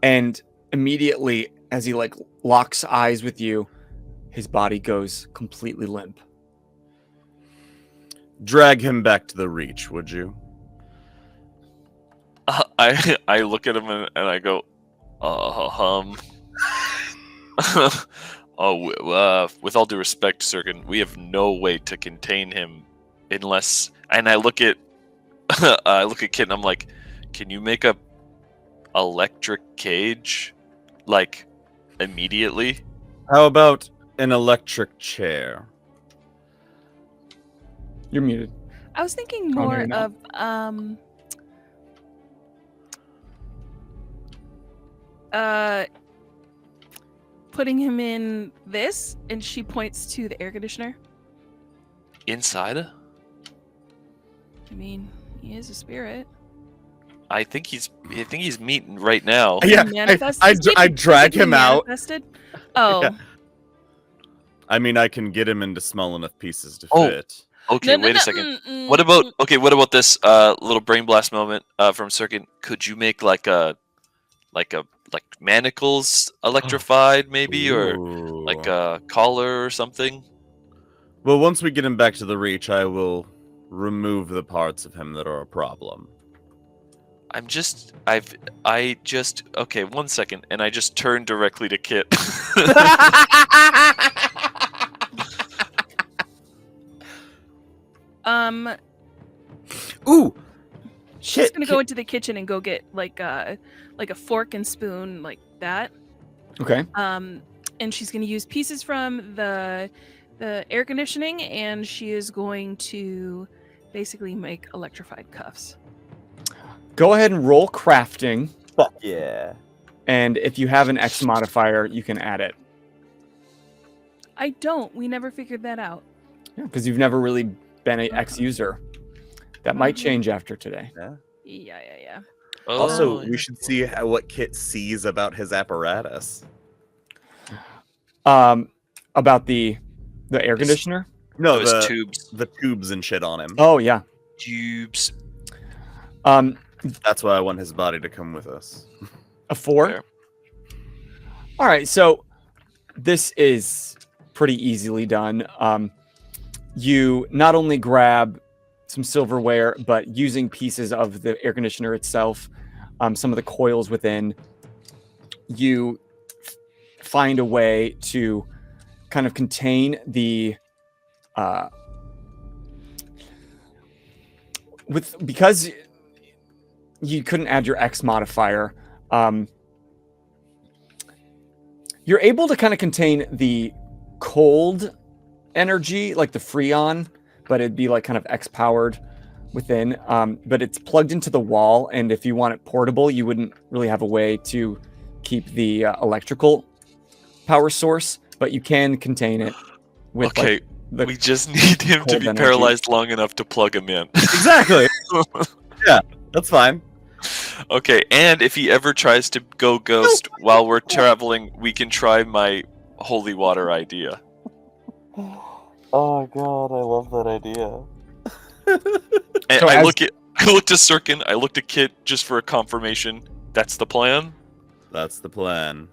and immediately as he like locks eyes with you, his body goes completely limp.
Drag him back to the Reach, would you?
I look at him and I go, with all due respect, Syrkon, we have no way to contain him unless. And I look at Kit and I'm like, can you make a electric cage, like, immediately?
How about an electric chair?
You're muted.
I was thinking more of putting him in this, and she points to the air conditioner.
Inside?
I mean, he is a spirit.
I think he's meeting right now.
Yeah, I drag him out.
Oh.
Yeah. I mean, I can get him into small enough pieces to fit.
Okay, wait a second. What about this little brain blast moment from Syrkon? Could you make like manacles electrified maybe, or like a collar or something?
Well, once we get him back to the Reach, I will remove the parts of him that are a problem.
Okay, 1 second, and I just turn directly to Kit.
Ooh,
she's gonna go into the kitchen and go get like a fork and spoon like that.
Okay.
And she's gonna use pieces from the air conditioning, and she is going to basically make electrified cuffs.
Go ahead and roll crafting.
Fuck yeah.
and if you have an X modifier, you can add it.
I don't. We never figured that out.
Yeah, because you've never really been an X user. That might change after today.
Yeah.
Also,
Oh,
we should see what Kit sees about his apparatus.
About the air conditioner?
No,
those
the
tubes.
the tubes and shit on him.
Oh yeah.
Tubes.
That's why I want his body to come with us.
A 4.
Fair.
All right, so this is pretty easily done. You not only grab some silverware, but using pieces of the air conditioner itself, some of the coils within, you find a way to kind of contain the because you couldn't add your X modifier. You're able to kind of contain the cold energy, like the Freon, but it'd be like kind of X powered within. But it's plugged into the wall, and if you want it portable, you wouldn't really have a way to keep the electrical power source, but you can contain it with
Okay,
the
we just need him to
cold
be
energy.
paralyzed long enough to plug him in.
Exactly. Yeah, that's fine.
Okay, and if he ever tries to go ghost while we're traveling, we can try my holy water idea.
Oh god, I love that idea.
And
So
I
as-
looked at Syrkon, I looked at Kit just for a confirmation. That's the plan.
That's the plan.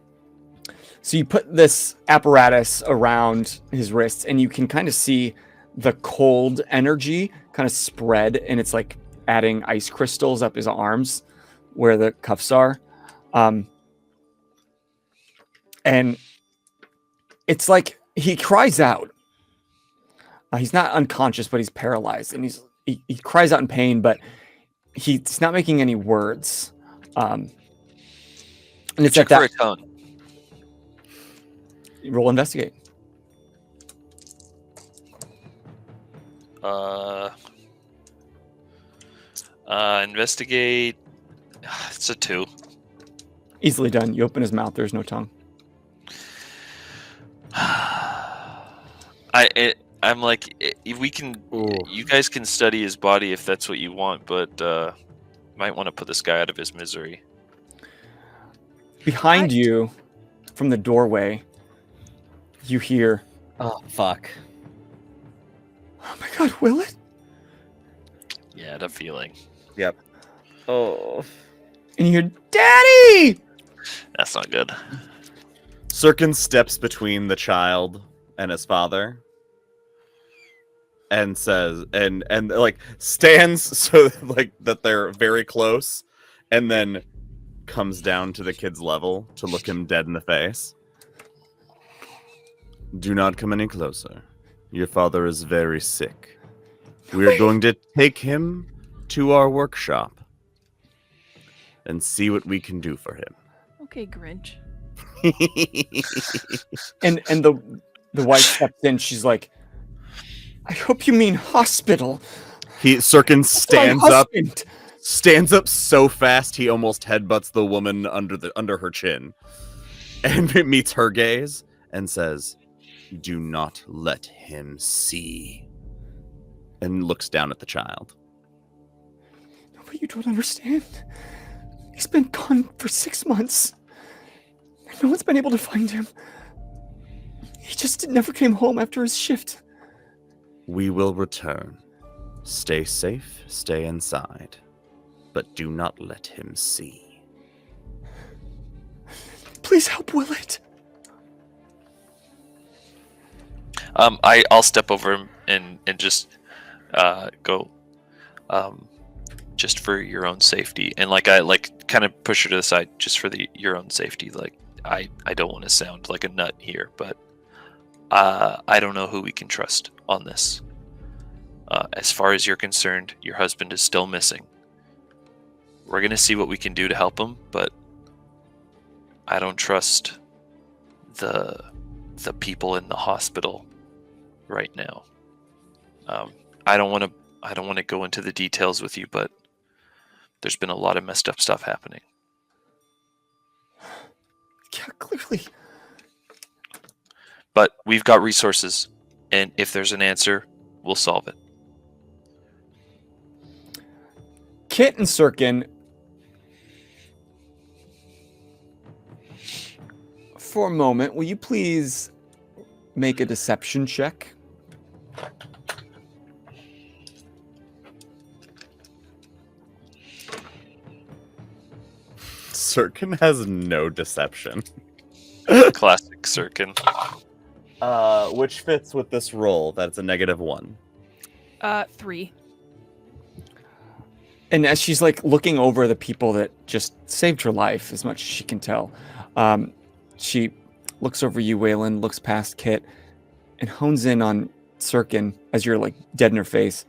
So you put this apparatus around his wrists, and you can kind of see the cold energy kind of spread, and it's like adding ice crystals up his arms where the cuffs are. And it's like he cries out. He's not unconscious, but he's paralyzed, and he cries out in pain, but he's not making any words. And it's
Check
at
for a
that
tongue.
roll investigate.
Investigate. It's a 2.
Easily done. You open his mouth. There's no tongue.
I'm like, if we can,
Ooh.
you guys can study his body if that's what you want, but might want to put this guy out of his misery.
Behind you, from the doorway, you hear,
Oh fuck.
"Oh my God, will it?"
Yeah, the feeling.
Yep. Oh.
And you hear, "Daddy!"
That's not good.
Syrkon steps between the child and his father and says and like stands so like that they're very close, and then comes down to the kid's level to look him dead in the face. Do not come any closer. Your father is very sick. We are going to take him to our workshop and see what we can do for him.
Okay, Grinch.
And the wife steps in. She's like, "I hope you mean hospital."
Syrkon
That's my husband.
stands up so fast he almost headbutts the woman under her chin, and it meets her gaze and says, "Do not let him see," and looks down at the child.
"No, but you don't understand. He's been gone for 6 months. And no one's been able to find him. He just never came home after his shift."
We will return. Stay safe, stay inside, but do not let him see.
"Please help Willett."
I'll step over him and just go, just for your own safety, and like I kind of push her to the side just for your own safety. Like I don't want to sound like a nut here, but I don't know who we can trust on this. As far as you're concerned, your husband is still missing. We're gonna see what we can do to help him, but I don't trust the people in the hospital right now. I don't want to go into the details with you, but there's been a lot of messed up stuff happening.
Yeah, clearly.
But we've got resources, and if there's an answer, we'll solve it.
Kit and Syrkon, for a moment, will you please make a deception check?
Syrkon has no deception.
Classic Syrkon.
Which fits with this roll. That's a -1.
3.
And as she's like looking over the people that just saved her life, as much as she can tell, she looks over you, Wayland, looks past Kit, and hones in on Syrkon as you're like dead in her face.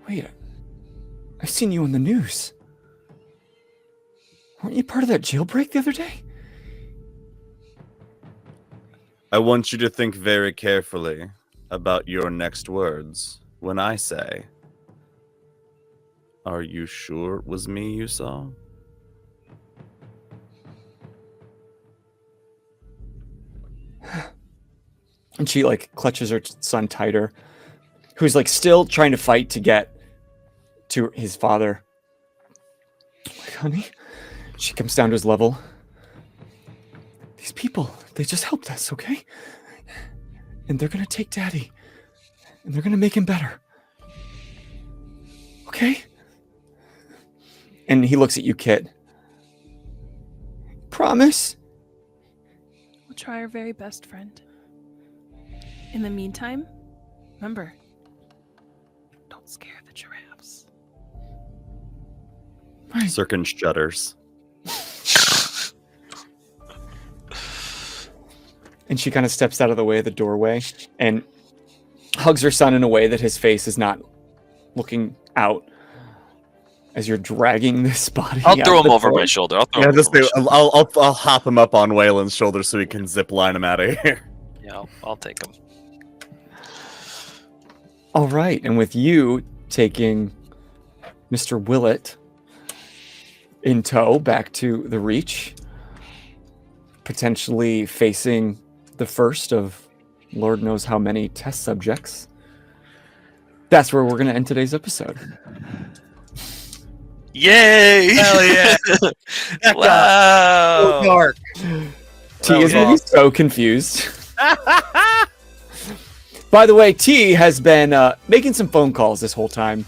Wait, I've seen you on the news. Weren't you part of that jailbreak the other day?
I want you to think very carefully about your next words when I say, "Are you sure it was me you saw?"
And she like clutches her son tighter, who's like still trying to fight to get to his father. Like, honey, she comes down to his level. These people, they just helped us, okay? And they're gonna take Daddy, and they're gonna make him better. Okay? And he looks at you, Kit. Promise?
We'll try our very best, friend. In the meantime, remember, don't scare the giraffes.
Syrkon shudders.
And she kind of steps out of the way of the doorway and hugs her son in a way that his face is not looking out as you're dragging this body.
I'll
out
throw
the
him over
door.
my shoulder. I'll throw
Yeah,
him
this
over my
thing,
shoulder.
I'll hop him up on Wayland's shoulder so he can zip line him out of here.
Yeah, I'll take him.
All right. And with you taking Mr. Willett in tow back to the Reach, potentially facing the first of Lord knows how many test subjects. That's where we're going to end today's episode.
Yay!
Hell yeah!
Wow!
So dark.
T is going to be so confused. By the way, T has been making some phone calls this whole time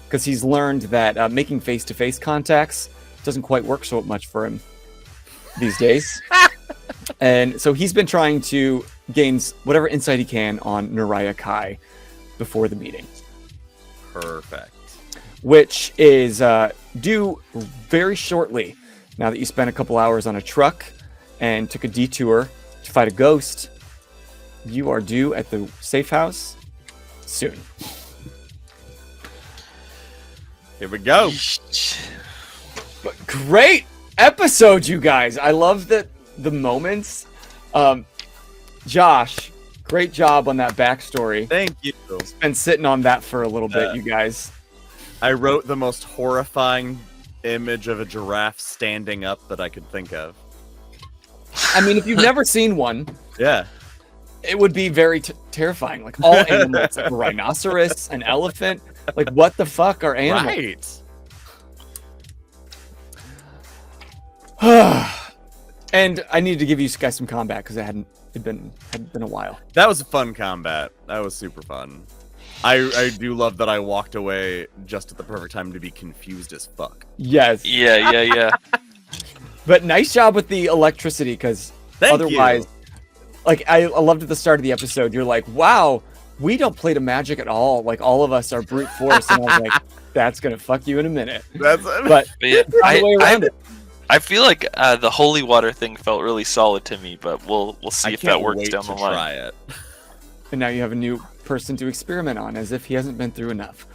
because he's learned that making face-to-face contacts doesn't quite work so much for him these days. And so he's been trying to gain whatever insight he can on Nariah Kai before the meeting.
Perfect.
Which is due very shortly. Now that you spent a couple hours on a truck and took a detour to fight a ghost, you are due at the safe house soon.
Here we go.
But great episode, you guys. I love the moments. Josh, great job on that backstory.
Thank you.
Been sitting on that for a little bit, you guys.
I wrote the most horrifying image of a giraffe standing up that I could think of.
I mean, if you've never seen one,
Yeah.
it would be very terrifying. Like all animals, like a rhinoceros, an elephant. Like what the fuck are animals?
Right.
And I needed to give you guys some combat because it hadn't been a while.
That was a fun combat. That was super fun. I do love that I walked away just at the perfect time to be confused as fuck.
Yes.
Yeah.
But nice job with the electricity because otherwise, like I loved at the start of the episode, you're like, wow, we don't play to magic at all. Like all of us are brute force. And I was like, that's going to fuck you in a minute.
But
But yeah,
the way around it.
I feel like the holy water thing felt really solid to me, but we'll see if that works down the line.
Try it.
And now you have a new person to experiment on as if he hasn't been through enough.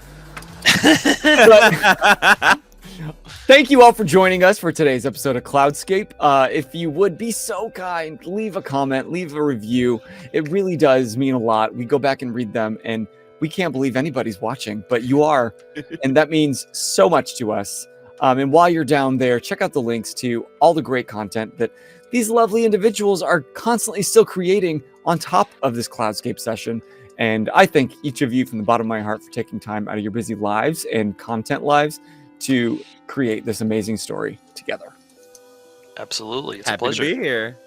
Thank you all for joining us for today's episode of Cloudscape. If you would be so kind, leave a comment, leave a review. It really does mean a lot. We go back and read them, and we can't believe anybody's watching, but you are. And that means so much to us. And while you're down there, check out the links to all the great content that these lovely individuals are constantly still creating on top of this Cloudscape session. And I thank each of you from the bottom of my heart for taking time out of your busy lives and content lives to create this amazing story together.
Absolutely. It's
Happy
a pleasure.
to be here.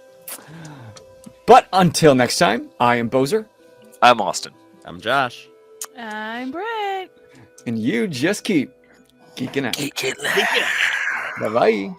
But until next time, I am Bozer.
I'm Austin.
I'm Josh.
I'm Brett.
And you just keep geeking out.
Geek it.
Bye-bye.